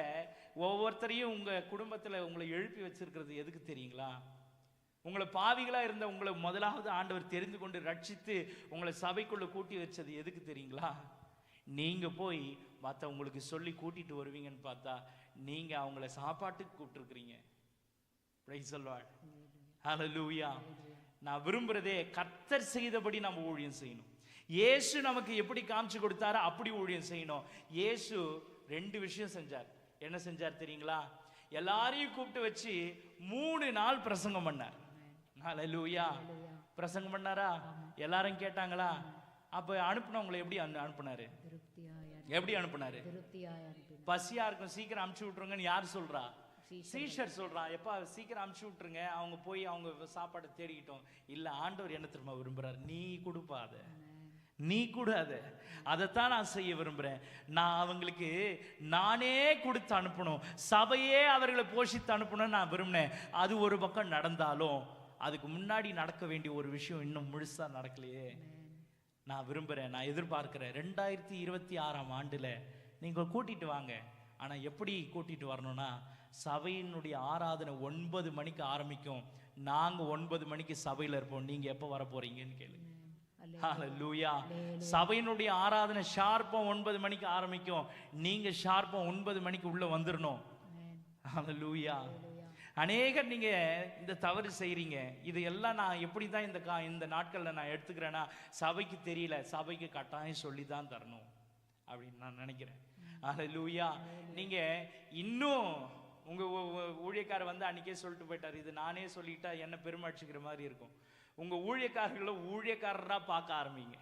ஒவ்வொருத்தரையும் உங்க குடும்பத்துல உங்களை எழுப்பி வச்சிருக்கிறது எதுக்கு தெரியுங்களா? உங்களை பாவிகளா இருந்த உங்களை முதலாவது ஆண்டவர் தெரிந்து கொண்டு ரட்சித்து உங்களை சபைக்குள்ள கூட்டி வச்சது எதுக்கு தெரியுங்களா? நீங்க போய் மற்றவங்களுக்கு சொல்லி கூட்டிட்டு வருவீங்கன்னு பார்த்தா நீங்க அவங்கள சாப்பாட்டுக்கு கூப்பிட்டுருக்கிறீங்க. பிரைஸ் தி லார்ட், ஹalleluya. நான் விரும்புறதே கர்த்தர் செய்தபடி நம்ம ஊழியம் செய்யணும். இயேசு நமக்கு எப்படி காமிச்சு கொடுத்தாரோ அப்படி ஊழியம் செய்யணும். இயேசு 2 விஷயம் செஞ்சார். என்ன செஞ்சார் தெரியுங்களா? எல்லாரையும் கூப்பிட்டு வச்சு 3 நாள் பிரசங்கம் பண்ணார். ஹalleluya. பிரசங்கம் பண்ணாரா? எல்லாரும் கேட்டாங்களா? அப்ப அனுப்புனவங்களை எப்படி அனுப்புனாரு? எப்படி அனுப்புனாரு? பசியா இருக்கும் சீக்கிரம் அனுப்பிச்சு விட்டுருங்கன்னு யார் சொல்றா? சீஷர் சொல்றான், எப்பா சீக்கிரம் அனுப்பிச்சு விட்டுருங்க, அவங்க போய் அவங்க சாப்பாட்டை தேடிக்கிட்டோம். இல்ல, ஆண்டவர் என்ன திரும்ப விரும்புறாரு? நீ கொடுப்பாத, நீ கூடாத. அதைத்தான் நான் செய்ய விரும்புறேன். நான் அவங்களுக்கு நானே கொடுத்து அனுப்பணும், சபையே அவர்களை போஷித்து அனுப்பணும்னு நான் விரும்பினேன். அது ஒரு பக்கம் நடந்தாலும் அதுக்கு முன்னாடி நடக்க வேண்டிய ஒரு விஷயம் இன்னும் முழுசா நடக்கலையே. நான் விரும்புறேன், நான் எதிர்பார்க்கிறேன் 2026ஆம் ஆண்டுல நீங்க கூட்டிட்டு வாங்க. ஆனா எப்படி கூட்டிட்டு வரணும்னா, சபையினுடைய ஆராதனை 9 மணிக்கு ஆரம்பிக்கும். நாங்க 9 மணிக்கு சபையில இருப்போம். நீங்க எப்ப வர போறீங்கன்னு கேளுங்க. ஹalleluya. சபையினுடைய ஆராதனை ஷார்ப்பா 9 மணிக்கு ஆரம்பிக்கும். நீங்க ஷார்ப்பா 9 மணிக்கு உள்ள வந்துடணும். ஹalleluya. அநேகர் நீங்க இந்த தவறு செய்றீங்க. இது எல்லாம் நான் எப்படி தான் இந்த நாட்கள்ல நான் எடுத்துக்கிறேன்னா, சபைக்கு தெரியல, சபைக்கு கட்டாயம் சொல்லி தான் தரணும் அப்படின்னு நான் நினைக்கிறேன். ஹalleluya. நீங்க இன்னும் உங்க ஊழியக்காரர் வந்து அன்னைக்கே சொல்லிட்டு போயிட்டாரு, இது நானே சொல்லிட்டா என்ன பெருமை அடிச்சுக்கிற மாதிரி இருக்கும். உங்க ஊழியக்காரர்களை ஊழியக்காரரா பார்க்க ஆரம்பிங்க.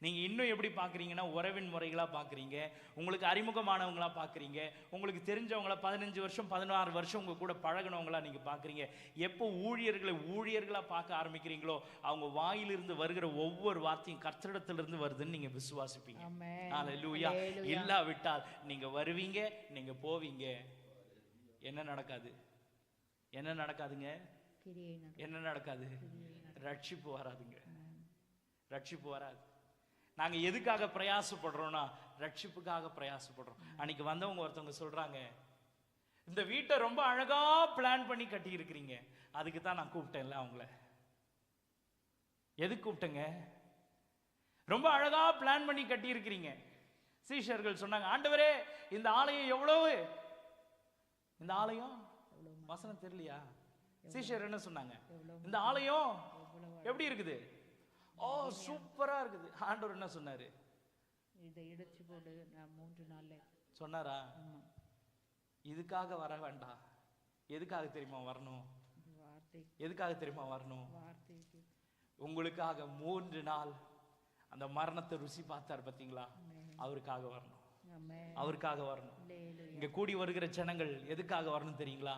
நீங்க இன்னும் எப்படி பார்க்குறீங்கன்னா உறவின் முறைகளா பார்க்குறீங்க, உங்களுக்கு அறிமுகமானவங்களா பார்க்குறீங்க, உங்களுக்கு தெரிஞ்சவங்களா 15 வருஷம் 16 வருஷம் உங்க கூட பழகினவங்களா நீங்க பார்க்குறீங்க. எப்போ ஊழியர்களா பார்க்க ஆரம்பிக்கிறீங்களோ அவங்க வாயிலிருந்து வருகிற ஒவ்வொரு வார்த்தையும் கர்த்தரிடத்திலிருந்து வருதுன்னு நீங்க விசுவாசிப்பீங்க. ஹல்லேலூயா. இல்லாவிட்டால் நீங்க வருவீங்க, நீங்க போவீங்க, என்ன நடக்காது? என்ன நடக்காதுங்க? என்ன நடக்காது? ரட்சிப்பு வராதுங்க. ரட்சிப்பு வராது. நாங்க எதுக்காக பிரயாசப்படுறோம்னா ரட்சிப்புக்காக பிரயாசப்படுறோம். அன்னைக்கு வந்தவங்க ஒருத்தவங்க சொல்றாங்க, இந்த வீட்டை ரொம்ப அழகா பிளான் பண்ணி கட்டி இருக்கிறீங்க, அதுக்கு தான் நான் கூப்பிட்டேன்ல. அவங்கள எதுக்கு கூப்பிட்டேங்க? ரொம்ப அழகா பிளான் பண்ணி கட்டி இருக்கிறீங்க. சீஷர்கள் சொன்னாங்க, ஆண்டவரே இந்த ஆலயம் எவ்வளவு? இந்த ஆலயம் வசனம் தெரியலையா? சீஷர் என்ன சொன்னாங்க? இந்த ஆலயம் எப்படி இருக்குது? ஓ சூப்பரா இருக்குது. ஆண்டவர் என்ன சொன்னாரு? இதை இடிச்சு போடு, நான் 3 நாள்ல சொன்னாரா? இதுக்காக வர வேண்டாம். எதுக்காக தெரியுமா வரணும்? எதுக்காக தெரியுமா வரணும்? உங்களுக்காக 3 நாள் அந்த மரணத்தை ருசி பார்த்தார் பாத்தீங்களா? அவருக்காக வரணும். அவருக்காக வரணும். இங்க கூடி வருகிற ஜனங்கள் எதுக்காக வரணும் தெரியுங்களா?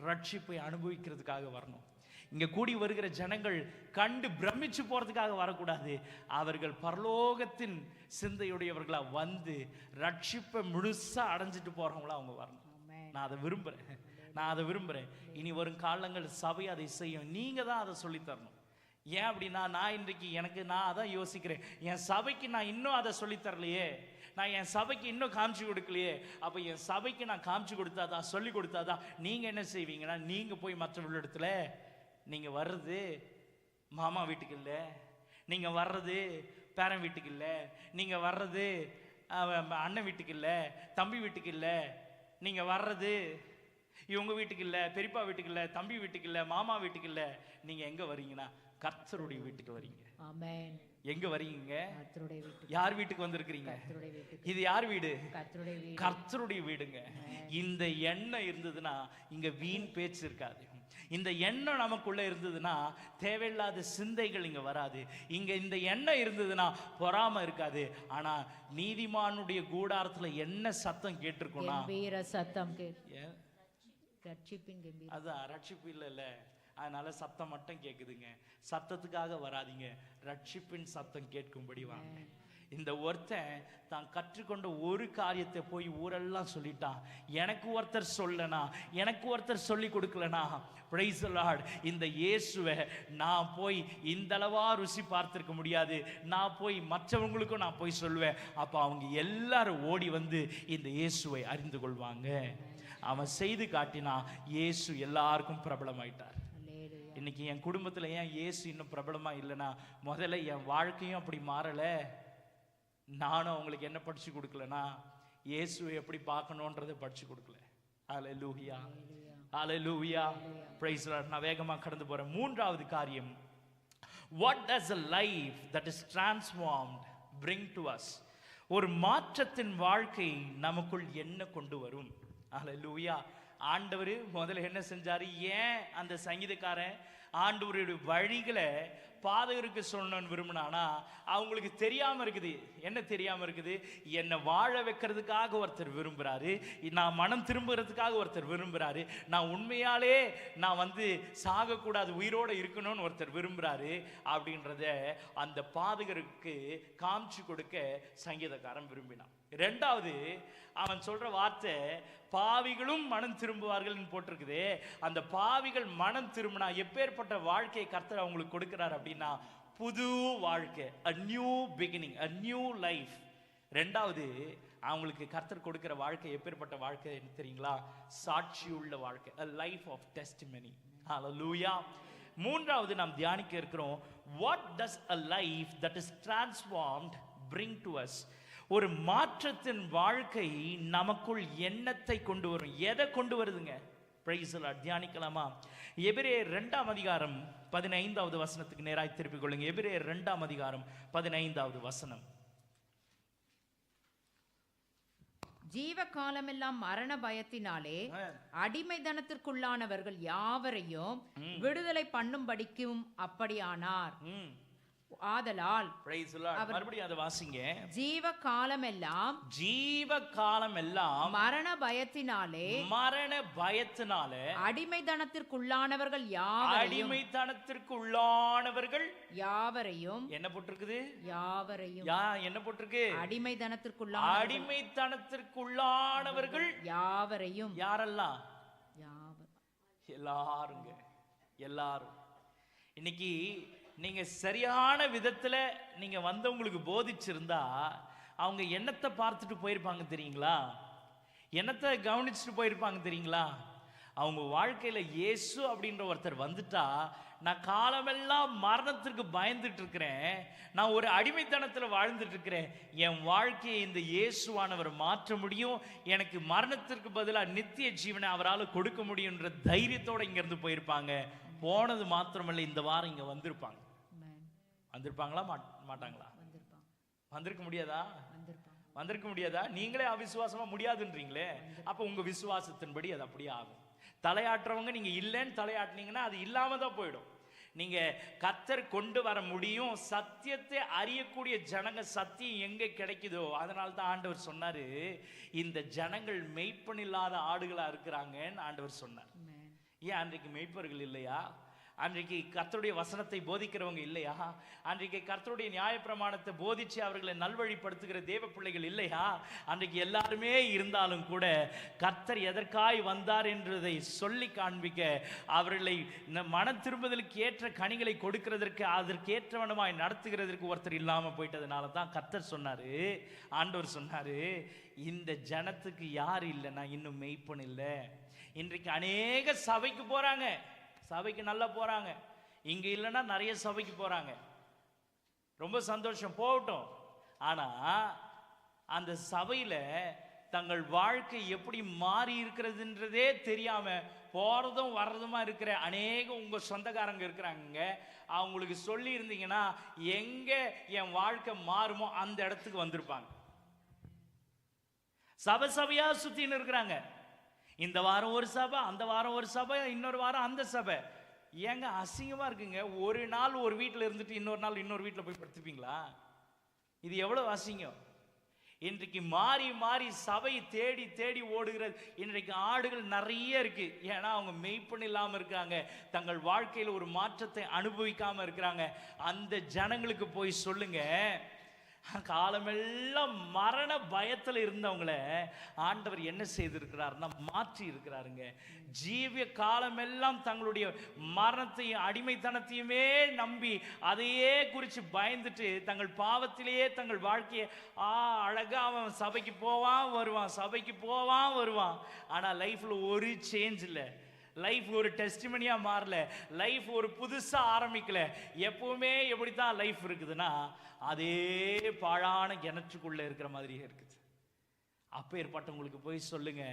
ரட்சிப்பை அனுபவிக்கிறதுக்காக வரணும். இங்க கூடி வருகிற ஜனங்கள் கண்டு பிரமிச்சு போறதுக்காக வரக்கூடாது. அவர்கள் பரலோகத்தின் சிந்தையுடையவர்களா வந்து ரட்சிப்பை முழுசா அடைஞ்சிட்டு போறவங்களா அவங்க வரணும். நான் அதை விரும்புறேன். இனி வரும் காலங்கள் சபை அதை செய்யும். நீங்க தான் அதை சொல்லி தரணும். ஏன் அப்படின்னா நான் இன்றைக்கு நான் அதான் யோசிக்கிறேன், என் சபைக்கு நான் இன்னும் அதை சொல்லி தரலையே, நான் என் சபைக்கு இன்னும் காமிச்சு கொடுக்கலையே. அப்ப என் சபைக்கு நான் காமிச்சு கொடுத்தாதான், சொல்லி கொடுத்தாதான் நீங்க என்ன செய்வீங்கன்னா, நீங்க போய் மற்றவர்களிடத்துல நீங்க வர்றது மாமா வீட்டுக்கு இல்லை, நீங்க வர்றது பேரன் வீட்டுக்கு இல்லை, நீங்க வர்றது அண்ணன் வீட்டுக்கு இல்லை, தம்பி வீட்டுக்கு இல்லை, நீங்க வர்றது இவங்க வீட்டுக்கு இல்லை, பெரியப்பா வீட்டுக்கு இல்லை, தம்பி வீட்டுக்கு இல்லை, மாமா வீட்டுக்கு இல்லை. நீங்க எங்க வரீங்கன்னா கர்த்தருடைய வீட்டுக்கு வரீங்க. ஆமென். எங்க வரீங்க? கர்த்தருடைய வீட்டுக்கு. யார் வீட்டுக்கு வந்திருக்கீங்க? கர்த்தருடைய வீட்டுக்கு. இது யார் வீடு? கர்த்தருடைய வீடு. கர்த்தருடைய வீடுங்க. இந்த எண்ணம் இருந்ததுன்னா இங்க வீண் பேச்சு இருக்காது. இந்த எண்ணம் நமக்குள்ள இருந்ததுன்னா தேவையில்லாத சிந்தைகள் இங்க வராது. இங்க இந்த எண்ணம் இருந்ததுன்னா பொறாமை இருக்காது. ஆனா நீதிமானுடைய கூடாரத்துல என்ன சத்தம் கேட்டிருக்கும்னா கம்பீர சத்தம் அதான் ரட்சிப்பு இல்ல. அதனால சத்தம் மட்டும் கேக்குதுங்க. சத்தத்துக்காக வராதிங்க, ரட்சிப்பின் சத்தம் கேட்கும்படி வாங்க. இந்த ஒருத்தன் தான் கற்றுக்கொண்ட ஒரு காரியத்தை போய் ஊரெல்லாம் சொல்லிட்டான். எனக்கு ஒருத்தர் சொல்லனா, எனக்கு ஒருத்தர் சொல்லி கொடுக்கலனா, பிரைஸ் தி லார்ட், இந்த இயேசுவை நான் போய் இந்த அளவா ருசி பார்த்திருக்க முடியாது. நான் போய் மற்றவங்களுக்கும் நான் போய் சொல்லுவேன். அப்ப அவங்க எல்லாரும் ஓடி வந்து இந்த இயேசுவை அறிந்து கொள்வாங்க. அவன் செய்து காட்டினா இயேசு எல்லாருக்கும் பிரபலமாயிட்டார். இன்னைக்கு என் குடும்பத்துல ஏன் இயேசு இன்னும் பிரபலமா இல்லைன்னா, முதல்ல என் வாழ்க்கையும் அப்படி மாறல. நானும் அவங்களுக்கு என்ன படிச்சு கொடுக்கலனா, இயேசுவை எப்படி பார்க்கணுன்றதை படிச்சு கொடுக்கல. ஹல்லேலூயா, ஹல்லேலூயா, பிரைஸ் தி லார்ட். நான் வேகமா கடந்து போறேன். மூன்றாவது காரியம், what does a life that is transformed bring to us? ஒரு மாற்றத்தின் வாழ்க்கை நமக்குள் என்ன கொண்டு வரும்? ஹல்லேலூயா. ஆண்டவர் முதல்ல என்ன செஞ்சாரு? ஏன் அந்த சங்கீதக்காரன் ஆண்டவருடைய வழிகளை பாதகருக்கு சொல்லணும்னு விரும்பினானா, அவங்களுக்கு தெரியாம இருக்குது. என்ன தெரியாம இருக்குது? என்னை வாழ வைக்கிறதுக்காக ஒருத்தர் விரும்புறாரு, நான் மனம் திரும்புறதுக்காக ஒருத்தர் விரும்புறாரு, நான் உண்மையாலே நான் சாகக்கூடாது, உயிரோட இருக்கணும்னு ஒருத்தர் விரும்புறாரு அப்படின்றத அந்த பாதகருக்கு காமிச்சு கொடுக்க சங்கீதக்காரன் விரும்பினான். ரெண்டாவது, அவன் சொல்ற வார்த்தை பாவிகளும் மனம் திரும்புவார்கள் போட்டிருக்குது. அந்த பாவிகள் மனம் திரும்பினா எப்பேற்பட்ட வாழ்க்கையை கர்த்தர் அவங்களுக்கு கொடுக்கிறார் அப்படின்னா, புது வாழ்க்கை, a new beginning, a new life. ரெண்டாவது, அவங்களுக்கு கர்த்தர் கொடுக்கிற வாழ்க்கை எப்பேற்பட்ட வாழ்க்கை தெரியுங்களா? சாட்சி உள்ள வாழ்க்கை, a life of testimony. Hallelujah. மூன்றாவது நாம் தியானிக்க இருக்கிறோம், what does a life that is transformed bring to us? ஒரு மாற்றத்தின் வாழ்க்கை நமக்குள் எண்ணத்தை கொண்டு வரும். எதை கொண்டு வருதுங்க? Praise the lord. தியானிக்கலாமா? எபிரேயர் 2ஆம் அதிகாரம் 15வது வசனத்துக்கு நேராய் திருப்பிக் கொள்ளுங்க. எபிரேயர் 2ஆம் அதிகாரம் 15வது வசனம். ஜீவ காலமெல்லாம் மரண பயத்தினாலே அடிமைதனத்திற்குள்ளானவர்கள் யாவரையும் விடுதலை பண்ணும்படிக்கும் அப்படியானார். ஆதலால் மறுபடியும் அதை வாசிங்க. ஜீவ காலமெல்லாம் மரண பயத்தினாலே அடிமைத்தனத்திற்குள்ளானவர்கள் யாவரையும் என்ன போட்டிருக்குது? என்ன போட்டிருக்கு? அடிமைத்தனத்திற்குள்ளானவர்கள் யாவரையும். யாரெல்லாம்? எல்லாருங்க, எல்லாரும். இன்னைக்கு நீங்க சரியான விதத்துல நீங்க வந்தவங்களுக்கு போதிச்சிருந்தா அவங்க என்னத்தை பார்த்துட்டு போயிருப்பாங்க தெரியுங்களா? என்னத்தை கவனிச்சுட்டு போயிருப்பாங்க தெரியுங்களா? அவங்க வாழ்க்கையில இயேசு அப்படின்ற ஒருத்தர் வந்துட்டா, நான் காலமெல்லாம் மரணத்திற்கு பயந்துட்டு இருக்கிறேன், நான் ஒரு அடிமைத்தனத்தில் வாழ்ந்துட்டு இருக்கிறேன், என் வாழ்க்கையை இந்த இயேசுவானவர் மாற்ற முடியும், எனக்கு மரணத்திற்கு பதிலாக நித்திய ஜீவனை அவரால் கொடுக்க முடியுன்ற தைரியத்தோட இங்க இருந்து போயிருப்பாங்க. போனது மாத்திரமல்ல, இந்த வாரம் இங்க வந்திருப்பாங்க. வந்திருப்பாங்களா மாட்டாங்களா? வந்திருக்க முடியாதா? வந்திருக்க முடியாதா? நீங்களே அவிசுவாசமா முடியாதுன்றீங்களே, அப்ப உங்க விசுவாசத்தின்படி அது அப்படியே ஆகும். தலையாட்டுறவங்க நீங்க இல்லைன்னு தலையாட்டினீங்கன்னா அது இல்லாம தான் போயிடும். நீங்க கர்த்தர் கொண்டு வர முடியும். சத்தியத்தை அறியக்கூடிய ஜனங்க சத்தியம் எங்க கிடைக்குதோ, அதனால தான் ஆண்டவர் சொன்னாரு, இந்த ஜனங்கள் மெய்ப்பன் இல்லாத ஆடுகளா இருக்கிறாங்கன்னு ஆண்டவர் சொன்னார். ஏன் அன்றைக்கு மெய்ப்பர்கள் இல்லையா? அன்றைக்கு கர்த்தருடைய வசனத்தை போதிக்கிறவங்க இல்லையா? அன்றைக்கு கர்த்தருடைய நியாயப்பிரமாணத்தை போதிச்சு அவர்களை நல்வழிப்படுத்துகிற தேவ பிள்ளைகள் இல்லையா? அன்றைக்கு எல்லாருமே இருந்தாலும் கூட கர்த்தர் எதற்காய் வந்தார் என்றதை சொல்லி காண்பிக்க, அவர்களை மன திரும்புதலுக்கு ஏற்ற கனிகளை கொடுக்கிறதற்கு, அதற்கு ஏற்றவனமாய் நடத்துகிறதற்கு ஒருத்தர் இல்லாம போயிட்டதுனால தான் கர்த்தர் சொன்னாரு, ஆண்டவர் சொன்னாரு, இந்த ஜனத்துக்கு யார் இல்லைன்னா இன்னும் மெய்ப்பன் இல்லை. இன்றைக்கு அநேக சபைக்கு போறாங்க, சபைக்கு நல்லா போறாங்க, இங்க இல்லைன்னா நிறைய சபைக்கு போறாங்க, ரொம்ப சந்தோஷம், போகட்டும். ஆனா அந்த சபையில தங்கள் வாழ்க்கை எப்படி மாறி இருக்கிறதுன்றதே தெரியாம போறதும் வர்றதுமா இருக்கிற அநேக உங்க சொந்தக்காரங்க இருக்கிறாங்க. அவங்களுக்கு சொல்லி இருந்தீங்கன்னா எங்க என் வாழ்க்கை மாறுமோ அந்த இடத்துக்கு வந்திருப்பாங்க. சபையா சுத்தின்னு இருக்கிறாங்க. இந்த வாரம் ஒரு சபை, அந்த வாரம் ஒரு சபை, இன்னொரு வாரம் அந்த சபை. ஏங்க அசிங்கமா இருக்குங்க. ஒரு நாள் ஒரு வீட்டில் இருந்துட்டு இன்னொரு நாள் இன்னொரு வீட்டில் போய் படுத்துப்பீங்களா? இது எவ்வளவு அசிங்கம். இன்றைக்கு மாறி மாறி சபை தேடி தேடி ஓடுகிறது. இன்றைக்கு ஆடுகள் நிறைய இருக்கு. ஏன்னா அவங்க மெய்ப்பன் இல்லாம இருக்காங்க, தங்கள் வாழ்க்கையில் ஒரு மாற்றத்தை அனுபவிக்காம இருக்கிறாங்க. அந்த ஜனங்களுக்கு போய் சொல்லுங்க, காலமெல்லாம் மரண பயத்தில் இருந்தவங்கள ஆண்டவர் என்ன செய்திருக்கிறார்னா மாற்றி இருக்கிறாருங்க. ஜீவிய காலமெல்லாம் தங்களுடைய மரணத்தையும் அடிமைத்தனத்தையுமே நம்பி அதையே குறித்து பயந்துட்டு தங்கள் பாவத்திலேயே தங்கள் வாழ்க்கையை அழகா அவன் சபைக்கு போவான் வருவான், சபைக்கு போவான் வருவான். ஆனால் லைஃப்ல ஒரு சேஞ்ச் இல்லை, லைஃப் ஒரு டெஸ்டிமனியா மாறல, லைஃப் ஒரு புதுசா ஆரம்பிக்கல. எப்பவுமே எப்படித்தான் லைஃப் இருக்குதுன்னா அதே பாழான கிணற்றுக்குள்ள இருக்கிற மாதிரியே இருக்குது. அப்பேற்பட்டவங்களுக்கு போய் சொல்லுங்க,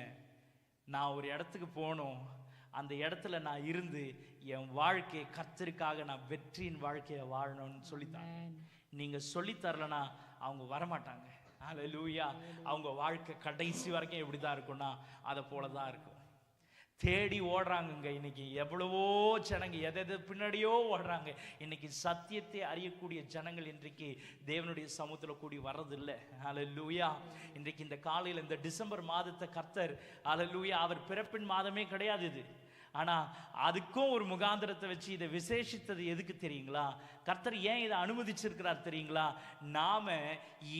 நான் ஒரு இடத்துக்கு போகணும், அந்த இடத்துல நான் இருந்து என் வாழ்க்கையை கர்த்தருக்காக நான் வெற்றியின் வாழ்க்கையை வாழணும்னு சொல்லித்தாங்க. நீங்க சொல்லித்தரலனா அவங்க வரமாட்டாங்க. ஹல்லேலூயா. அவங்க வாழ்க்கை கடைசி வரைக்கும் எப்படிதான் இருக்கும்னா அதை போலதான் இருக்கும். தேடி ஓடுறாங்க. இன்னைக்கு எவ்வளவோ ஜனங்க எதை பின்னாடியோ ஓடுறாங்க. இன்னைக்கு சத்தியத்தை அறியக்கூடிய ஜனங்கள் இன்றைக்கு தேவனுடைய சமூகத்தில் கூடி வர்றதில்லை. ஹல்லேலூயா. இன்றைக்கு இந்த காலையில் இந்த டிசம்பர் மாதத்தை கர்த்தர், ஹல்லேலூயா, அவர் பிறப்பின் மாதமே கிடையாது இது. ஆனா அதுக்கும் ஒரு முகாந்திரத்தை வச்சு இதை விசேஷித்தது எதுக்கு தெரியுங்களா? கர்த்தர் ஏன் இதை அனுமதிச்சிருக்கிறார் தெரியுங்களா? நாம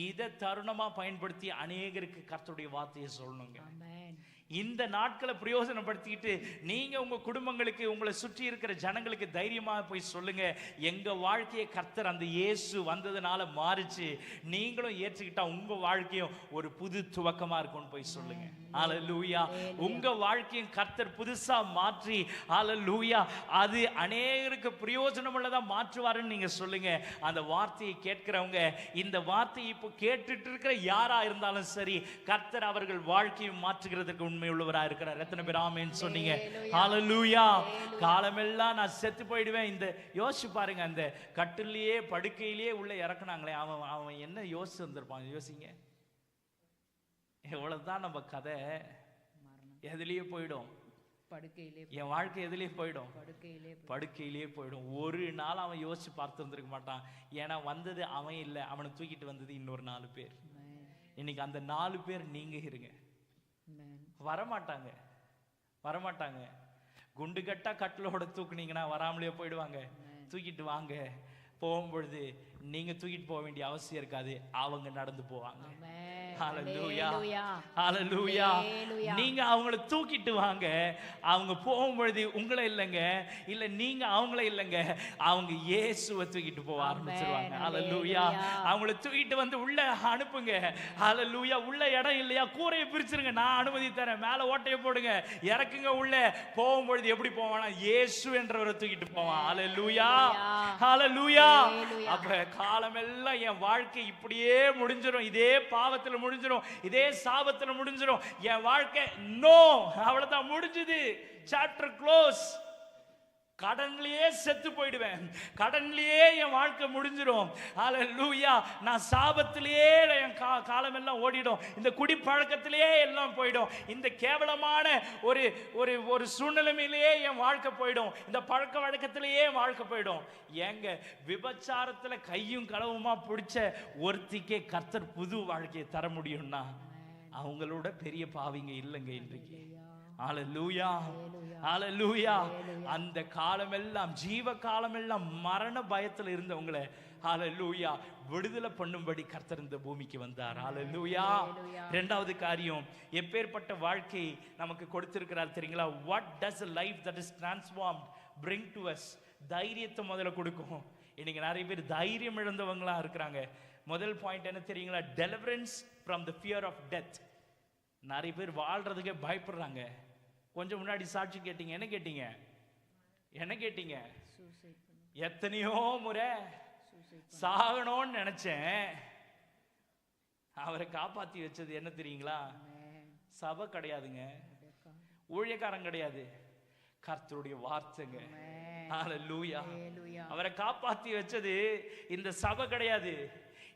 இதை தருணமா பயன்படுத்தி அநேகருக்கு கர்த்தருடைய வார்த்தையை சொல்லணுங்க. இந்த நாட்களை பிரயோஜனப்படுத்திக்கிட்டு நீங்க உங்க குடும்பங்களுக்கு, உங்களை சுற்றி இருக்கிற ஜனங்களுக்கு தைரியமா போய் சொல்லுங்க, எங்க வாழ்க்கையை கர்த்தர் அந்த இயேசு வந்ததுனால மாறிச்சு, நீங்களும் ஏற்றுக்கிட்டா உங்க வாழ்க்கையும் ஒரு புது துவக்கமா இருக்கும்னு போய் சொல்லுங்க. ஹல்லேலூயா. உங்க வாழ்க்கையும் கர்த்தர் புதுசா மாற்றி, ஹல்லேலூயா, அது அநேகருக்கு பிரயோஜனம் உள்ளதா மாற்றுவாருன்னு நீங்க சொல்லுங்க. அந்த வார்த்தையை கேட்கிறவங்க, இந்த வார்த்தையை இப்போ கேட்டுட்டு இருக்கிற யாரா இருந்தாலும் சரி, கர்த்தர் அவர்கள் வாழ்க்கையை மாற்றுகிறதுக்கு உண்மை உள்ளவராக இருக்கிறார். எத்தனை பேர் ஆமென் சொன்னீங்க? ஹல்லேலூயா. காலமெல்லாம் நான் செத்து போயிடுவேன். இந்த யோசிச்சு பாருங்க, அந்த கட்டிலேயே படுக்கையிலேயே உள்ள இறக்குனாங்களே, அவன் என்ன யோசிச்சு வந்திருப்பான்? யோசிங்க. எவ்வளவுதான் நம்ம கதை எதுலயே போயிடும். என் வாழ்க்கை எதுலயே போயிடும், படுக்கையிலேயே போயிடும். ஒரு நாள் அவன் யோசிச்சு பார்த்துருந்துருக்க மாட்டான். ஏன்னா வந்தது அவன் இல்லை, அவனை தூக்கிட்டு வந்தது இன்னொரு 4 பேர். இன்னைக்கு அந்த 4 பேர் நீங்க இருங்க. வரமாட்டாங்க, வரமாட்டாங்க. குண்டு கட்டா கட்டிலோட தூக்குனீங்கன்னா வராமலே போயிடுவாங்க. தூக்கிட்டு வாங்க, போகும்பொழுது நீங்க தூக்கிட்டு போக வேண்டிய அவசியம் இருக்காது, அவங்க நடந்து போவாங்க. ஹல்லேலூயா, ஹல்லேலூயா. நீங்க அவங்கள தூக்கிட்டு வாங்க, அவங்க போகும்பொழுது உங்களை இல்லைங்க, இல்ல நீங்க அவங்கள இல்லைங்க, அவங்க இயேசுவை தூக்கிட்டு போக ஆரம்பிச்சிருவாங்க. ஹல்லேலூயா. அவங்கள தூக்கிட்டு வந்து உள்ள அனுப்புங்க. ஹல்லேலூயா. உள்ள இடம் இல்லையா, கூரையை பிரிச்சிருங்க, நான் அனுமதி தரேன். மேல ஓட்டையை போடுங்க, இறக்குங்க. உள்ள போகும்பொழுது எப்படி போவானா, இயேசு என்றவரை தூக்கிட்டு போவான். ஹல்லேலூயா, ஹல்லேலூயா. அப்ப காலமெல்லாம் என் வாழ்க்கை இப்படியே முடிஞ்சிடும், இதே பாவத்துல முடிஞ்சிடும், இதே சாபத்துல முடிஞ்சிடும், என் வாழ்க்கை நோ, அவ்வளவுதான், முடிஞ்சது, சாப்டர் க்ளோஸ். கடன்லயே செத்து போயிடுவேன், கடன்லயே என் வாழ்க்கை முடிஞ்சிடும். ஹல்லேலூயா. நான் சாபத்திலேயே என் காலம் எல்லாம் ஓடிடும், இந்த குடி பழக்கத்திலேயே எல்லாம் போயிடும், இந்த கேவலமான ஒரு ஒரு ஒரு சூழ்நிலையிலேயே என் வாழ்க்கை போயிடும், இந்த பழக்க வழக்கத்திலேயே வாழ்க்கை போயிடும். ஏங்க, விபச்சாரத்துல கையும் களவுமா பிடிச்ச ஒருத்திக்கே கர்த்தர் புது வாழ்க்கையை தர முடியும்னா அவங்களோட பெரிய பாவிங்க இல்லைங்க இன்றைக்கு. ஹல்லேலூயா, ஹல்லேலூயா. அந்த காலமெல்லாம், ஜீவ காலமெல்லாம் மரண பயத்தில் இருந்தவங்களை ஹல்லேலூயா விடுதலை பண்ணும்படி கர்த்தர் இந்த பூமிக்கு வந்தார். ஹல்லேலூயா. இரண்டாவது காரியம், எப்பேற்பட்ட வாழ்க்கை நமக்கு கொடுத்திருக்கிறார் தெரியுங்களா? what does a life that is transformed bring to us? தைரியத்தை முதல்ல கொடுக்கும். இன்னைக்கு நிறைய பேர் தைரியம் இழந்தவங்களா இருக்கிறாங்க. முதல் பாயிண்ட் என்ன தெரியுங்களா? deliverance from the fear of death. நிறைய பேர் வாழ்றதுக்கே பயப்படுறாங்க. கொஞ்சம் முன்னாடி சாட்சி கேட்டீங்க, என்ன கேட்டீங்க, என்ன கேட்டீங்க? எத்தனையோ முறை சாகணும்னு நினைச்சேன், அவரை காப்பாத்தி வச்சது என்ன தெரியுங்களா? சபை கிடையாதுங்க, ஊழியக்காரன் கிடையாது, கர்த்தருடைய வார்த்தைங்க. ஹல்லேலூயா. அவரை காப்பாத்தி வச்சது இந்த சபை கிடையாது,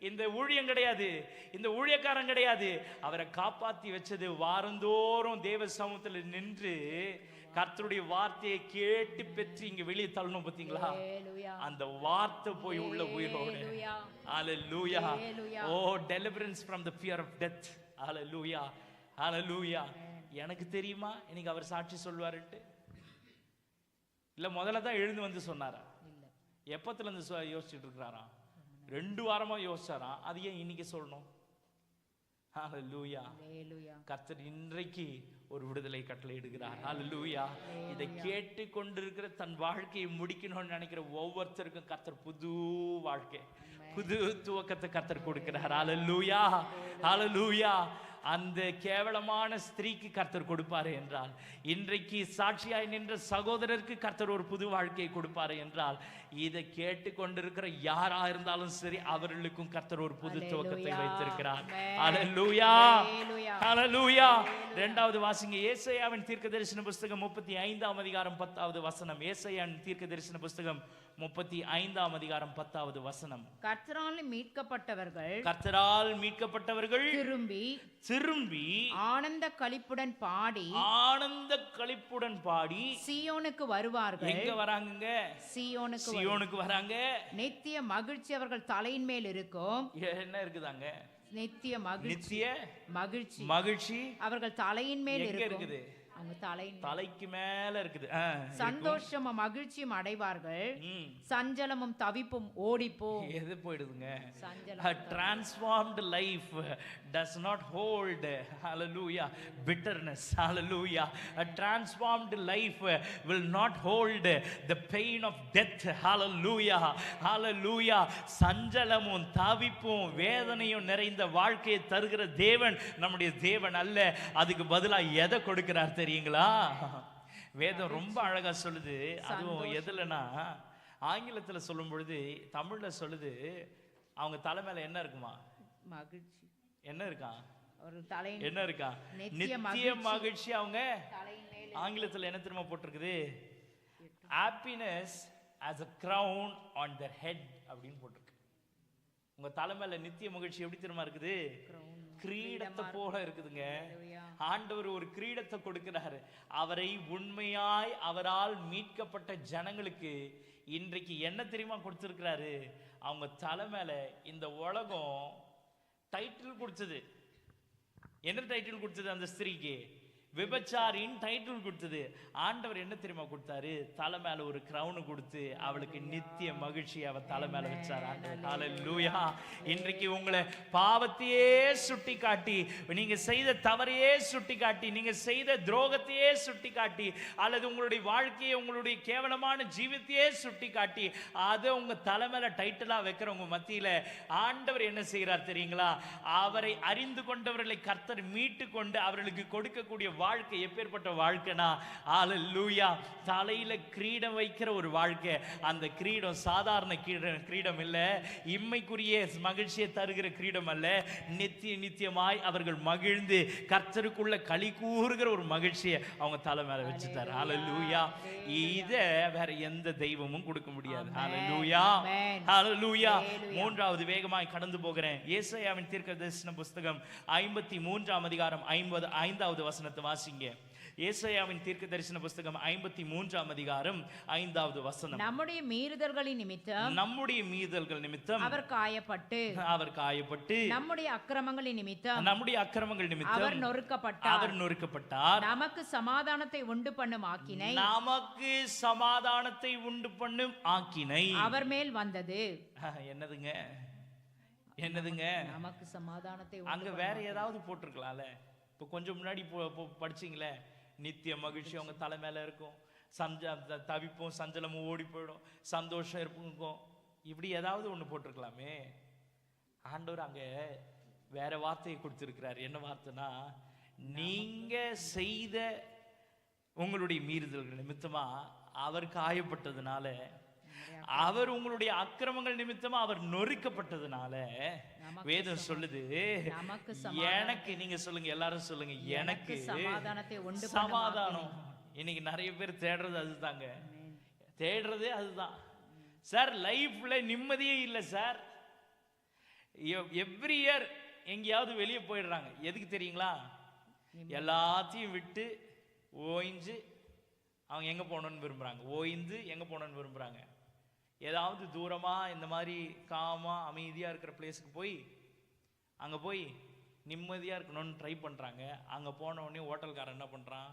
இந்த ஊழியம் கிடையாது, இந்த ஊழியக்காரன் கிடையாது. அவரை காப்பாத்தி வச்சது வாரந்தோறும் தேவ சமூகத்தில் நின்று கர்த்தருடைய வார்த்தையை கேட்டு பெற்று இங்க வெளியே தள்ளணும். பாத்தீங்களா? அந்த வார்த்தை போய் உள்ள உயிரோடு. ஹல்லேலூயா. ஓ, deliverance from the fear of death. ஹல்லேலூயா, ஹல்லேலூயா. எனக்கு தெரியுமா இன்னைக்கு அவர் சாட்சி சொல்வாருன்ட்டு? இல்ல முதல்ல தான் எழுந்து வந்து சொன்னாரா? எப்பத்துல இருந்து யோசிச்சுட்டு இருக்கிறாரா? 2 வாரமா யோசிச்சாராம். அது ஏன் இன்னைக்கு சொல்லணும்? ஹல்லேலூயா. கர்த்தர் இன்றைக்கு ஒரு விடுதலை கட்டளை இடுகிறார். ஹல்லேலூயா. இதை கேட்டு கொண்டிருக்கிற தன் வாழ்க்கையை முடிக்கணும்னு நினைக்கிற ஒவ்வொருத்தருக்கும் கர்த்தர் புது வாழ்க்கை, புது துவக்கத்தை கர்த்தர் கொடுக்கிறார். ஹல்லேலூயா, ஹல்லேலூயா. அந்த கேவலமான ஸ்திரீக்கு கர்த்தர் கொடுப்பாரு என்றால், இன்றைக்கு சாட்சியாய் நின்ற சகோதரருக்கு கர்த்தர் ஒரு புது வாழ்க்கையை கொடுப்பாரு என்றால், இதை கேட்டு கொண்டிருக்கிற யாரா இருந்தாலும் சரி, அவர்களுக்கும் கர்த்தர் ஒரு புது துவக்கத்தை வைத்திருக்கிறார். ஹல்லேலூயா, ஹல்லேலூயா. இரண்டாவது வாசிங்க, ஏசாயாவின் தீர்க்கதரிசன புஸ்தகம் 35ஆம் அதிகாரம் 10வது வசனம். ஏசாயாவின் தீர்க்கதரிசன புஸ்தகம் 35ஆம் அதிகாரம் 10வது வசனம். கர்த்தரால் மீட்கப்பட்டவர்கள், கர்த்தரால் மீட்கப்பட்டவர்கள் திரும்பி ஆனந்த களிப்புடன் பாடி, ஆனந்த களிப்புடன் பாடி சீயோனுக்கு வருவார்கள். எங்க வராங்க? சீயோனுக்கு வராங்க. நித்திய மகிழ்ச்சி அவர்கள் தலையின் மேல் இருக்கும். என்ன இருக்குதாங்க? நித்திய மகிழ்ச்சி மகிழ்ச்சி அவர்கள் தலையின் மேல் இருக்குது. தலைக்கு மேல இருக்குது. சந்தோஷமும் மகிழ்ச்சியும் அடைவார்கள், சஞ்சலமும் தவிப்பும் ஓடிப்போ. எது போயிடுதுங்க? A transformed life does not hold, hallelujah, bitterness. Hallelujah. A transformed life will not hold the pain of death. Hallelujah, hallelujah. சஞ்சலமும் தவிப்பும் வேதனையும் நிறைந்த வாழ்க்கையை தருகிற தேவன் நம்முடைய தேவன் அல்ல. அதுக்கு பதிலா எதை கொடுக்கிறார் தெரியுங்களா? வேதம் ரொம்ப அழகா சொல்லுது. அதுவும் எதுலனா, ஆங்கிலத்துல சொல்லும் பொழுது தமிழ்ல சொல்லுது, அவங்க தலை மேல என்ன இருக்குமா? மகிழ்ச்சி. என்ன இருக்கா? என்ன இருக்கா? நித்திய மகிழ்ச்சி. அவங்க ஆங்கிலத்துல என்ன தெரியுமா போட்டிருக்குது? happiness as a crown on their head அப்படின்னு போட்டிருக்கு. உங்க தலை மேல நித்திய மகிழ்ச்சி எப்படி தெரியுமா இருக்குது? கிரீடத்தை போல இருக்குதுங்க. ஆண்டவர் ஒரு கிரீடத்தை கொடுக்கிறாரு. அவரை உண்மையாய் அவரால் மீட்கப்பட்ட ஜனங்களுக்கு இன்றைக்கு என்ன தெரியுமா கொடுத்திருக்கிறாரு? அவங்க தலை மேல இந்த உலகம் டைட்டில் கொடுத்தது. என்ன டைட்டில் கொடுத்தது? அந்த ஸ்திரீக்கு விபச்சாரின் டைட்டில் கொடுத்தது. ஆண்டவர் என்ன தெரியுமா கொடுத்தாரு? தலை மேல ஒரு கிரவுன் கொடுத்து அவளுக்கு நித்திய மகிழ்ச்சி அவ தலை மேல வச்சார் ஆண்டவர். ஹல்லேலூயா. இன்றைக்கு உங்களை பாவத்தையே சுட்டி காட்டி, நீங்க செய்த தவறையே சுட்டி காட்டி, நீங்க செய்த துரோகத்தையே சுட்டி காட்டி, அல்லது உங்களுடைய வாழ்க்கையை, உங்களுடைய கேவலமான ஜீவித்தையே சுட்டி காட்டி அதை உங்க தலை மேல டைட்டிலா வைக்கிறவங்க மத்தியில ஆண்டவர் என்ன செய்யறார் தெரியுங்களா? அவரை அறிந்து கொண்டவர்களை கர்த்தர் மீட்டு கொண்டு அவர்களுக்கு கொடுக்கக்கூடிய வாழ்க்கை எப்பேற்பட்ட வாழ்க்கைனா, ஹல்லேலூயா, தலையில கிரீடம் வைக்கிற ஒரு வாழ்க்கை. அந்த கிரீடம் சாதாரண கிரீடம் இல்ல, இம்மைக்குரிய மகிழ்ச்சியை தருகிற கிரீடம் அல்ல. நித்தியமாய் அவர்கள் மகிழ்ந்து கர்த்தருக்குள்ள களி கூறுகிற ஒரு மகிழ்ச்சியை அவங்க தலை மேல வச்சுட்டார். ஹல்லேலூயா. இத வேற எந்த தெய்வமும் கொடுக்க முடியாது. ஹல்லேலூயா, ஹல்லேலூயா. மூன்றாவது வேகமாய் கடந்து போகிறேன். ஏசாயாவின் தீர்க்கதரிசன புஸ்தகம் 53ஆம் அதிகாரம் 5வது வசனத்தை வாசிங்க. ஏசாயாவின் தீர்க்கதரிசன புஸ்தகம் 53ஆம் அதிகாரம் 5வது வசனம். நம்முடைய மீறுதல்களின் நிமித்தம் அவர் காயப்பட்டு நம்முடைய அக்கிரமங்களின் நிமித்தம் அவர் நொறுக்கப்பட்டார். நமக்கு சமாதானத்தை உண்டு பண்ணும் ஆக்கினை அவர் மேல் வந்தது. என்னதுங்க? நமக்கு சமாதானத்தை. அங்க வேற ஏதாவது போட்டிருக்கலாம்ல. இப்போ கொஞ்சம் முன்னாடி படிச்சீங்களே, நித்திய மகிழ்ச்சி அவங்க தலை மேல இருக்கும், தவிப்பும் சஞ்சலமும் ஓடி போயிடும், சந்தோஷம் இருக்கும். இப்படி ஏதாவது ஒண்ணு போட்டிருக்கலாமே. ஆண்டவர் அங்க வேற வார்த்தையை கொடுத்திருக்கிறார். என்ன வார்த்தைனா, நீங்க செய்த உங்களுடைய மீறுதல்கள் நிமித்தமா அவர் காயப்பட்டதுனால, அவர் உங்களுடைய அக்கிரமங்கள் நிமித்தமா அவர் நொறுக்கப்பட்டதுனால, வேதம் சொல்லுது எனக்கு, நீங்க சொல்லுங்க, எல்லாரும் சொல்லுங்க, எனக்கு சமாதானம். இன்னைக்கு நிறைய பேர் தேடுறது அதுதாங்க, தேடுறதே அதுதான் சார். லைஃப்ல நிம்மதியே இல்லை சார். எவ்ரி இயர் எங்கேயாவது வெளியே போயிடுறாங்க. எதுக்கு தெரியுங்களா? எல்லாத்தையும் விட்டு ஓய்ஞ்சு அவங்க எங்க போகணும்னு விரும்புறாங்க. ஓய்ந்து எங்க போகணும்னு விரும்புறாங்க? ஏதாவது தூரமா இந்த மாதிரி காமா அமைதியா இருக்கிற பிளேஸுக்கு போய் அங்க போய் நிம்மதியா இருக்கணும்னு ட்ரை பண்றாங்க. அங்க போன உடனே ஹோட்டல்காரன் என்ன பண்றான்?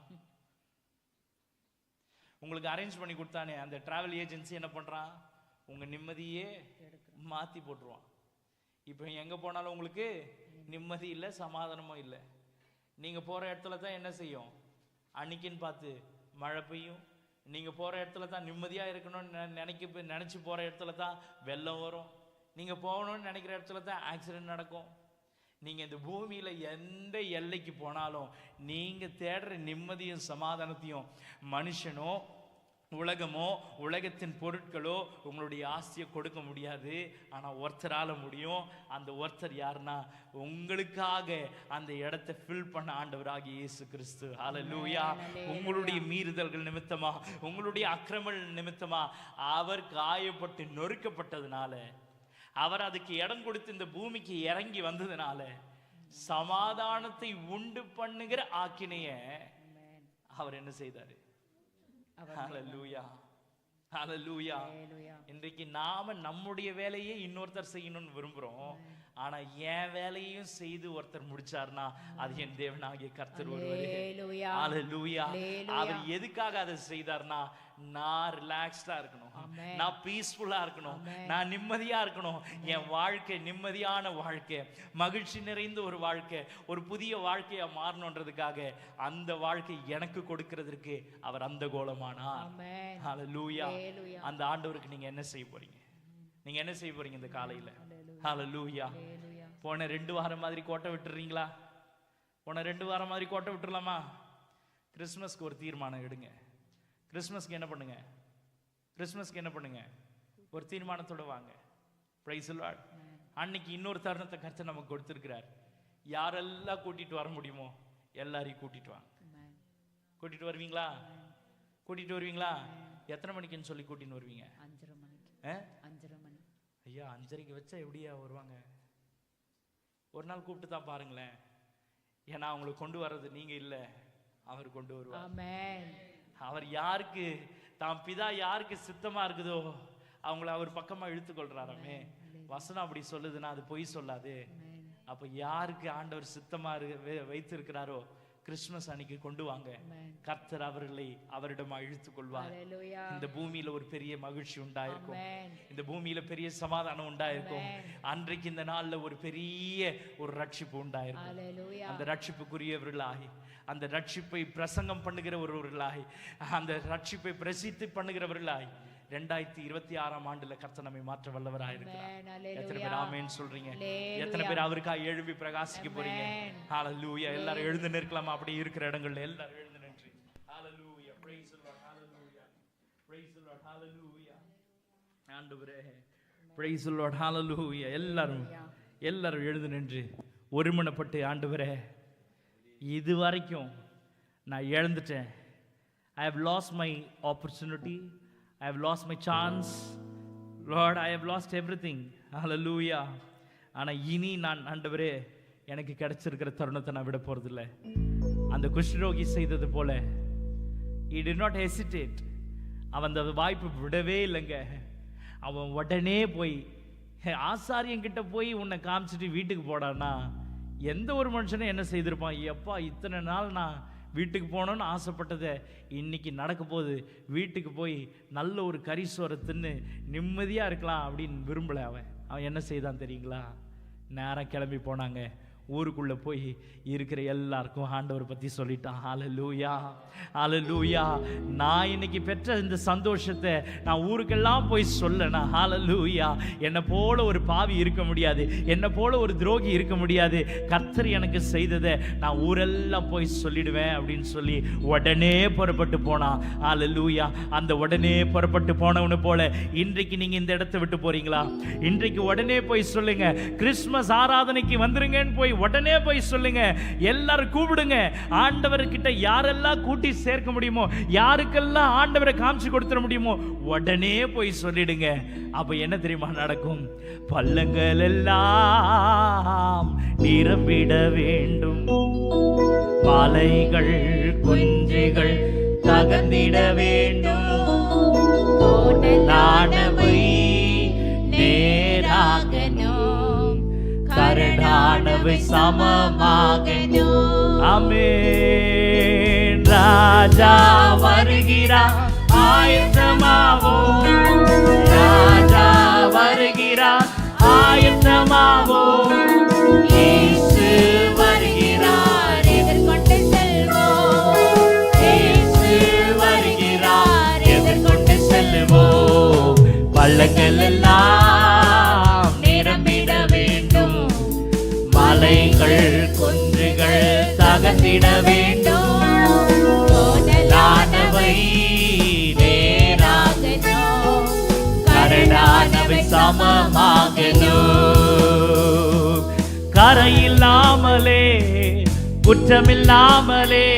உங்களுக்கு அரேஞ்ச் பண்ணி கொடுத்தானே அந்த டிராவல் ஏஜென்சி என்ன பண்றான்? உங்க நிம்மதியே மாத்தி போட்டுருவான். இப்போ எங்க போனாலும் உங்களுக்கு நிம்மதி இல்லை, சமாதானமும் இல்லை. நீங்க போற இடத்துல தான் என்ன செய்யும்? அன்னைக்குன்னு பார்த்து மழை பெய்யும். நீங்க போற இடத்துல தான் நிம்மதியா இருக்கணும்னு நினைச்சு போற இடத்துல தான் வெள்ளம் வரும். நீங்க போகணும்னு நினைக்கிற இடத்துல தான் ஆக்சிடென்ட் நடக்கும். நீங்க இந்த பூமியில எந்த எல்லைக்கு போனாலும் நீங்க தேடுற நிம்மதியும் சமாதானத்தையும் மனுஷனோ உலகமோ உலகத்தின் பொருட்களோ உங்களுடைய ஆசையை கொடுக்க முடியாது. ஆனா ஒருத்தரால முடியும். அந்த ஒருத்தர் யாருன்னா, உங்களுக்காக அந்த இடத்தை ஃபில் பண்ண ஆண்டவராகிய இயேசு கிறிஸ்து. ஹல்லேலூயா. உங்களுடைய மீறுதல்கள் நிமித்தமா, உங்களுடைய அக்கிரமங்கள் நிமித்தமா அவர் காயப்பட்டு நொறுக்கப்பட்டதுனால, அவர் அதுக்கு இடம் கொடுத்து இந்த பூமிக்கு இறங்கி வந்ததுனால, சமாதானத்தை உண்டு பண்ணுகிற ஆக்கினைய அவர் என்ன செய்தாரு? ஹல்லேலூயா, ஹல்லேலூயா. இன்றைக்கு நாம நம்முடைய வேலையை இன்னொருத்தர் செய்யணும்னு விரும்புறோம். ஆனா என் வேலையையும் செய்து ஒருத்தர் முடிச்சார்னா அது என் தேவனாகிய கர்த்தர் ஒருவரே. ஹல்லேலூயா. அவர் எதுக்காக அதை செய்தார்னா, நான் ரிலாக்ஸ்டா இருக்கணும், நான் பீஸ்ஃபுல்லா இருக்கணும், நான் நிம்மதியா இருக்கணும். என் வாழ்க்கை நிம்மதியான வாழ்க்கை, மகிழ்ச்சி நிறைந்த ஒரு வாழ்க்கை, ஒரு புதிய வாழ்க்கையா மாறணுன்றதுக்காக அந்த வாழ்க்கை எனக்கு கொடுக்கிறதுக்கு அவர் அந்த கோலமானார். ஹல்லேலூயா. அந்த ஆண்டவருக்கு நீங்க என்ன செய்ய போறீங்க? நீங்க என்ன செய்ய போறீங்க இந்த காலையில? ஹல்லேலூயா. போன 2 வாரம் மாதிரி கோட்டை விட்டுறீங்களா? போன 2 வாரம் மாதிரி கோட்டை விட்டுறலாமா? கிறிஸ்மஸ்க்கு ஒரு தீர்மானம் எடுங்க. கிறிஸ்மஸ்க்கு என்ன பண்ணுங்க? கிறிஸ்மஸ்க்கு என்ன பண்ணுங்க? ஒரு தீர்மானத்தோட வாங்க. Price the Lord. அன்னைக்கு இன்னொரு தருணத்தை கர்த்தர் நமக்கு கொடுத்திருக்கிறார். யாரெல்லாம் கூட்டிட்டு வர முடியுமோ எல்லாரையும் கூட்டிட்டு வாங்க. கூட்டிட்டு வருவீங்களா? கூட்டிட்டு வருவீங்களா? எத்தனை மணிக்குன்னு சொல்லி கூட்டின்னு வருவீங்க? 5:30 மணிக்கு. 5:30 மணி. ஐயா 5:30க்கு வச்சா எப்படியா வருவாங்க? ஒரு நாள் கூப்பிட்டு தான் பாருங்களேன். ஏன்னா அவங்களை கொண்டு வர்றது நீங்க இல்லை, அவர் கொண்டு வருவார். ஆமென். அவர் யாருக்கு தாம் பிதா யாருக்கு சித்தமா இருக்குதோ அவங்கள அவர் பக்கமா இழுத்துக்கொள்றாராமே. வசனம் அப்படி சொல்லுதுன்னா அது பொய் சொல்லாது. அப்ப யாருக்கு ஆண்டவர் சித்தமா வைத்திருக்கிறாரோ கிறிஸ்துமஸ் அன்னைக்கு கொண்டு வாங்க. கர்த்தர் அவர்களை அவரிடமா இழுத்துக் கொள்வார். இந்த பூமியில ஒரு பெரிய மகிழ்ச்சி உண்டாயிருக்கும், இந்த பூமியில பெரிய சமாதானம் உண்டாயிருக்கும். அன்றைக்கு இந்த நாள்ல ஒரு பெரிய ஒரு ரட்சிப்பு உண்டாயிருக்கும். அந்த ரட்சிப்புக்குரியவர்களாகி, அந்த ரட்சிப்பை பிரசங்கம் பண்ணுகிற ஒருவர்களாய், அந்த ரட்சிப்பை பிரசித்தி பண்ணுகிறவர்களாய் 2026ஆம் ஆண்டுல கர்த்தர் நம்மை மாற்ற வல்லவராய் இருக்கிறார். எத்தனை பேர் ஆமென் சொல்றீங்க? எத்தனை பேர் அவருக்காக எழும்பி பிரகாசிக்க போறீங்க? ஹalleluya. எல்லாரும் எழுந்து நிற்கலாமா? அப்படி இருக்கிற இடங்கள்ல எல்லாரும் எழுந்து நின்று ஹalleluya, praise the Lord, hallelujah, praise the Lord, hallelujah. ஆண்டவரே praise the Lord, hallelujah. எல்லாரும் எழுந்து நின்று ஒருமனப்பட்டு, ஆண்டவரே இது வரைக்கும் நான் இழந்துட்டேன். I have lost my opportunity, I have lost my chance, Lord, I have lost everything, hallelujah. ஆனால் இனி நான், ஆண்டவரே, எனக்கு கிடைச்சிருக்கிற தருணத்தை நான் விட போறதில்ல. அந்த குஷ்டரோகி செய்தது போல he did not hesitate. அவன் அந்த வாய்ப்பு விடவே இல்லைங்க. அவன் உடனே போய் ஆசாரியங்கிட்ட போய் உன்னை காமிச்சிட்டு வீட்டுக்கு போடான்னா எந்த ஒரு மனுஷனும் என்ன செய்திருப்பான்? எப்பா இத்தனை நாள் நான் வீட்டுக்கு போகணுன்னு ஆசைப்பட்டதை இன்னைக்கு நடக்க போகுது, வீட்டுக்கு போய் நல்ல ஒரு கரிசோரை தின்னு நிம்மதியாக இருக்கலாம் அப்படின்னு விரும்பலை. அவன் என்ன செய்தான் தெரியுங்களா? நேரம் கிளம்பி போனாங்க. ஊருக்குள்ளே போய் இருக்கிற எல்லாருக்கும் ஆண்டவர் பற்றி சொல்லிட்டான். ஹalleluya, ஹalleluya. நான் இன்னைக்கு பெற்ற இந்த சந்தோஷத்தை நான் ஊருக்கெல்லாம் போய் சொல்லனா, ஹalleluya. என்னை போல ஒரு பாவி இருக்க முடியாது, என்னை போல ஒரு துரோகி இருக்க முடியாது. கர்த்தர் எனக்கு செய்ததை நான் ஊரெல்லாம் போய் சொல்லிடுவேன் அப்படின்னு சொல்லி உடனே புறப்பட்டு போனான். ஹalleluya. அந்த உடனே புறப்பட்டு போனவனு போல இன்றைக்கு நீங்க இந்த இடத்தை விட்டு போறீங்களா? இன்றைக்கு உடனே போய் சொல்லுங்க, கிறிஸ்துமஸ் ஆராதனைக்கு வந்துருங்கன்னு போய் உடனே போய் சொல்லுங்க. எல்லாரும் கூப்பிடுங்க. ஆண்டவர்கிட்ட யாரெல்லாம் கூட்டி சேர்க்க முடியுமோ, யாருக்கெல்லாம் ஆண்டவரை காமிச்சு கொடுத்துட முடியுமோ உடனே போய் சொல்லிடுங்க. அப்ப என்ன தெரியுமா நடக்கும்? பள்ளங்கள் எல்லாம் நிரம்பிட வேண்டும், மலைகள் குன்றுகள் தகர்ந்திட வேண்டும், நாணவை நேராகணும், கரடானவை சமமாகணும். ஆமென். ராஜா வருகிறார், ஆயத்தமாவோம். ராஜா வருகிறார், ஆயத்தமாவோம். இயேசு வருகிறார், எதிர்கொண்டு செல்வோம். இயேசு வருகிறார், எதிர்கொண்டு செல்வோம். பள்ளங்கள் எல்லாம் நிரம்பிட வேண்டும், மலைகள் குன்றுகள் தகர்ந்திட வேண்டும், கோணலானவை நேராகணும், கரடானவை சமமாகணும். கரையில்லாமலே குற்றமில்லாமலே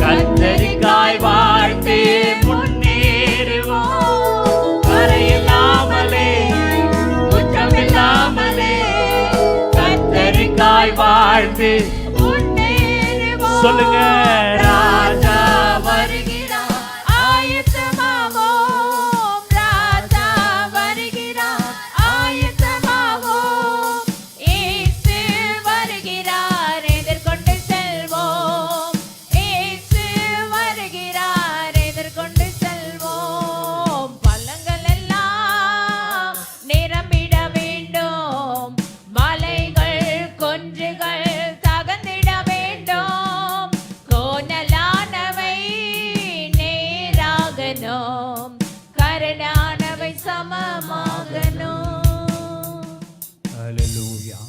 கர்த்தருக்காய் வாழ்ந்து முன்னேறுவோம். கரையில்லாமலே குற்றமில்லாமலே கர்த்தருக்காய் வாழ்ந்து முன்னேறுவோம். சொல்லுங்க. ராஜா வருகிறார், ஆயத்தமாவோம். ராஜா வருகிறார், ஆயத்தமாவோம். இயேசு வருகிறார், எதிர்கொண்டு செல்வோம். இயேசு வருகிறார், எதிர்கொண்டு செல்வோம். பள்ளங்கள் எல்லாம் நிரம்பிட வேண்டும், மலைகள் குன்றுகள் தகர்ந்திட வேண்டும், கோணலானவை நேராகணும், கரடானவை சமமாகணும். ஹல்லேலூயா,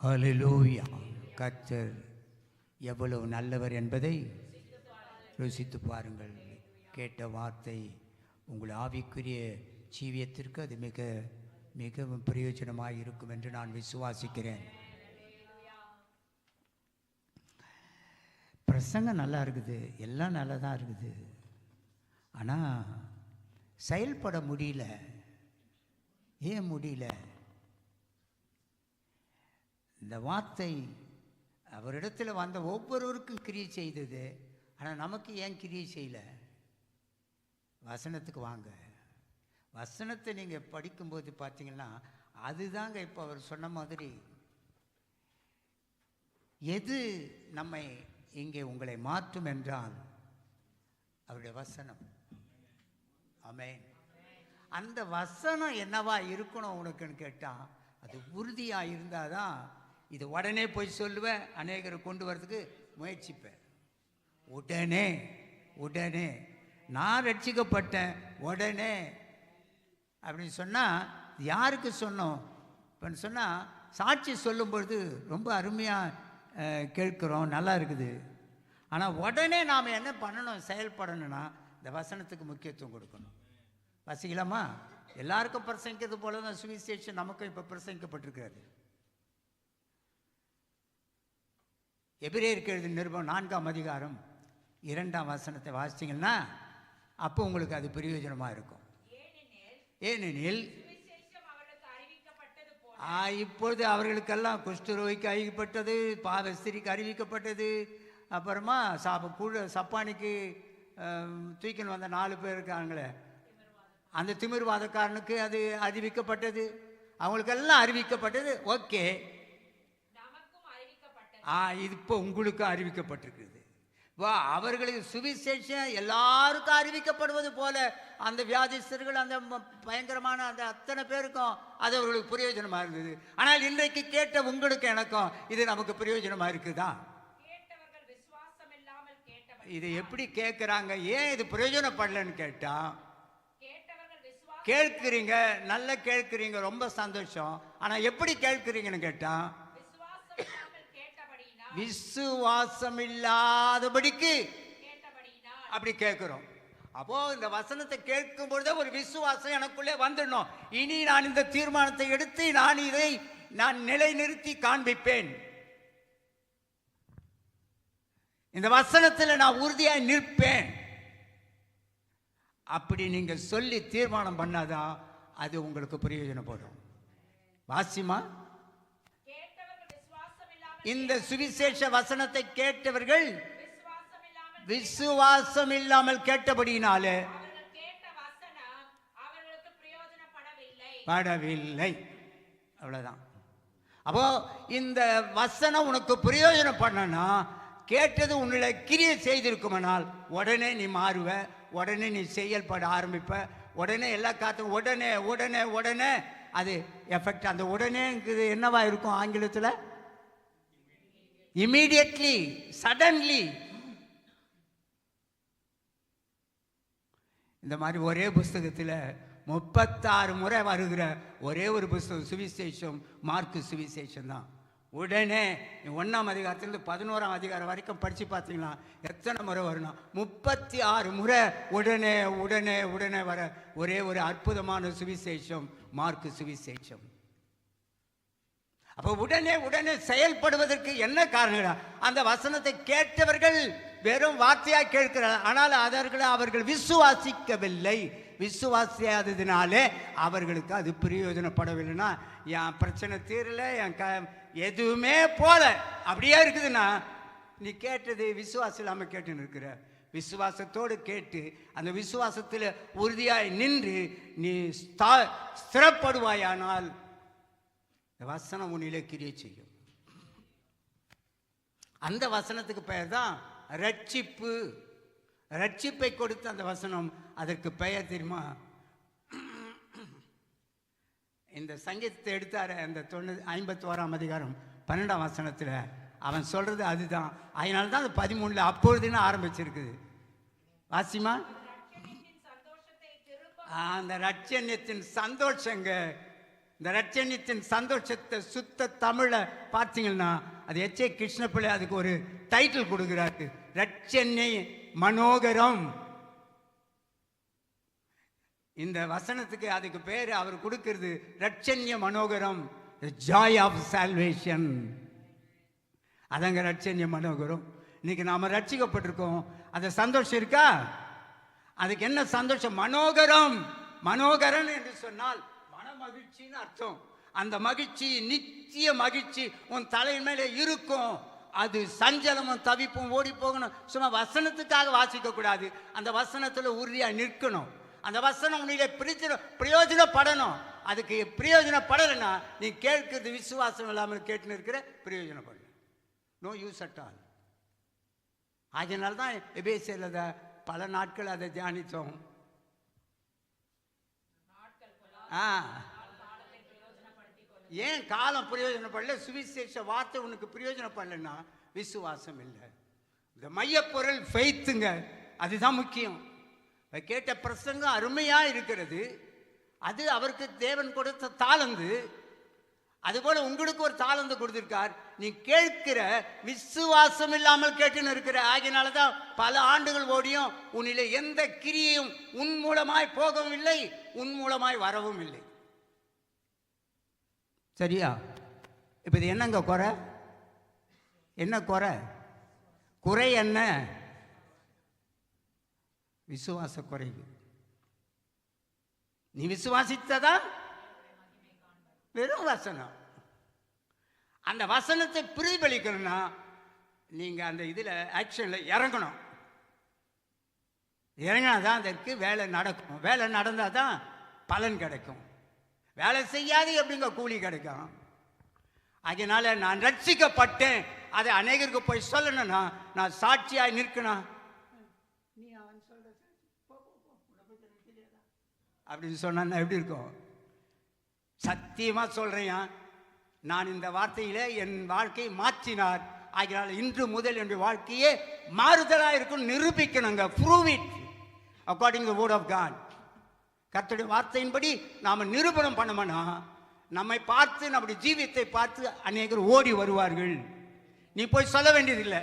ஹல்லேலூயா. கர்த்தர் எவ்வளவு நல்லவர் என்பதை ருசித்து பாருங்கள். கேட்ட வார்த்தை உங்கள் ஆவிக்குரிய ஜீவியத்திற்கு அது மிகவும் பிரயோஜனமாக இருக்கும் என்று நான் விசுவாசிக்கிறேன். பிரசங்கம் நல்லா இருக்குது, எல்லாம் நல்லா தான் இருக்குது, ஆனால் செயல்பட முடியல. ஏன் முடியல? அந்த வார்த்தை அவரிடத்தில் வந்த ஒவ்வொருவருக்கும் கிரியை செய்தது. ஆனால் நமக்கு ஏன் கிரியை செய்யல? வசனத்துக்கு வாங்க. வசனத்தை நீங்கள் படிக்கும்போது பார்த்தீங்கன்னா அதுதாங்க இப்போ அவர் சொன்ன மாதிரி எது நம்மை இங்கே உங்களை மாற்றும் என்றால் அவருடைய வசனம். ஆமென். அந்த வசனம் என்னவா இருக்கணும் உனக்குன்னு கேட்டால் அது உறுதியாக இருந்தால் தான் இது உடனே போய் சொல்லுவேன், அநேகரை கொண்டு வரதுக்கு முயற்சிப்பேன். உடனே உடனே நான் ரட்சிக்கப்பட்டேன் உடனே அப்படின்னு சொன்னால் யாருக்கு சொன்னோம்? இப்போ சொன்னால் சாட்சி சொல்லும் பொழுது ரொம்ப அருமையாக கேட்குறோம், நல்லா இருக்குது. ஆனால் உடனே நாம் என்ன பண்ணணும், செயல்படணும்னா இந்த வசனத்துக்கு முக்கியத்துவம் கொடுக்கணும். வசிக்கலாமா? எல்லாருக்கும் பிரசங்கிக்கிறது போல தான் சுவிசேஷம் நமக்கும் இப்போ பிரசங்கிக்கப்பட்டிருக்கிறது. எபிரேயருக்கு எழுதின நிருபம் 4ஆம் அதிகாரம் 2ஆம் வசனத்தை வாசிச்சிங்கன்னா அப்போ உங்களுக்கு அது பிரயோஜனமாக இருக்கும். ஏனெனில் இப்பொழுது அவர்களுக்கெல்லாம் குஷ்டரோகிக்கு அறிவிக்கப்பட்டது, பாவஸ்திரிக்கு அறிவிக்கப்பட்டது, அப்புறமா சப்பானிக்கு தூக்கின்னு வந்த 4 பேர் இருக்காங்களே அந்த திமிர்வாதக்காரனுக்கு அது அறிவிக்கப்பட்டது, அவங்களுக்கெல்லாம் அறிவிக்கப்பட்டது. ஓகே, இப்போ உங்களுக்கு அறிவிக்கப்பட்டிருக்குது. வா, அவர்களுக்கு சுவிசேஷம் எல்லாருக்கும் அறிவிக்கப்படுவது போல அந்த வியாதிஸ்தர்கள் அந்த பயங்கரமான அந்த அத்தனை பேருக்கும் அது அவர்களுக்கு பிரயோஜனமாக இருந்தது. ஆனால் இன்றைக்கு கேட்ட உங்களுக்கு எனக்கும் இது நமக்கு பிரயோஜனமாக இருக்குதா? இது எப்படி கேட்குறாங்க? ஏன் இது பிரயோஜனப்படலன்னு கேட்டா, கேட்குறீங்க, நல்லா கேட்குறீங்க, ரொம்ப சந்தோஷம். ஆனால் எப்படி கேட்குறீங்கன்னு கேட்டா விசுவாசம் இல்லாதபடிக்கு அப்படி கேட்கிறோம். அப்போ இந்த வசனத்தை கேட்கும் பொழுது ஒரு விசுவாசம் எனக்குள்ளே வந்துடணும். இனி நான் இந்த தீர்மானத்தை எடுத்து நான் நிலைநிறுத்தி காண்பிப்பேன். இந்த வசனத்தில் நான் உறுதியாய் நிற்பேன். அப்படி நீங்க சொல்லி தீர்மானம் பண்ணாதான் அது உங்களுக்கு பிரயோஜனப்படும். வாசிமா, இந்த சுவிசேஷ வசனத்தை கேட்டவர்கள் விசுவாசம் இல்லாமல் கேட்டபடியினாலே படவில்லை. அவ்வளவுதான். அப்போ இந்த வசனம் உனக்கு பிரயோஜனப்படனா கேட்டது உன்னில கிரியை செய்திருக்குமானால் உடனே நீ மாறுவ, உடனே நீ செயல்பட ஆரம்பிப்ப, உடனே எல்லா காத்தும் உடனே உடனே உடனே அது எஃபெக்ட். அந்த உடனே என்னவா இருக்கும் ஆங்கிலத்தில்? Immediately, suddenly. இந்த மாதிரி ஒரே புஸ்தகத்தில் 36 முறை வருகிற ஒரே ஒரு புஸ்தகம் சுவிசேஷம், மார்க்கு சுவிசேஷம் தான். உடனே 1ஆம் அதிகாரத்திலிருந்து 11ஆம் அதிகாரம் வரைக்கும் படித்து பார்த்தீங்களா எத்தனை முறை வரணும்? 36 முறை உடனே உடனே உடனே வர ஒரே ஒரு அற்புதமான சுவிசேஷம் மார்க்கு சுவிசேஷம். அப்போ உடனே உடனே செயல்படுவதற்கு என்ன காரணம்? அந்த வசனத்தை கேட்டவர்கள் வெறும் வார்த்தையாக கேட்கிறார், ஆனால் அவர்கள் விசுவாசிக்கவில்லை. விசுவாசியாததினாலே அவர்களுக்கு அது பிரயோஜனப்படவில்லைன்னா என் பிரச்சனை தீரல, எதுவுமே போல அப்படியே இருக்குதுன்னா நீ கேட்டது விசுவாசம் இல்லாமல் கேட்டுன்னு இருக்கிற. விசுவாசத்தோடு கேட்டு அந்த விசுவாசத்தில் உறுதியாய் நின்று நீ ஸ்திரப்படுவாயானால் வசனம் உன்னிலே கிரியை செய்யும். அந்த வசனத்துக்கு பெயர் தான் ரட்சிப்பு. ரட்சிப்பை கொடுத்த அந்த வசனம், அதற்கு பெயர் தெரியுமா? இந்த சங்கீதத்தை எடுத்தார அந்த 51ஆம் அதிகாரம் 12ஆம் வசனத்தில் அவன் சொல்றது அதுதான். அதனால தான் அது 13 அப்பொழுதுன்னு ஆரம்பிச்சிருக்குது. வாசிமா, அந்த ரட்சண்யத்தின் சந்தோஷங்க. இந்த ரட்சண்யத்தின் சந்தோஷத்தை சுத்த தமிழ பார்த்தீங்கன்னா அது எச்.ஏ. கிருஷ்ணபிள்ளை அதுக்கு ஒரு டைட்டில் கொடுக்கிறாரு, ரட்சண்ய மனோகரம். இந்த வசனத்துக்கு அதுக்கு பேர் அவர் கொடுக்கிறது ரட்சண்ய மனோகரம், ஜாய் ஆஃப் சால்வேஷன். அதங்க ரட்சண்ய மனோகரம். இன்னைக்கு நாம ரட்சிக்கப்பட்டிருக்கோம், அந்த சந்தோஷம் இருக்கா? அதுக்கு என்ன சந்தோஷம்? மனோகரம். மனோகரன் என்று சொன்னால் மகிழ்ச்சின்னு அர்த்தம். அந்த மகிழ்ச்சி நித்திய மகிழ்ச்சி உன் தலையின் மேலே இருக்கும். அது சஞ்சலமும் தவிப்பும் ஓடி போகணும். சும்மா வசனத்துக்காக வாசிக்க கூடாது. அந்த வசனத்துல உறுதியா நிற்கணும். அந்த வசனம் உன்னிலே பிரயோஜனப்படணும். அதுக்கு பிரயோஜனப்படலைன்னா நீ கேட்கிறது விசுவாசம் இல்லாமல் கேட்டுன்னு இருக்கிற பிரயோஜனப்படல. No use at all. அதனால தான் எபேசியர்ல அதை பல நாட்கள் அதை தியானித்தோம். ஏன் காலம் பிரயோஜனப்படல? சுவிசேஷ வார்த்தை உனக்கு பிரயோஜனப்படலைன்னா விசுவாசம் இல்லை. இந்த மையப்பொருள் ஃபெய்த்துங்க, அதுதான் முக்கியம். கேட்ட பிரசங்கம் அருமையா இருக்கிறது. அது அவருக்கு தேவன் கொடுத்த தாளந்து. அதுபோல உங்களுக்கு ஒரு தாளந்து கொடுத்திருக்கார். நீ கேட்கிற விசுவாசம் இல்லாமல் கேட்டுன்னு இருக்கிற. ஆகினாலதான் பல ஆண்டுகள் ஓடியும் உன்னிலே எந்த கிரியையும் உன் மூலமாய் போகவும் இல்லை, உன் மூலமாய் வரவும் இல்லை. சரியா? இப்ப இது என்னங்க குறை? என்ன குறை? குறை என்ன? விசுவாச குறைவு. நீ விசுவாசித்ததா? வெறும் வசனம். அந்த வசனத்தை பிரதிபலிக்கணும்னா நீங்க அந்த இதுல ஆக்ஷன்ல இறங்கணும். இறங்கினாதான் அதற்கு வேலை நடக்கும். வேலை நடந்தாதான் பலன் கிடைக்கும். வேலை செய்யாது எப்படிங்க கூலி கிடைக்கும்? அதனால நான் ரட்சிக்கப்பட்டேன், அதை அநேகருக்கு போய் சொல்லணும்னா நான் சாட்சியாய் நிற்கணும். நீ அவன் சொல்ற அப்படின்னு சொன்னா எப்படி இருக்கும்? சத்தியமா சொல்றேன், நான் இந்த வார்த்தையில என் வாழ்க்கையை மாற்றினார். ஆகினால இன்று முதல் என்னுடைய வாழ்க்கையே மாறுதலா இருக்கும். நிரூபிக்கணுங்க. Prove it according to the word of God. கர்த்தருடைய வார்த்தையின்படி நாம நிரூபணம் பண்ணோம்னா நம்மை பார்த்து நம்முடைய ஜீவியத்தை பார்த்து அநேகர் ஓடி வருவார்கள். நீ போய் சொல்ல வேண்டியதில்லை.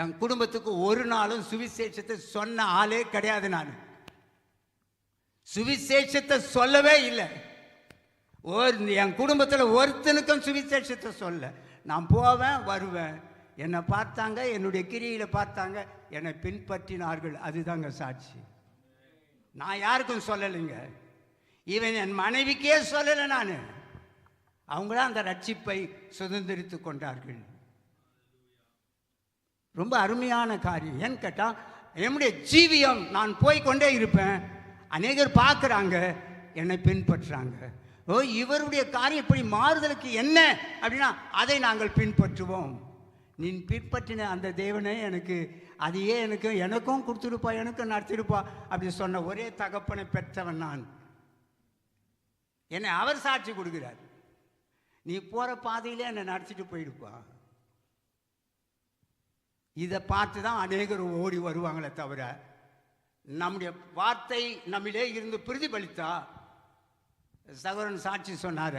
என் குடும்பத்துக்கு ஒரு நாளும் சுவிசேஷத்தை சொன்ன ஆளே கிடையாது. நான் சுவிசேஷத்தை சொல்லவே இல்லை. என் குடும்பத்தில் ஒருத்தனுக்கும் சுவிசேஷத்தை சொல்ல. நான் போவேன் வருவேன். என்னை பார்த்தாங்க, என்னுடைய கிரியில பார்த்தாங்க, என்னை பின்பற்றினார்கள். அதுதாங்க சாட்சி. நான் யாருக்கும் சொல்லலைங்க. இவன் என் மனைவிக்கே சொல்லலை. நான் அவங்களாம் அந்த ரட்சிப்பை சுதந்திரித்து கொண்டார்கள். ரொம்ப அருமையான காரியம். ஏன்னு கேட்டா என்னுடைய ஜீவியம் நான் போய்கொண்டே இருப்பேன். அநேகர் பார்க்குறாங்க, என்னை பின்பற்றுறாங்க. ஓ, இவருடைய காரியம் இப்படி மாறுதலுக்கு என்ன அப்படின்னா அதை நாங்கள் பின்பற்றுவோம். நீ பின்பற்றின அந்த தேவனை எனக்கு அதையே எனக்கும் கொடுத்துருப்பா, எனக்கும் நடத்திருப்பா அப்படி சொன்ன ஒரே தகப்பனை பெற்றவன் நான். என்னை அவர் சாட்சி கொடுக்கிறார். நீ போற பாதையிலே என்னை நடத்திட்டு போயிடுப்பா. இதை பார்த்து தான் அநேகர் ஓடி வருவாங்களே தவிர நம்முடைய வார்த்தை நம்மிலே இருந்து பிரதிபலித்தா. சகோதரன் சாட்சி சொன்னார,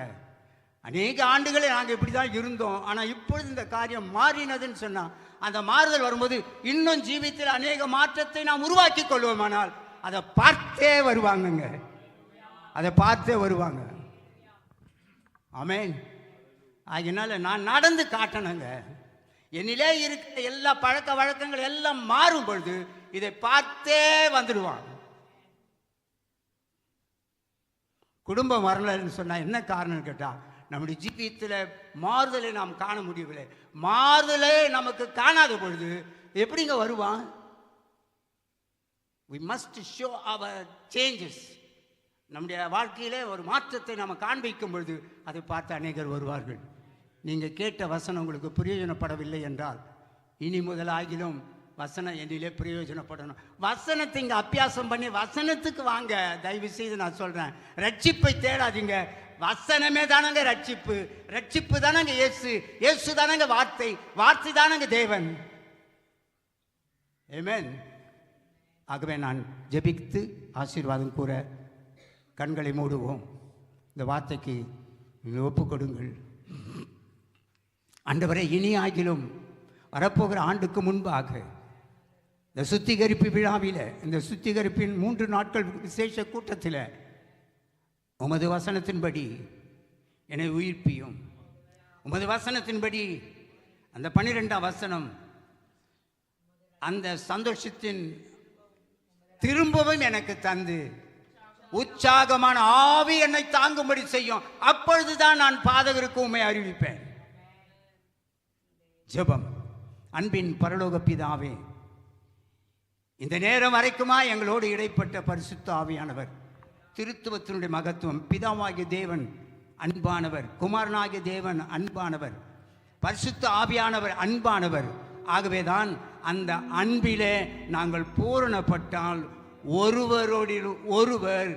அநேக ஆண்டுகளே நாங்கள் இப்படி தான் இருந்தோம், ஆனால் இப்பொழுது இந்த காரியம் மாறினதுன்னு சொன்னால் அந்த மாறுதல் வரும்போது இன்னும் ஜீவித்தில் அநேக மாற்றத்தை நாம் உருவாக்கி கொள்வோமானால் அதை பார்த்தே வருவாங்கங்க. அதை பார்த்தே வருவாங்க. ஆமென். அதனால நான் நடந்து காட்டணுங்க. என்னிலே இருக்கிற எல்லா பழக்க வழக்கங்கள் எல்லாம் மாறும் பொழுது இதை பார்த்தே வந்துடுவான். குடும்பம் வரலன்னு சொன்னா என்ன காரணம் கேட்டா நம்முடைய ஜீவியத்தில் மாறுதலை நாம் காண முடியவில்லை. மாறுதலே நமக்கு காணாத பொழுது எப்படிங்க வருவான்? we must show our changes. நம்முடைய வாழ்க்கையிலே ஒரு மாற்றத்தை நாம் காண்பிக்கும் பொழுது அதை பார்த்து அநேகர் வருவார்கள். நீங்கள் கேட்ட வசனம் உங்களுக்கு பிரயோஜனப்படவில்லை என்றால் இனி முதலாகிலும் வசனம் என்னிலே பிரயோஜனப்படணும். வசனத்தை இங்கே அபியாசம் பண்ணி வசனத்துக்கு வாங்க. தயவு செய்து நான் சொல்கிறேன், ரட்சிப்பை தேடாதீங்க. வசனமே தானங்க ரட்சிப்பு. ரட்சிப்பு தானங்க இயேசு. இயேசு தானங்க வார்த்தை. வார்த்தை தானங்க தேவன். ஆமென். ஆகவே நான் ஜெபித்து ஆசீர்வாதம் கூற கண்களை மூடுவோம். இந்த வார்த்தைக்கு ஒப்பு கொடுங்கள். ஆண்டவரே, இனி ஆகிலும் வரப்போகிற ஆண்டுக்கு முன்பாக இந்த சுத்திகரிப்பு விழாவில், இந்த சுத்திகரிப்பின் 3 நாட்கள் விசேஷ கூட்டத்தில் உமது வசனத்தின்படி என்னை உயிர்ப்பியும். உமது வசனத்தின்படி அந்த 12ஆம் வசனம் அந்த சந்தோஷத்தின் திரும்பவும் எனக்கு தந்து உற்சாகமான ஆவி என்னை தாங்கும்படி செய்யும். அப்பொழுதுதான் நான் பாதகருக்கு உம்மை அறிவிப்பேன். ஜெபம். அன்பின் பரலோக பிதாவே, இந்த நேரம் வரைக்குமா எங்களோடு இடைப்பட்ட பரிசுத்த ஆவியானவர், திருத்துவத்தினுடைய மகத்துவம், பிதாவாகிய தேவன் அன்பானவர், குமாரனாகிய தேவன் அன்பானவர், பரிசுத்த ஆவியானவர் அன்பானவர். ஆகவேதான் அந்த அன்பிலே நாங்கள் பூரணப்பட்டால் ஒருவரோடு ஒருவர்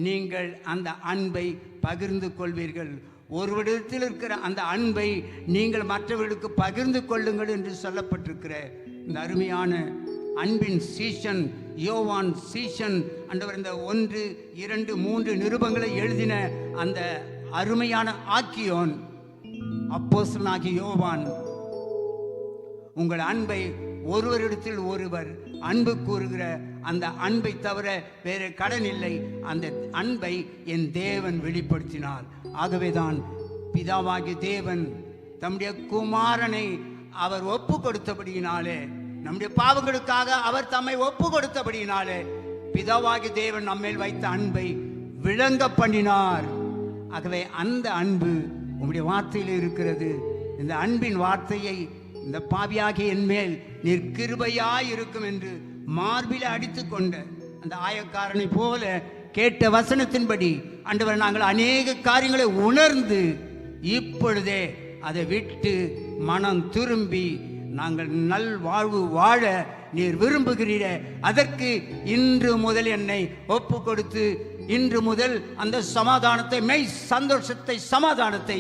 நீங்கள் அந்த அன்பை பகிர்ந்து கொள்வீர்கள். ஒருவரிடத்தில் இருக்கிற அந்த அன்பை நீங்கள் மற்றவர்களுக்கு பகிர்ந்து கொள்ளுங்கள் என்று சொல்லப்பட்டிருக்கிற இந்த அருமையான அன்பின் சீசன் யோவான் சீசன் ஆண்டவர் இந்த 1, 2, 3 நிருபங்களை எழுதின அந்த அருமையான ஆக்கியோன் அப்போஸ்தலனாகிய யோவான் உங்கள் அன்பை ஒருவரிடத்தில் ஒருவர் அன்பு கூறுகிற அந்த அன்பை தவிர வேறு கடன் இல்லை. அந்த அன்பை என் தேவன் வெளிப்படுத்தினார். ஆகவேதான் பிதாவாகிய தேவன் தம்முடைய குமாரனை அவர் ஒப்பு கொடுத்தபடியினாலே, நம்முடைய பாவங்களுக்காக அவர் தம்மை ஒப்பு கொடுத்தபடியினாலே பிதாவாகிய தேவன் நம்மேல் வைத்த அன்பை விளங்க பண்ணினார். ஆகவே அந்த அன்பு உம்முடைய வார்த்தையில் இருக்கிறது. இந்த அன்பின் வார்த்தையை இந்த பாவியாகிய என் மேல் நீர் கிருபையாய் இருக்கும் என்று மார்பில அடித்து கொண்ட அந்த ஆயக்காரனை போல கேட்ட வசனத்தின்படி ஆண்டவர் நாங்கள் அநேக காரியங்களை உணர்ந்து இப்பொழுதே அதை விட்டு மனம் திரும்பி நாங்கள் நல் வாழ்வு வாழ நீர் விரும்புகிறீர. அதற்கு இன்று முதல் என்னை ஒப்பு கொடுத்து இன்று முதல் அந்த சமாதானத்தை, மெய் சந்தோஷத்தை, சமாதானத்தை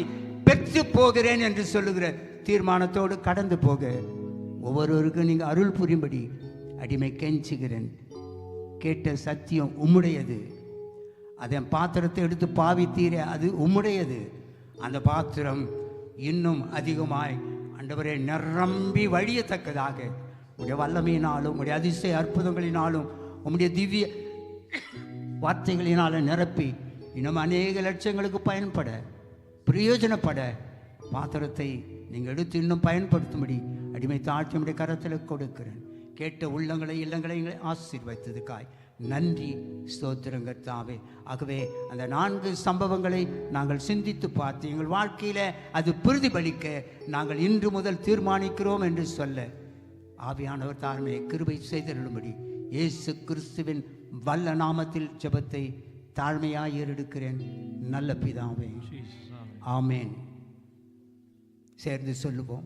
பெற்று போகிறேன் என்று சொல்லுகிற தீர்மானத்தோடு கடந்து போக ஒவ்வொருவருக்கும் நீங்கள் அருள் புரியும்படி அடிமை கெஞ்சுகிறேன். கேட்ட சத்தியம் உம்முடையது. அதன் பாத்திரத்தை எடுத்து பாவித்தீர, அது உம்முடையது. அந்த பாத்திரம் இன்னும் அதிகமாய் ஆண்டவரே நிரம்பி வழியத்தக்கதாக உடைய வல்லமையினாலும் உடைய அதிசய அற்புதங்களினாலும் உம்முடைய திவ்ய வார்த்தைகளினாலும் நிரப்பி இன்னும் அநேக லட்சங்களுக்கு பயன்பட பிரயோஜனப்பட பாத்திரத்தை நீங்கள் எடுத்து இன்னும் பயன்படுத்தும்படி அடிமை தாழ்த்தி நம்முடைய கரத்தில் கொடுக்கிறேன். கேட்ட உள்ளங்களை இல்லங்களை ஆசீர்வதித்ததுக்காய் நன்றி, ஸ்தோத்திரம் கர்த்தாவே. ஆகவே அந்த 4 சம்பவங்களை நாங்கள் சிந்தித்து பார்த்து எங்கள் வாழ்க்கையில் அது பிரதிபலிக்க நாங்கள் இன்று முதல் தீர்மானிக்கிறோம் என்று சொல்ல ஆவியானவர் தாழ்மையை கிருபை செய்தருளும்படி இயேசு கிறிஸ்துவின் வல்ல நாமத்தில் ஜெபத்தை தாழ்மையாய் ஏறெடுக்கிறேன் நல்ல பிதாவே, ஆமேன். சேர்ந்து சொல்லுவோம்.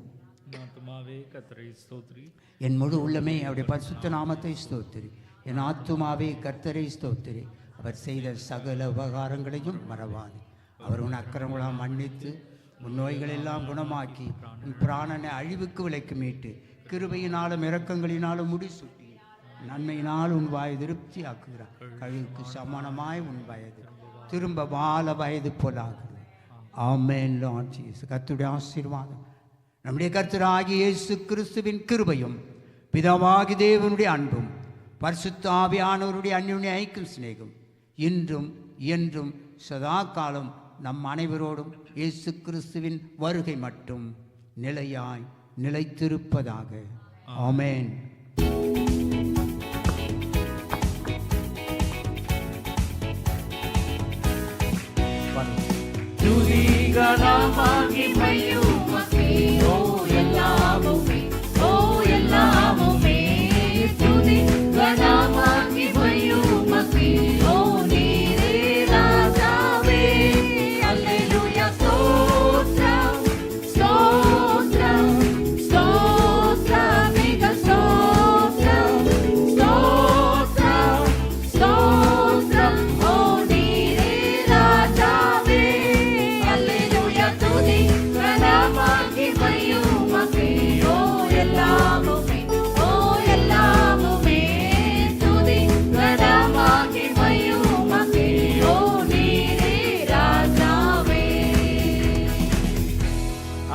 என் முழு உள்ளமே அவருடைய பரிசுத்த நாமத்தை ஸ்தோத்திரி. என் ஆத்துமாவே கர்த்தரை ஸ்தோத்திரி. அவர் செய்த சகல உபகாரங்களையும் மறவாது. அவர் உன் அக்கிரமங்களாம் மன்னித்து உன் நோய்களெல்லாம் குணமாக்கி உன் பிராணனை அழிவுக்கு விலைக்கு மீட்டு கிருபையினாலும் இரக்கங்களினாலும் முடிசூட்டி நன்மையினால் உன் வாய் திருப்தி ஆக்குகிறார். கழுவுக்கு சமானமாய் உன் வயது திரும்ப வாழ வயது போலாகுது. ஆமென். லார்ட் ஜீசஸ், கர்த்தருடைய ஆசீர்வாதம், நம்முடைய கர்த்தராகிய இயேசு கிறிஸ்துவின் கிருபையும் பிதாவாகிய தேவனுடைய அன்பும் பரிசுத்த ஆவியானவருடைய அன்யோன்ய ஐக்கிய சிநேகம் இன்றும் என்றும் சதா காலம் நம் அனைவரோடும் இயேசு கிறிஸ்துவின் வருகை மட்டும் நிலையாய் நிலைத்திருப்பதாக. ஆமென்.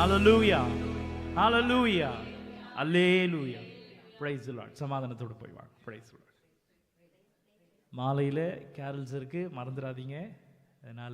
Hallelujah. Hallelujah. Hallelujah. Praise the Lord. சமாதானத்தோடு போய் வாங்க. Praise the Lord. மாலையில் கேரல்ஸ் இருக்கு, மறந்துடாதீங்க. அதனால